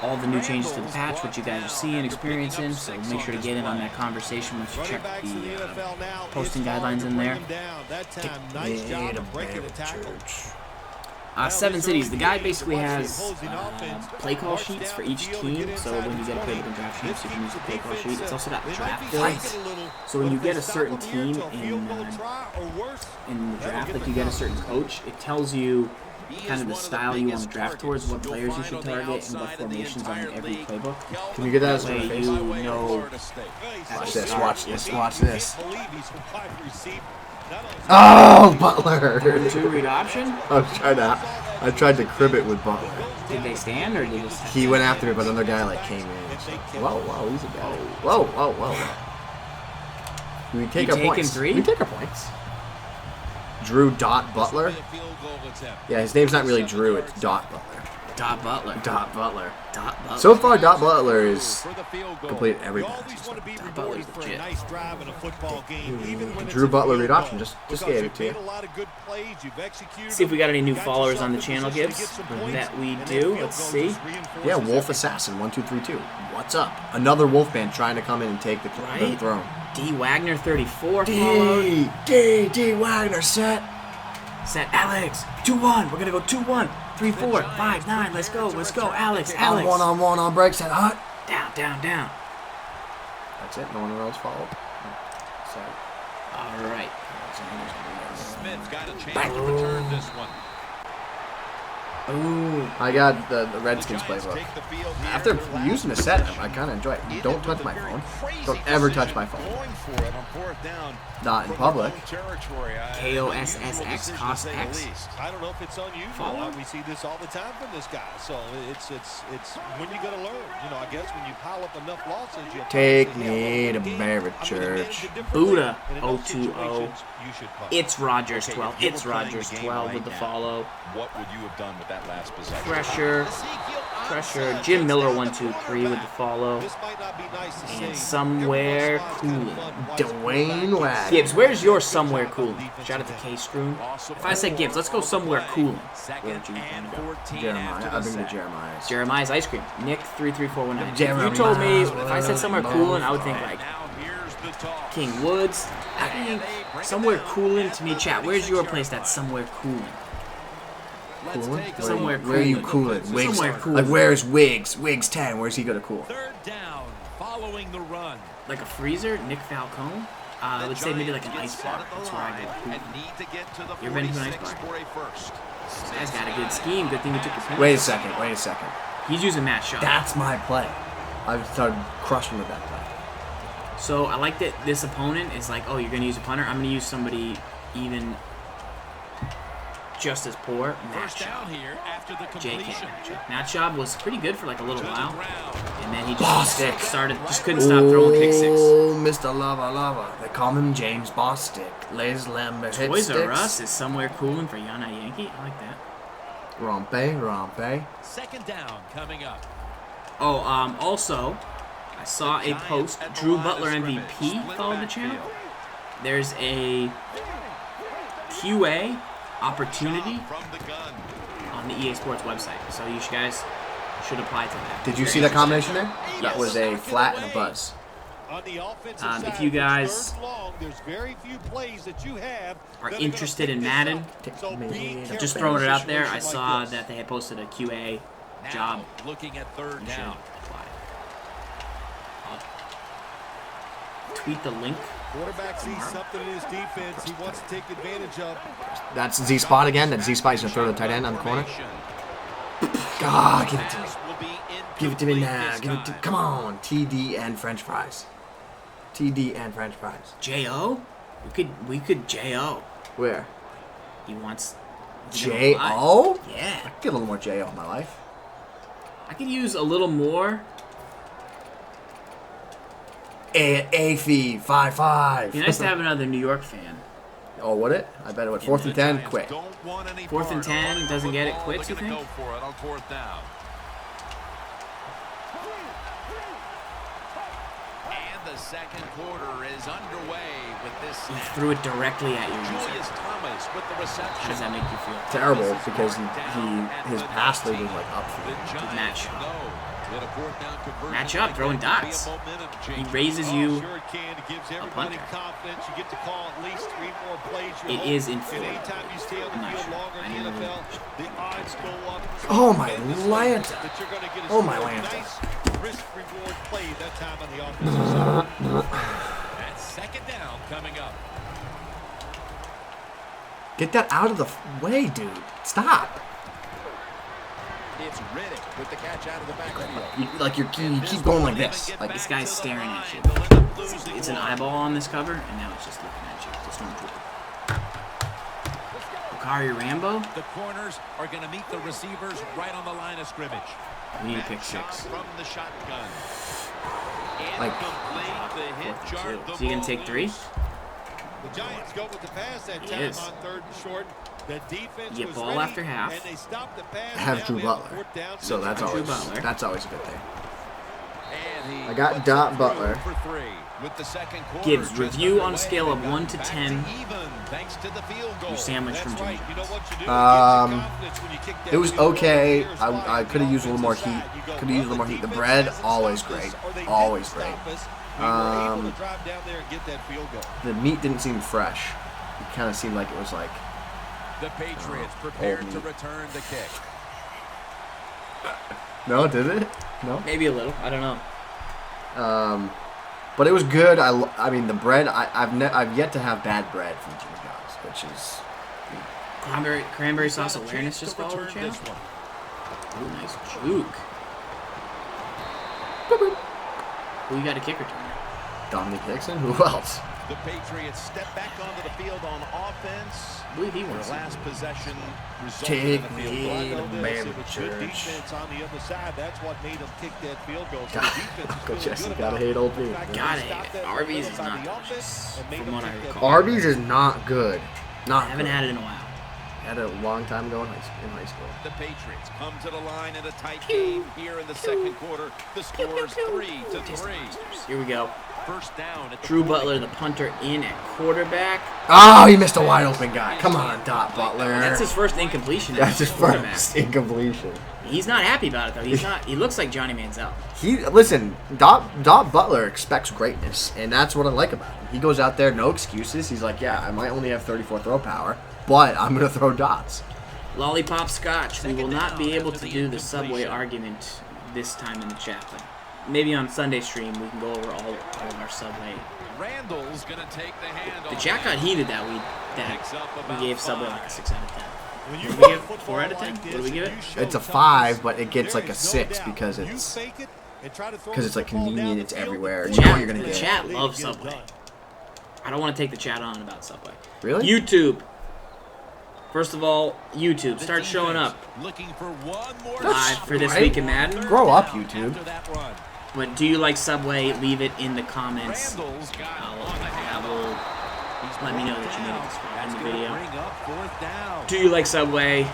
all the new changes to the patch, what you guys are seeing, experiencing. So make sure to get in on that conversation once you check the posting guidelines in there. Seven Cities. The guy basically has play call sheets for each team. So when you get a playbook and draft sheets, you can use the play call sheet. It's also got draft builds. So when you get a certain team in the draft, like you get a certain coach, it tells you kind of the style you want to draft towards, what players you should target, and what formations on every playbook. Can you get that as That way face? you know. Watch this, watch this, watch this. Oh, Butler! 2 read option. I tried to crib it with Butler. Did they stand or did they stand? He went after me, but another guy like came in. So. Whoa, he's a guy. Whoa. We take our points. 3? We take our points. Drew Dot Butler. Yeah, his name's not really Drew. It's Dot Butler. Dot Butler. Dot Butler. Dot Butler. So far, Dot Butler is completed every pass. Dot Butler's legit. Drew Butler read option. Just gave it to you. See if we got any new followers on the channel, Gibbs. That we do. Let's see. Yeah, Wolf Assassin 1232. What's up? Another Wolfman trying to come in and take the throne. D Wagner 34 followed. D Wagner set. Alex 2-1. We're gonna go 2-1. 3, 4, 5, 9. Let's go, Alex. On one on break set. Hut. Down. That's it. No one else followed. All right. Smith got a chance to return this one. Ooh. I got the Redskins playbook. After using the setup, I kind of enjoy it. Don't touch my phone. Don't ever touch my phone. Not in public. KOSSX cost X. I don't know if it's unusual. We see this all the time from this guy. So it's when you're gonna learn. You know, I guess when you pile up enough losses, you Take me to Barrett Church. Buddha 020. It's Rogers 12. It's Rogers 12 with the follow. What would you have done with that last possession? Pressure. Jim Miller 123 with the follow. And somewhere cool. Dwayne Wagner. Gibbs, where's your somewhere cool? Shout out to K Scroon. If I said Gibbs, let's go somewhere cool. Jeremiah. I've been to Jeremiah's. Jeremiah's ice cream. Nick 33419. If you told me if I said somewhere coolin', I would think like King Woods. I think somewhere coolin' to me, chat. Where's your place that's somewhere coolin'? Somewhere cool. Where are you cooling? Wigs. Somewhere cool. Like where's Wiggs? Wiggs 10. Where's he gonna cool? Third down, following the run. Like a freezer, Nick Falcone. Let's say maybe like an ice bar. That's where I go. You ever been to an ice bar? This guy's got a good scheme. Good thing you took your pen. Wait a second. He's using Matt Shaw. That's my play. I started crushing with that play. So I like that this opponent is like, oh, you're gonna use a punter. I'm gonna use somebody even just as poor. Matt Shaw. JK. Matt Shaw was pretty good for like a little while, and then he just couldn't stop throwing kick six. Oh, Mr. Lava. They call him James Bostic. Les Lambert hit Toys sticks. R Us is somewhere cooling for Yana Yankee. I like that. Rompe. Second down coming up. Oh, also, I saw a post. Drew Butler MVP followed the channel. There's a QA opportunity on the EA Sports website, so you guys should apply to that. Did you see the combination there? That was a flat and a buzz. If you guys are interested in Madden, just throwing it out there, I saw that they had posted a QA job. Looking at third down. Tweet the link. Quarterback sees something in his defense he wants to take advantage of. That's Z spot again. That Z spot is gonna throw to the tight end on the corner. God, give it to me. Give it to me now. Come on. TD and French fries. J.O.? We could J.O. Where? He wants J.O.? Yeah. I could get a little more J.O. in my life. I could use a little more. A-fee, 5-5. It'd be nice to have another New York fan. Oh, would it? I bet it would. 4th and 10, quit. 4th and 10, doesn't get it, quits, you think? Go for it on 4th down. And the second quarter is underway with this. He threw it directly at your user. Julius Thomas with the reception. How does that make you feel? Terrible, because his pass lead was like up for Good match. Match up, throwing dots. He raises you a punter. It is in Florida. I'm not sure. I need to Oh my Lanta. Oh my Lanta. Risk-reward play that time on the offensive side. That's second down coming up. Get that out of the way, dude. Stop. It's Riddick with the catch out of the backfield. You keep going like this. Like this guy's staring at you. It's an eyeball on this cover, and now it's just looking at you. It's a stormtrooper. Bakari Rambo. The corners are going to meet the receivers right on the line of scrimmage. We need to pick 6. From the shotgun. Like, so you gonna take 3? The Giants go with the pass that He time is. on 3rd and short. The defense Get was ball ready, after half. and they stopped the pass. I have Now Drew we have Butler, 4th down so that's Drew always Butler. that's always a good thing. And I got Dot Butler. for 3 with the second quarter. Gibbs, just review on a underway. scale of They got 1 to back 10. Even, thanks to the field goal. Your sandwich from That's Jimmy right. You John's. know what you do? It gives you confidence when you kick that It was field goal. okay. Here's I why. could have used a little more heat. You go, Could have used a little more heat. The defense bread, hasn't always stopped us, great. or they Always didn't great. stop us. We were able to drive down there and get that field goal. The meat didn't seem fresh. It kind of seemed like it was like The Patriots prepared old to meat. return the kick. No, did it? No. Maybe a little. I don't know. But it was good. I mean the bread. I've yet to have bad bread from Jimmy John's, which is Cranberry sauce awareness just followed the channel. Ooh, nice juke. Who you got a kick returner? Dominic Dixon. Who else? The Patriots step back onto the field on offense. I believe he Their wants last possession resulted Take in a me field goal. I know to this, Mary it was good Church. defense on the other side. That's what made them kick that field goal. So the God, defense is Uncle feeling Jesse, good gotta about hate old the Pete. fact that Gotta they hate stopped it. that Arby's run is by not the offense delicious, and made from them what I kick that recall. field goal. Arby's is not good. I Not haven't good. had it in a while. Had it a long time ago in high school. The Patriots come to the line in a tight game here in the second quarter. The score is 3-3. Here we go. First down at the Drew 40. Butler, the punter, in at quarterback. Oh, he missed a wide open guy. Come on, Dot Butler. That's his first incompletion. That's as his a quarterback. first incompletion. He's not happy about it though. He's not. He looks like Johnny Manziel. Listen, Dot Butler expects greatness, and that's what I like about him. He goes out there, no excuses. He's like, yeah, I might only have 34 throw power, but I'm gonna throw dots. Lollipop Scotch. We will not be able to do the Subway argument this time in the chat, but maybe on Sunday stream we can go over all of our Subway. Randall's going to take the hand The off. chat got heated that Picks up we about gave Subway 5. like a 6 out of 10. When What you do we play give? football 4 out of 10? like What do this we give and it? you show It's a toughness, 5, but it gets there like a is no 6 doubt. because You it's fake it and try to throw because it's the like football down convenient. the It's field. everywhere. You Chat- know what you're gonna The get. chat loves Get it Subway. done. I don't want to take the chat on about Subway. Really? YouTube. First of all, YouTube, start showing up Looking for one more live for this right. week in Madden. Grow up, YouTube. after that run. But do you like Subway? Leave it in the comments. Randall's got I will let me know that you made it this far in the video. Bring up 4th down. Do you like Subway?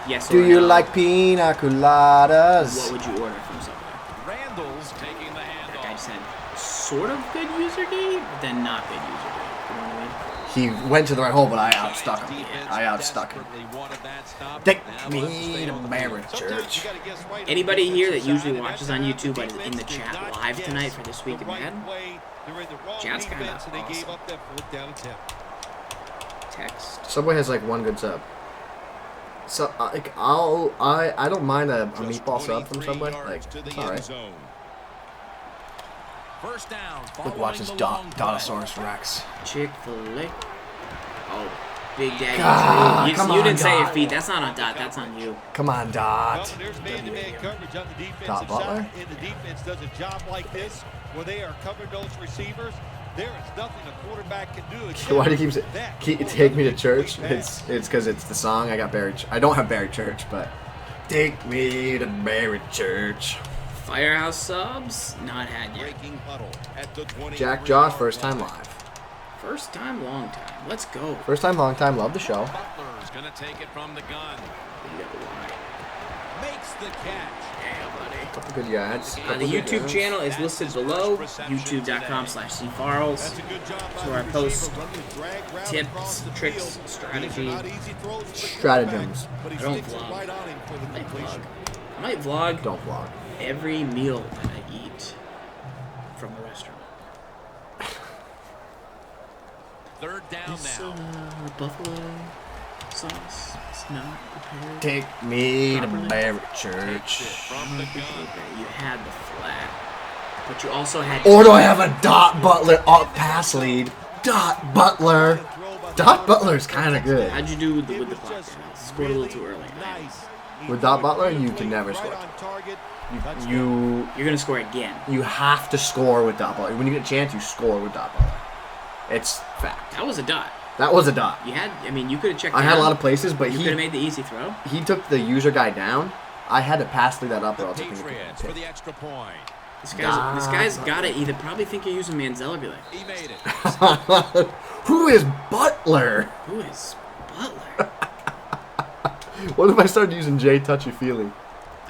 Yes or Do you no? like pina What coladas? would you order from Subway? Randall's taking the That guy handoff. just had sort of good user D, but then not good user D. You know what I mean? He went to the right hole, but I outstuck him. I outstuck him. Desperately wanted that stop. Take Now me wants stay to on the Mary field. Church. Anybody here that usually watches on YouTube but is in the chat live tonight for this week in Madden? Chat's kinda awesome. Text. Subway has like one good sub. So like I don't mind a meatball sub from Subway. Like it's all right. First down. Look, watch this Dotosaurus Rex. Chick-fil-A. Oh, Big Daddy. God, you come you on, didn't say your Dot. feet. That's not on Dot. That's on you. Come on, Dot. There's man-to-man coverage on the defensive Dot Butler? side, and the defense does a job like this where they are covering those receivers. There is nothing a quarterback can do. except Why do you keep take me to church? Pass. It's because it's the song. I don't have Barry Church, but take me to Barry Church. Firehouse subs? Not had yet. Breaking huddle at the 23 Jack Josh, first time live. First time, long time. Let's go. First time, long time. Love the show. Butler's going to take it from the gun. Makes the catch. Couple good yards. The Couple good YouTube yards. channel is listed below. YouTube.com/cfarls. That's a good job by where I the post receiver running the drag route across tips, the tricks, field. strategy. These are not easy throws for the Stratagems. quarterback, but he I don't sticks it vlog. right on him for the I completion. vlog. might vlog Don't vlog. every meal that I eat from a restaurant. Third down This now. buffalo sauce is not prepared. Take me to Properly. Barrett Church. From the gun. You had the flat, but you also had. Or do I have a Dot Butler up pass lead? Dot Butler. Dot Butler's kind of good. How'd you do with the clock? Scored a little too early. With Dot Butler, you can never score. You You're gonna score again. you have to score with Dot Butler. When you get a chance, you score with Dot Butler. It's fact. That was a dot. That was a dot. You had. I mean, you could have checked. I had a lot of places, but You could have he made the easy throw. took the user guy down. I had to pass through that up, or The else I Patriots for think the extra point. This guy's gotta either probably think you're using Manziel or be like, He made it. Who is Butler? who is Butler? What if I started using Jay Touchy Feely?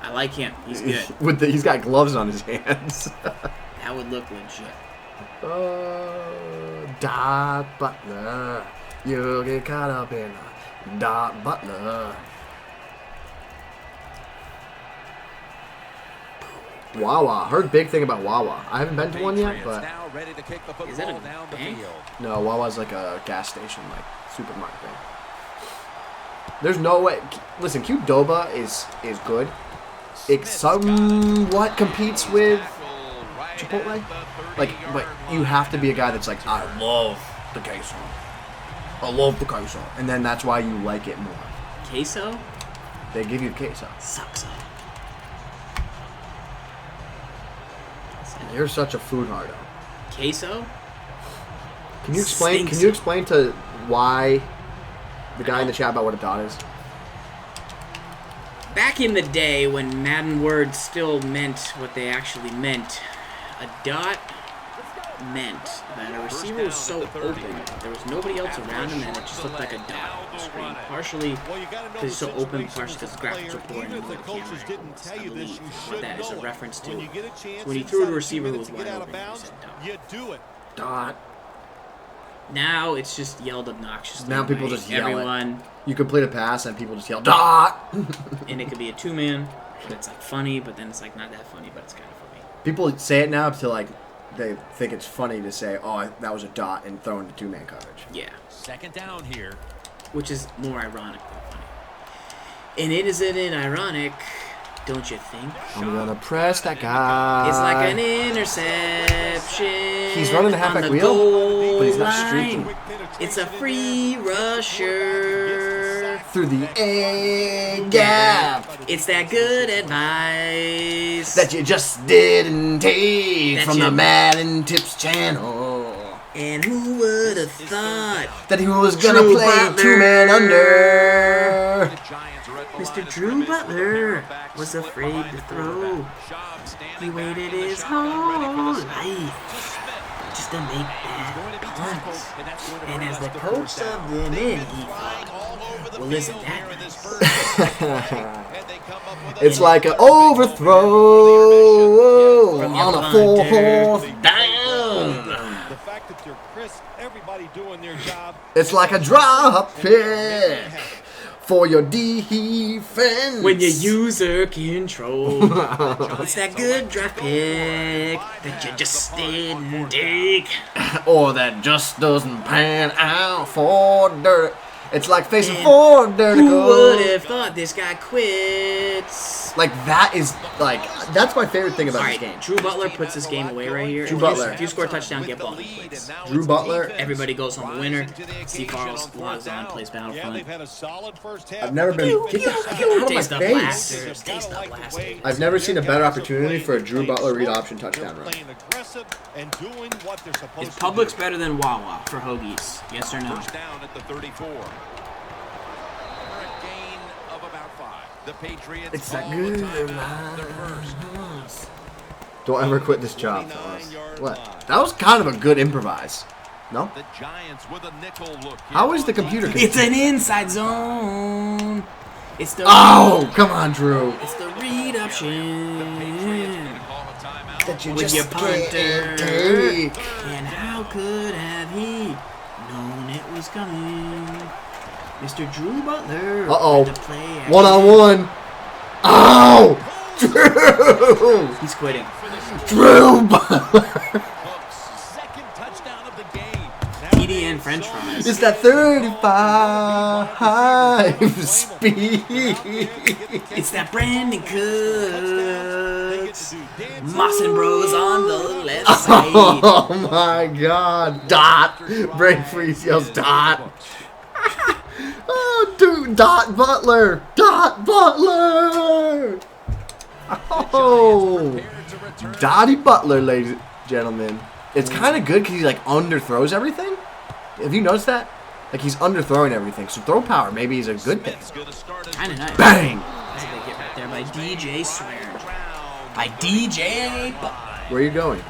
I like him. He's good. He's got gloves on his hands. That would look legit. Dot Butler. You get caught up in Dot Butler. Wawa. Heard big thing about Wawa. I haven't been to one yet, Patriots but now ready to kick the Is it a football down the bank? field. no, Wawa's like a gas station, like supermarket thing. There's no way. Listen, Qdoba is good. It somewhat competes with Chipotle. Like, but you have to be a guy that's like, I love the queso. I love the queso. And then that's why you like it more. Queso They give you queso. sucks. You're such a food hardo. Queso. Can you explain? Stinks. Can you explain to why the guy in the chat about what a dot is? Back in the day when Madden words still meant what they actually meant, a dot meant that a receiver was so open, there was nobody else around him, and it just looked like a dot on the screen. Partially because he's so open, partially because the graphics were poor and the camera angles, I believe, what that is a reference to. So when you threw to a receiver who was wide open, you said dot. You do it. Dot. Now it's just yelled obnoxiously. Now people by just yell it. everyone, You complete a pass and people just yell dot. and it could be a two-man, but it's like funny, but then it's like not that funny, but it's kind of funny. People say it now to like they think it's funny to say, "Oh, that was a dot," and throw into two-man coverage. Yeah. Second down here. Which is more ironic than funny. And it isn't it ironic, don't you think? I'm gonna press that guy. It's like an interception. He's running the on halfback the wheel, goal but he's not line. streaking. It's a free rusher. Through the A gap It's that good advice. that you just didn't take That from you- the Madden Tips channel. And who would have thought That he was gonna Drew play Butler. two-man under. The Giants are at the Mr. line of Drew scrimmage. Butler Quarterback was split afraid behind to the throw. quarterback. Schaub standing He back waited in the his shotgun, ready for the whole snap. life To Smith. just to make Going to that be punt. tackled, and that's going to And bring as us the to coach first down. subbed them in, he Flying thought, all over the well, isn't field that here in this nice? first play, and they come up with a It's like an overthrow From on your a punter. fourth The down. fact that they're crisp, everybody doing their job. It's like a drop pick for your defense. When you user control, it's that good draft pick that you just didn't take. or that just doesn't pan out for dirt. It's like facing four dirty Who would goals. have thought this guy quits? Like that is like that's my favorite thing All about right, this game. Drew Butler puts this game away right here. Drew If you- Butler. If you score a touchdown, get ball. Please. Drew Butler. Everybody goes home a winner. Steve Farrell's logs on, plays Yeah, Battlefront. they've had a solid first half. I've never been. Get that out of my Taste the face. blasters. Taste the blasters. I've never seen a better opportunity for a Drew Butler read option touchdown run. Playing aggressive and doing what they're supposed Is to Publix do. better than Wawa for hoagies? Yes or no? First down at the 34. For a gain of about 5. The Patriots It's that call a good. timeout. Their first. Don't ever quit this job, fellas. What? That was kind of a good improvise. No? The Giants with a nickel look. How is the computer? It's an inside zone. It's the Oh, come on, Drew. It's the read option. Call a timeout. That you With just your punter. can't take. And how could have he known it was coming? Mr. Drew Butler. Uh-oh. had to play One on one. Oh! Drew! He's quitting. Drew Butler! Second touchdown of the game. TDN French fries. It's that 35 speed. It's that Brandon Cooks. Moss and Bros on the left side. Oh my God. Dot. Brain freeze yells dot. Oh, dude. Dot Butler. Dot Butler. Oh. Dottie Butler, ladies and gentlemen. It's kind of good because he like underthrows everything. Have you noticed that? Like he's underthrowing everything. So throw power maybe is a good thing. Kind of nice. Bang. That's a big hit right there by DJ Swear. By DJ. Where are you going?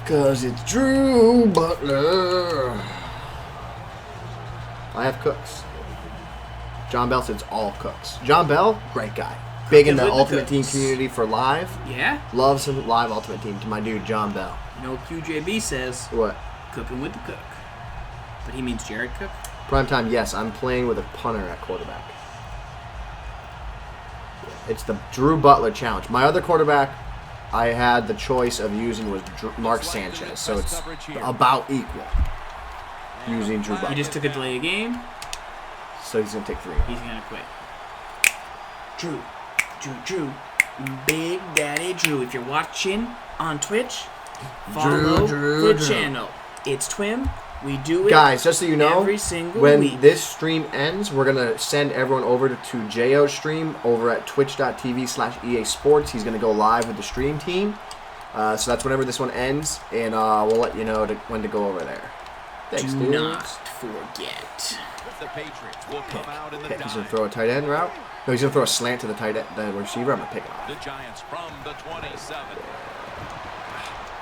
Cause it's Drew Butler. I have Cooks. John Bell says all Cooks. John Bell, great guy. Big in the with the Ultimate Team Cooks. community for live. Yeah? Loves some live Ultimate Team to my dude John Bell. You know what QJB says? What? Cooking with the cook. But he means Jared Cook? Primetime, yes. I'm playing with a punter at quarterback. It's the Drew Butler challenge. My other quarterback I had the choice of using was Mark Sanchez. So it's about equal. Using Drew Butler. He just took a delay game. So he's going to take 3. He's going to quit. Drew. Big Daddy Drew. If you're watching on Twitch, follow the channel. It's TWIM. We do it. Guys, just so you know, every single when week. this stream ends, we're going to send everyone over to J.O.'s stream over at twitch.tv/EA Sports. He's going to go live with the stream team. So that's whenever this one ends, and we'll let you know when to go over there. Thanks, Do dude. not forget. The Patriots will come out in the He's going to dime. throw a tight end route. No, he's going to throw a slant to the tight end, the receiver. I'm going to pick it off. The Giants from the 27.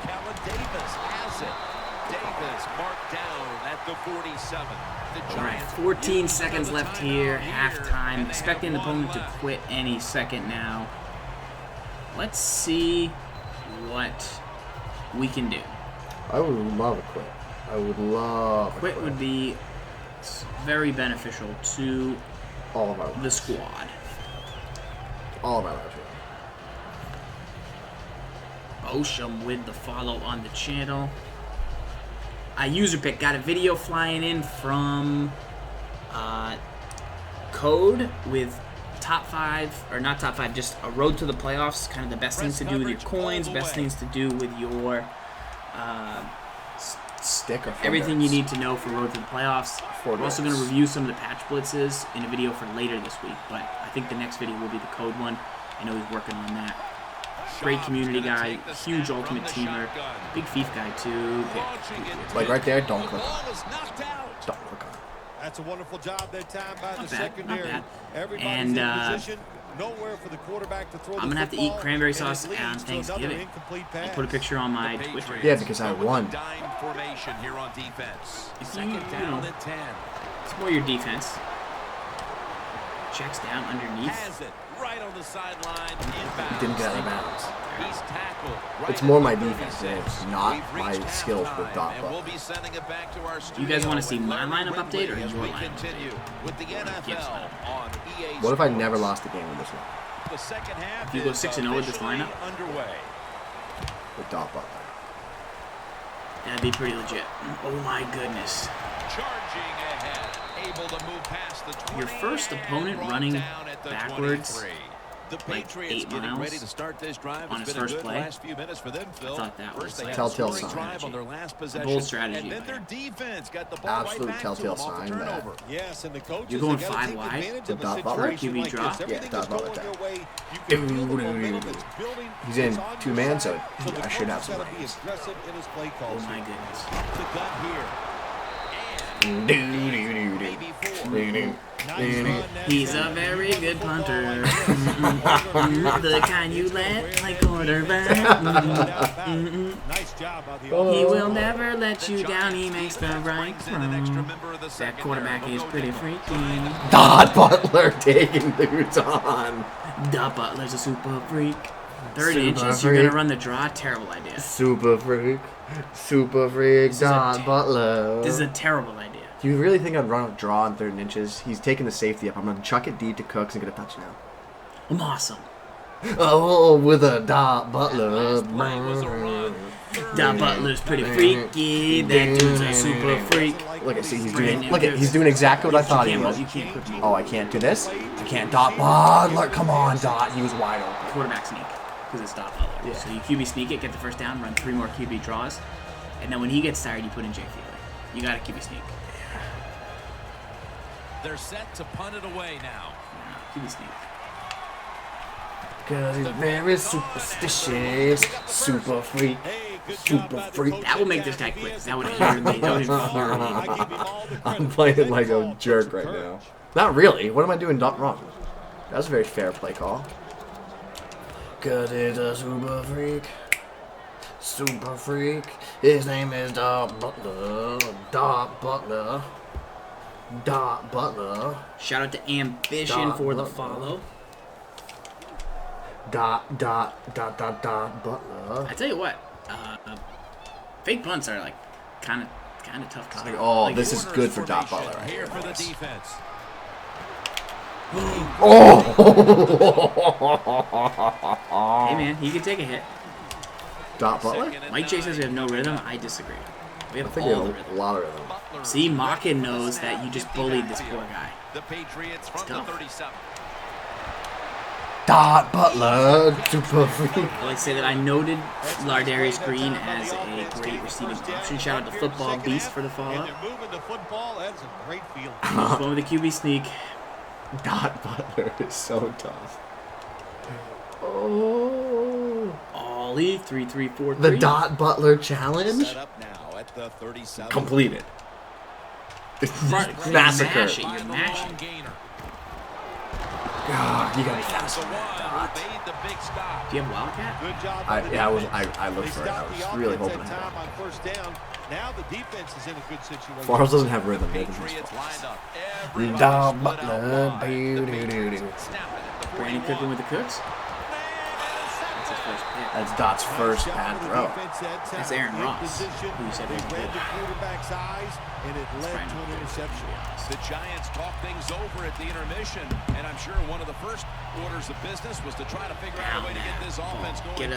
Kellen Davis has it. Davis marked down at the 47. The All right, Giants 14 seconds left here, halftime. Expecting the opponent to quit any second now. Let's see what we can do. I would love a quit. I would love a Quit would be very beneficial to all of our the lives. squad. All of our lives. Osham with the follow on the channel. User pick got a video flying in from Code with top 5, or not top 5, just a road to the playoffs. Kind of the best things to do with your coins, best things to do with your Stick or everything you need to know for road to the playoffs. Four We're also going to goals. review some of the patch blitzes in a video for later this week, but I think the next video will be the Code one. I know he's working on that. Great community guy, huge ultimate teamer, big FIFA guy too. Like right there, don't click on Ball it. is knocked out. Don't click on it. That's a wonderful job that time by the Not bad, secondary. not bad. Everybody's And, in position. Nowhere for the quarterback to throw I'm the gonna have to eat football, cranberry and it sauce leads on to another Thanksgiving. incomplete I'll pass. put a picture on my Twitter. Yeah, because I won. Dime formation here on defense. Second Down and 10. It's more your defense. Checks down underneath. Has it right on the sideline. Inbound. Didn't get out of bounds. He's tackled. It's more my defense than it's not my skills with dot And we'll button. be sending it back to our You guys wanna see studio my with lineup Larry update or Ridley as your we lineup continue with the Gibbs NFL on EA What if I Sports. never lost a game with this one? The second half If you go is 6-0 with this officially lineup? underway. With dot button. That'd be pretty legit. Oh my goodness. Charging ahead, able to move past the 20 Your first and opponent brought running down at the backwards 23. The like Patriots 8 getting miles ready to start this drive. on It's his been a first good play. last few minutes for them, Phil. thought that was First they like had a telltale scoring sign. drive on their last possession, bold strategy and then by their him. defense got the ball Absolute right back telltale to them off the sign that- turnover. Yes, and the coaches You're going they gotta 5 take wide advantage to of a dot Butler? situation QB like drop? this. Everything dot is going Butler your tap. way. You can feel the momentum that's building. He's in It's on 2 your man, side, so the I should have coach some has gotta be range. aggressive in his play Oh calls. my goodness. The gut here. Maybe 4. He's a very good punter. The kind you let like quarterback. Nice job by the Oh. He will never let you down. He makes the right Brings in an extra throw. member of the That secondary. quarterback is pretty freaky. Dot Butler taking dudes on. The Butler's a super freak. 30 Super inches, you're going to freak. run the draw? Terrible idea. Super freak. Super freak. is a Dot ta- Butler. This is a terrible idea. Do you really think I'd run a draw on 3rd and inches? He's taking the safety up. I'm going to chuck it deep to Cooks and get a touchdown. I'm awesome. Oh, with a Dot Butler. Dot Butler's pretty freaky. That dude's a super freak. Look at he's doing exactly what I thought he was. You can't quick move. Oh, I can't do this? I can't Dot Butler. Come on, Dot. He was wide open. Quarterback sneak, because it's Dot Butler. Yeah. So you QB sneak it, get the first down, run 3 more QB draws, and then when he gets tired, you put in Jay Fiedler. You got to QB sneak. They're set to punt it away now. QB sneak. Cause he's very superstitious, super freak, super freak. That will make this guy quick. That would hurt me. That would hurt me. I'm playing like a jerk right now. Not really. What am I doing wrong? That was a very fair play call. Cause he's a super freak. Super freak. His name is Dot Butler. Dot Butler. Dot Butler. Shout out to Ambition for the follow. Dot Butler. I tell you what, fake punts are like kind of tough to stop. Oh, Like, this is good for Dot Butler right Here here. for the defense. Oh! Hey man, he can take a hit. Dot Butler? Mike J says we have no rhythm. I disagree. We I have think we all the have a rhythm. lot of rhythm. See, Machin knows that you just bullied this poor guy. The Patriots from the tough. 37. Dot Butler, super freak. I like to say that I noted Lardarius Green as a great receiving option. Shout out to Football Beast for the follow. You're moving the football. That's a great feeling. Just going with the QB sneak. Dot Butler is so tough. Oh. Ollie 3-3-4-3. The Dot Butler challenge? Set up now at the 37. Completed. Massacre. Massacre. You're mashing. God, you gotta be fast. The one who made the big stop. Do you have Wildcat? Good job. I looked They for it. I stopped was the really offense hoping I at time had on first down. Now the defense is in a good situation. Flores doesn't have rhythm. Patriots lined up. Everybody Dot split Butler, out wide. The doo-doo-doo-doo. Patriots snap it at the Brandon 41. Cooking with the Cooks. That's his first pick. That's Dot's first bad throw. That's Aaron Ross, who said They he read did. the quarterback's eyes, and it led to an interception. The Giants talk things over at the intermission, and I'm sure one of the first orders of business was to try to figure out a way to get this offense going.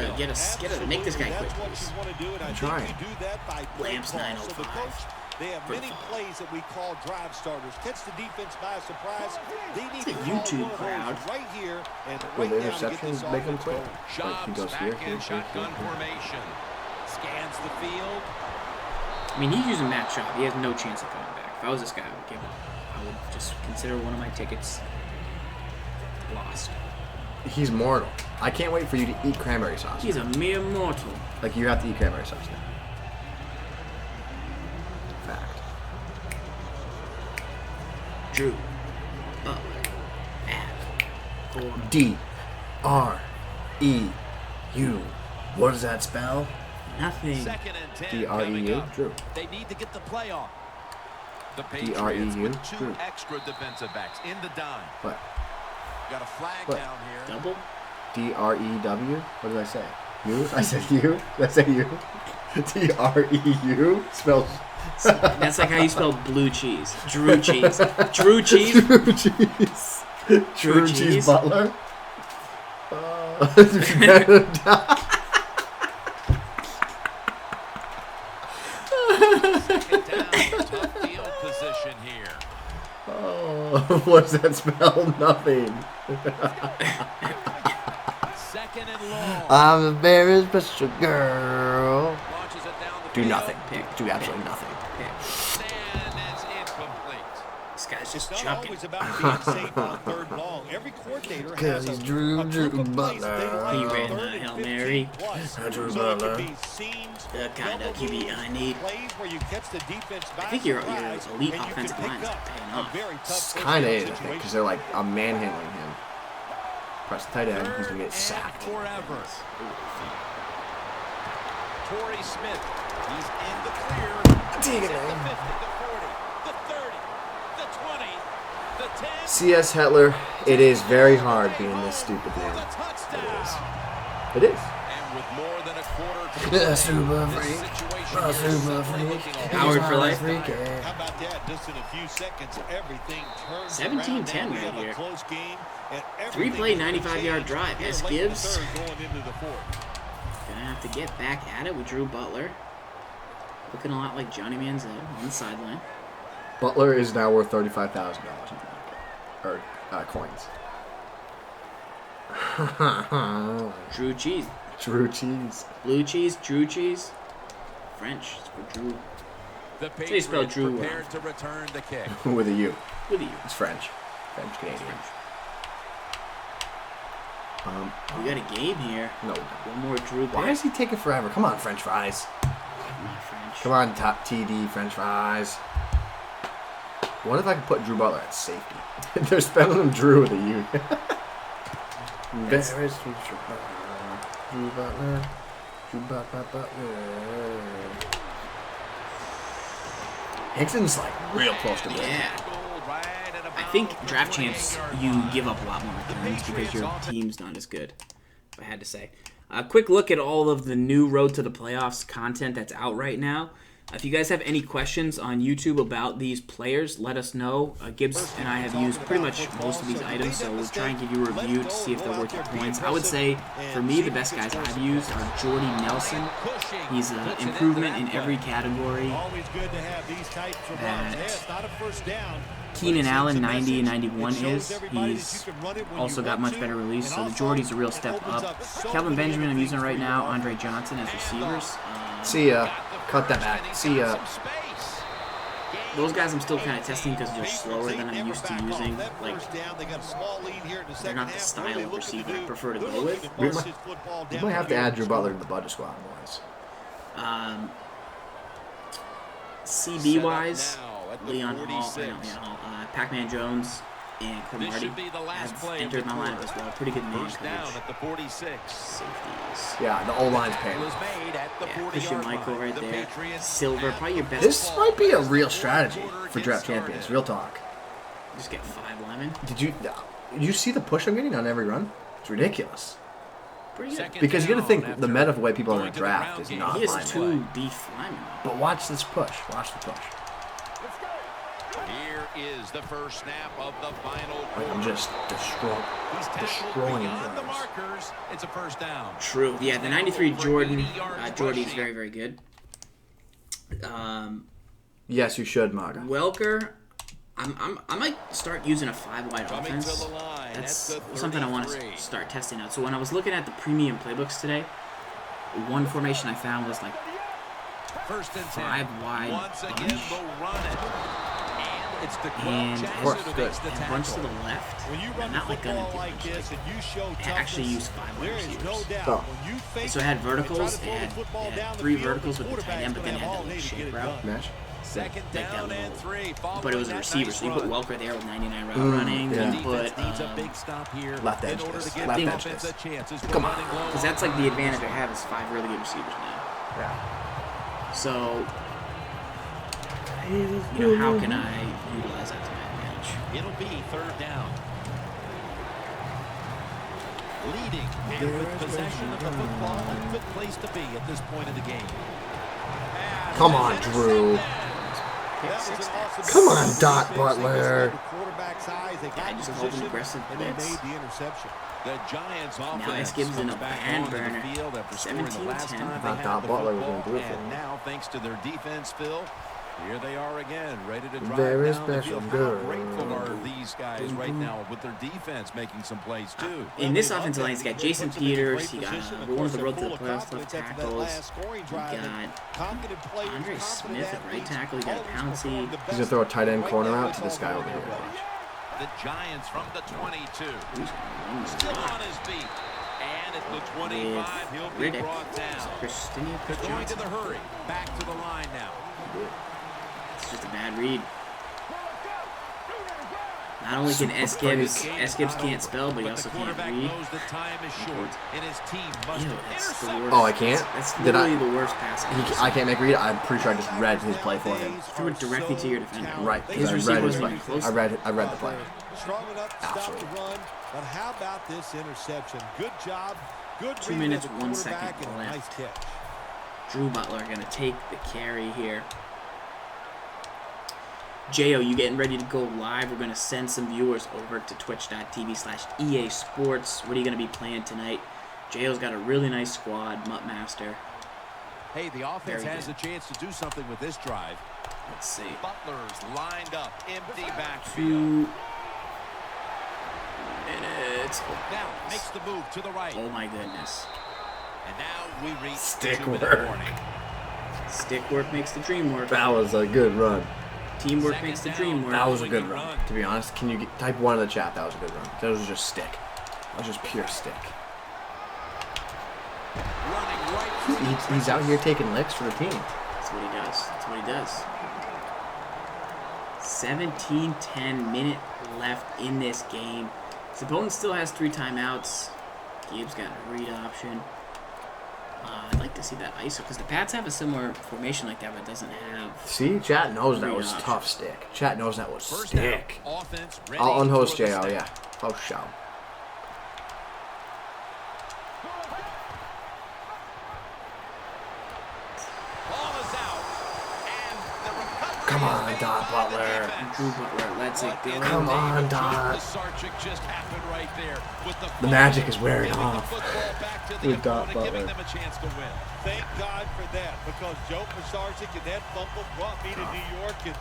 Make this guy quick, That's what please. you want to do, and I trying. think you do that by play Lamps call. So the 905 coach, they have for the many follow. plays that we call drive starters. Catch the defense by surprise. They need It's a to call YouTube one of crowd. those right here and Will right the now to get interceptions this make him offense quit? going. Like he Jobs goes back here, in shotgun formation. Scans the field. I mean, he's using Matt Schaub. He has no chance of coming back. If I was this guy, I would just consider one of my tickets lost. He's mortal. I can't wait for you to eat cranberry sauce. He's a mere mortal. Like, you have to eat cranberry sauce now. Fact. Drew Butler at 4. D-R-E-U. What does that spell? Nothing. Second and 10 D-R-E-U? coming up. Drew. They need to get the play on. The D-R-E-U? Patriots with 2 Drew. extra defensive backs in the dime. What? Got a flag What? down here. Double? D-R-E-W? What did I say? You? I said you? Did I say you? D-R-E-U? Spells... That's like how you spell blue cheese. Drew cheese. Drew cheese? Drew cheese. Drew cheese cheese? Butler? Second down, tough field position here. Oh, what's that spell? Nothing. Second and long. I'm a very special girl. Launches it down the Do field. nothing. Do absolutely nothing. And it's incomplete. This guy's just It's not chucking. always about being safe on third long. Every coordinator has Cause he's Drew plays that they Butler. like He on ran third the and Hail 15 Mary. plus. Drew So it Butler. could be seams, The kind of double QB I need. plays where you catch the defense by I think your surprise, elite and you can offensive pick line is up paying a off. very tough first Kind of down is, I think, situation. because they're like, I'm manhandling him. Press the tight end, he's gonna get sacked. Forever. Torrey Smith. He's in the clear. He's at the 50, the 40, the 30, the 20, the 10. C.S. Hetler, it is very hard being this stupid For man. the touchdown. It is. And with more than a quarter to Yeah, play. super This freak. situation Oh, here is super certainly freak. looking a Howard lot for life. Freaky. How about that? Just in a few seconds, everything turns 17-10 around. Now we right have a here. close game, and 3-play, everything is 95-yard changed drive. here late in the SGibs. third going into the fourth. Gonna have to get back at it with Drew Butler. Looking a lot like Johnny Manziel on the sideline. Butler is now worth $35,000 or coins. Drew cheese. Drew cheese. Blue cheese, Drew cheese. French is for Drew. The So you spell Patriots Drew prepared to return the kick. With a U. With you. It's French. French Canadian. We got a game here. No. One more Drew. Why is he taking forever? Come on, French fries. Not French. Come on, top TD French fries. What if I could put Drew Butler at safety? They're spelling him Drew with a U. That's- Very sweet Drew Butler. Drew Butler. Hickson's like real close to me. Yeah. I think draft champs, you give up a lot more returns because your team's not as good, if I had to say. A quick look at all of the new Road to the Playoffs content that's out right now. If you guys have any questions on YouTube about these players, let us know. Gibbs and I have used pretty much most of these items, so we'll try and give you a review to see if they're worth your points. I would say, for me, the best guys I've used are Jordy Nelson. He's an improvement in every category. Always good to have these types of runs. Hey, it's not a first down. Keenan Allen, 90 and 91 is. He's also got much better release, so the Jordy's a real step up. Kelvin Benjamin, I'm using right now. Andre Johnson as receivers. See ya. Cut that back. See ya. Those guys I'm still kind of testing because they're slower than I'm used to using. Like, they're not the style of receiver I prefer to go with. We might have to add Drew Butler to the budget squad, boys. CB-wise, Leon Hall, Pac-Man Jones, and Cromartie have entered my lineup as well. Pretty good man coverage. At the 46. Safeties. Yeah, the O-line's paying. Was made at the Yeah, 40-yard Christian Michael line. right The there. Patriots Silver, probably your best. This might be a real strategy for draft champions. Real talk. Just get 5 linemen. Did you see the push I'm getting on every run? It's ridiculous. Pretty good. Because you got to think the meta of the way people are going to draft is not He my has way. 2 beef linemen. But watch this push. Watch the push. Here is the first snap of the final Like, I'm just destroying beyond the them. markers. It's a first down. True. Yeah, the 93 Jordan. Jordy's very, very good. Yes, you should, Maga. Welker, I might start using a 5-wide Coming offense. to the line. That's At the something I want 33. to start testing out. So when I was looking at the premium playbooks today, one formation I found was like First and 10. 5 wide Once again, bunch. they'll run it. And it's the And Jackson who makes the and bunch to tackle. the left. When you and run the not like gun football and like this and you show I actually toughness, use 5 wide there is no receivers. doubt. Oh. When you face So it had it and try to verticals, throw it the had, football down the 3 field, verticals the with the tight end, but then it had quarterback's the gonna little have all day to shape get it route. done. Match? Second Like that down little, and 3. but it was a Following receiver, that so you nice put run. Welker there with 99 route running, yeah. you put Defense needs a big stop here Left in edge order this. to give Left the edge offense this. a chance. As we're Come on. running low because that's like the advantage I have is 5 really good receivers now. Yeah. So, you know, how can I utilize that to my advantage? It'll be third down. Leading and with possession of the football, a good place to be at this point of the game. Come on, Drew. Come on, Dot Butler. I just called him aggressive blitz. The Giants Now offense SGibs in a comes back barn onto the burner. field after scoring the last 17-10. time I they thought had Dot the Butler was football, gonna do it for and him. now thanks to their defense, Phil, here they are again, ready to drive Very down the special field. girl. How grateful are these guys right now with their defense making some plays too? In this offensive line, he's got Jason Peters, he got one of the road to the playoffs left tackles, he got Andre Smith at right tackle, he got Pouncey. He's going to throw a tight end corner out to this guy over here. Watch. The Giants from the 22. Who's gonna run Still this on block? his feet. And at the 25, he'll be Riddick. brought down. Christina They're going to Johnson. the hurry. Back to the line now. It's just a bad read. Not only can SGibs can't spell, but he also can't quarterback read. knows that time is short, and his team must Ew, have that's the intercepted. worst. Oh, I can't? That's Did I- literally the worst pass. I can't make read. I'm pretty sure I just read his play for him. Threw it directly to your defender. Right, His because I receiver read his wasn't play. even close. I read the play. Strong enough to stop Absolutely. the run, but how about this interception? Good job Good 2 read minutes, of the 1 second quarterback and a nice left. catch. Drew Butler going to take the carry here. Jo, you getting ready to go live? We're going to send some viewers over to twitch.tv/EA Sports. What are you going to be playing tonight? Jo's got a really nice squad, Muttmaster. Hey, the offense has a chance to do something with this drive. Let's see. Butler's lined up, empty 2 backfield. minutes. Now makes the move to the right. Oh my goodness. And now we reach Stick 2-minute work. warning. Stick work makes the dream work. That was a good run. Teamwork makes the dream work. That was a good run. To be honest, can you type 1 in the chat? That was a good run. That was just stick. That was just pure stick. Running right through He's out here taking licks for the team. That's what he does. That's what he does. 17-10 minute left in this game. His opponent still has 3 timeouts. Gibbs got a read option. I'd like to see that ISO because the Pats have a similar formation like that, but it doesn't have. See, chat knows that read was option. tough stick. Chat knows that was First stick. down, offense ready I'll unhost for the JL, snap. yeah. Host show. Ball is out. And the recovery Come is on, made Dot by the Butler. defense. Drew Butler lets it go. Come on, Dot. The Sarchik just happened right there with The magic is wearing giving the off football back to the with Dot opponent, giving Butler. them a chance to win. Thank God for that, because Joe Pisarcik and that fumble brought me to New York, and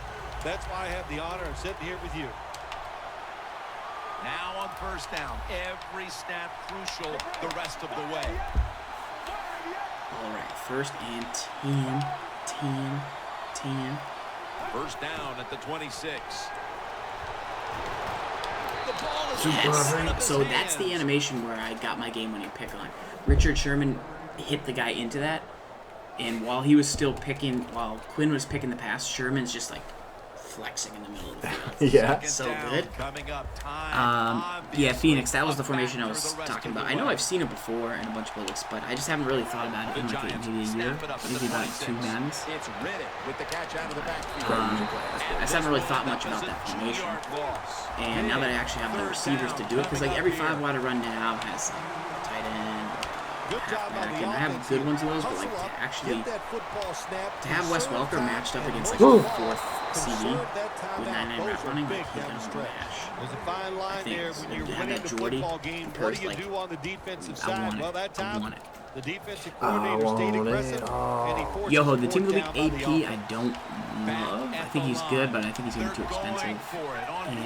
that's why I have the honor of sitting here with you. Now on first down, every snap crucial the rest of the way. All right, first and 10. First down at the 26. The ball is Yes. So that's the animation where I got my game-winning pick on. Richard Sherman hit the guy into that, and while he was still picking, while Quinn was picking the pass, Sherman's just like flexing in the middle of the field. Yeah. So good. Coming up, time. Yeah, Phoenix, that was the formation I was talking about. I know I've seen it before in a bunch of bullets, but I just haven't really thought about it in like maybe a year, maybe about 2 Maddens. It's Riddick with the catch out of the backfield. I just haven't really thought much about that formation. And now that I actually have the receivers to do it, because like every 5-wide run now has like a tight end, halfback, and I have good ones of those, but like to actually to have Wes Welker matched up against like the 4th CD with 9-9 route running, like he's gonna smash. There's a fine line there when you're to have winning that the Jordy football game. What compares, do you like, do on the defensive I side? want Well, it. that I time want it. the defensive coordinator stayed aggressive, and he forced Yoho, the fourth team of the week down by the AP, I offense. don't love. I think he's good, but I think he's going to be too expensive. And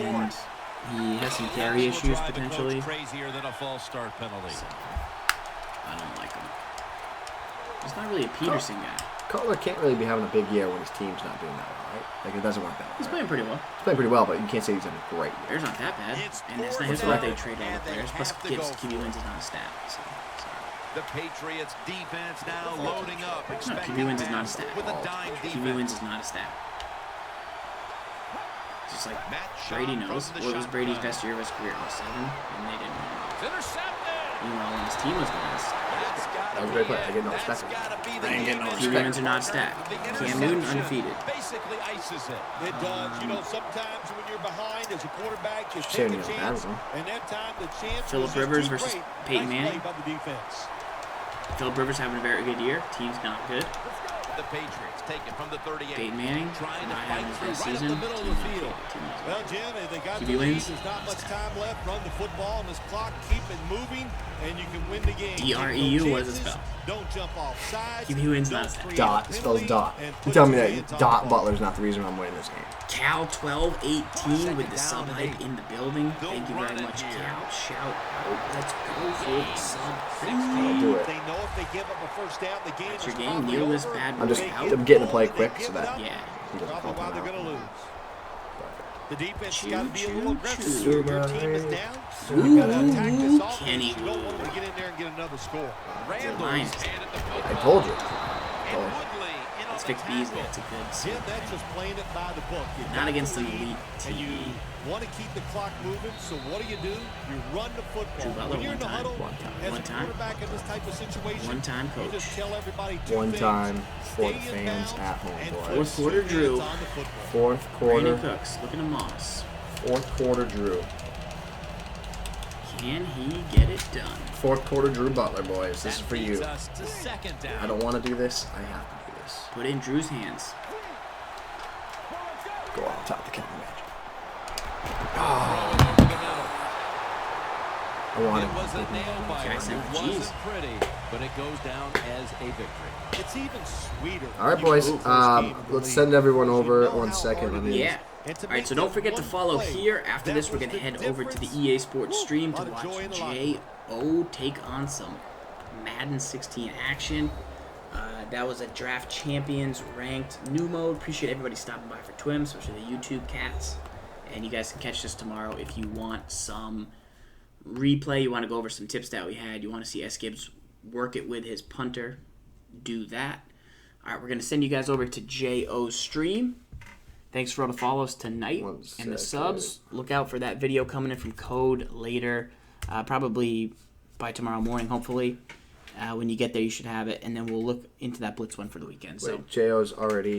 he has some carry issues potentially. Crazier than a false start penalty. So, I don't like him. He's not really a Peterson guy. Cutler can't really be having a big year when his team's not doing that well, right? Like, it doesn't work that He's way. playing pretty well. He's playing pretty well, but you can't say he's having a great year. Bears not that bad. And it's not his fault they trade all the players. Plus, Gibbs, QB wins is not a stat. So, The Patriots defense now loading up. no, QB wins is not a stat. With a dime QB wins defense. is not a stat. Just like Matt Brady Schaub knows. from the What was Brady's shotgun. best year of his career? 07, and they didn't win. It's intercepted. Meanwhile, when his team was the best. That's gotta That was a be great play. I it. get no That's respect. gotta be the I ain't getting no game. QB respect. wins are not a stat. The Cam Newton interception undefeated. basically ices it. It does. You know, sometimes when you're behind as a quarterback, you Shame take a you don't chance, have him. and that time the chance Phillip was just Rivers too versus great. Peyton Nice Manning. play by the defense. Phillip Rivers having a very good year. Team's not good. The Patriots take it from the 38. Peyton Manning Trying to not fight having his through best right up season. the middle of Team's the not field. good. Team's not Well, good. Jim, they got QB the lead. wins. There's not much time left. Run the football, and this clock keep it moving, and you can win the game. DREU, Take no what does it chances, spell? Don't jump off sides. QB wins, don't not a stat. create Dot. a It spells penalty, dot. and You put tell me your that hands on Dot the ball. Butler's not the reason I'm winning this game. Cal 12-18 with the Second sub down and hype 8. in the building. They'll Thank you run very it much, here. Cal. Shout out. Let's go for the sub. I'll do it. They know if they give up a first down, the game That's is your game. probably Neil was over. bad I'm boy just out. I'm getting to play quick so that Yeah. he doesn't Probably help why him they're out. going to lose. The defense Choo, has got to be a little choo, aggressive. choo. Your team is down. You got to attack this offense. Kenny. You don't want them to get in there and get another score. Randall's Lions. handed the I football. told you. And Woodley in on Let's the fix Beasley. tackle. That's a good Jim, sub. that's just playing it by the book. You Not got against the an lead, elite and you team. want to keep the clock moving, so what do? You run the football. Drew Butler When you're in the one time, huddle, one time, as one a time. quarterback in this type of situation, One time, you coach. just tell everybody two One things. time for the Stay fans inbound at home, and boys. put Fourth quarter, two Drew. hands on the football. Fourth Brandon quarter. Cooks looking at Moss. Fourth quarter, Drew. Can he get it done? Fourth quarter Drew Butler, boys. This is for you. Us to second down. I don't want to do this. I have to do this. Put in Drew's hands. Go on top of the counter match. I want It was a nail biter. Jackson, It jeez. wasn't pretty, but it goes down as a victory. It's even sweeter. All right, boys. Let's send everyone over 1 second. Let me- Yeah. All right, so don't forget to follow here. After this, we're going to head over to the EA Sports stream to watch J.O. take on some Madden 16 action. That was a Draft Champions ranked new mode. Appreciate everybody stopping by for TWIM, especially the YouTube cats. And you guys can catch this tomorrow if you want some replay. You want to go over some tips that we had. You want to see SGibs work it with his punter. Do that. All right, we're going to send you guys over to J.O.'s stream. Thanks for all the follows tonight and the subs. Look out for that video coming in from Code later, probably by tomorrow morning, hopefully. When you get there, you should have it, and then we'll look into that Blitz one for the weekend. So J.O.'s already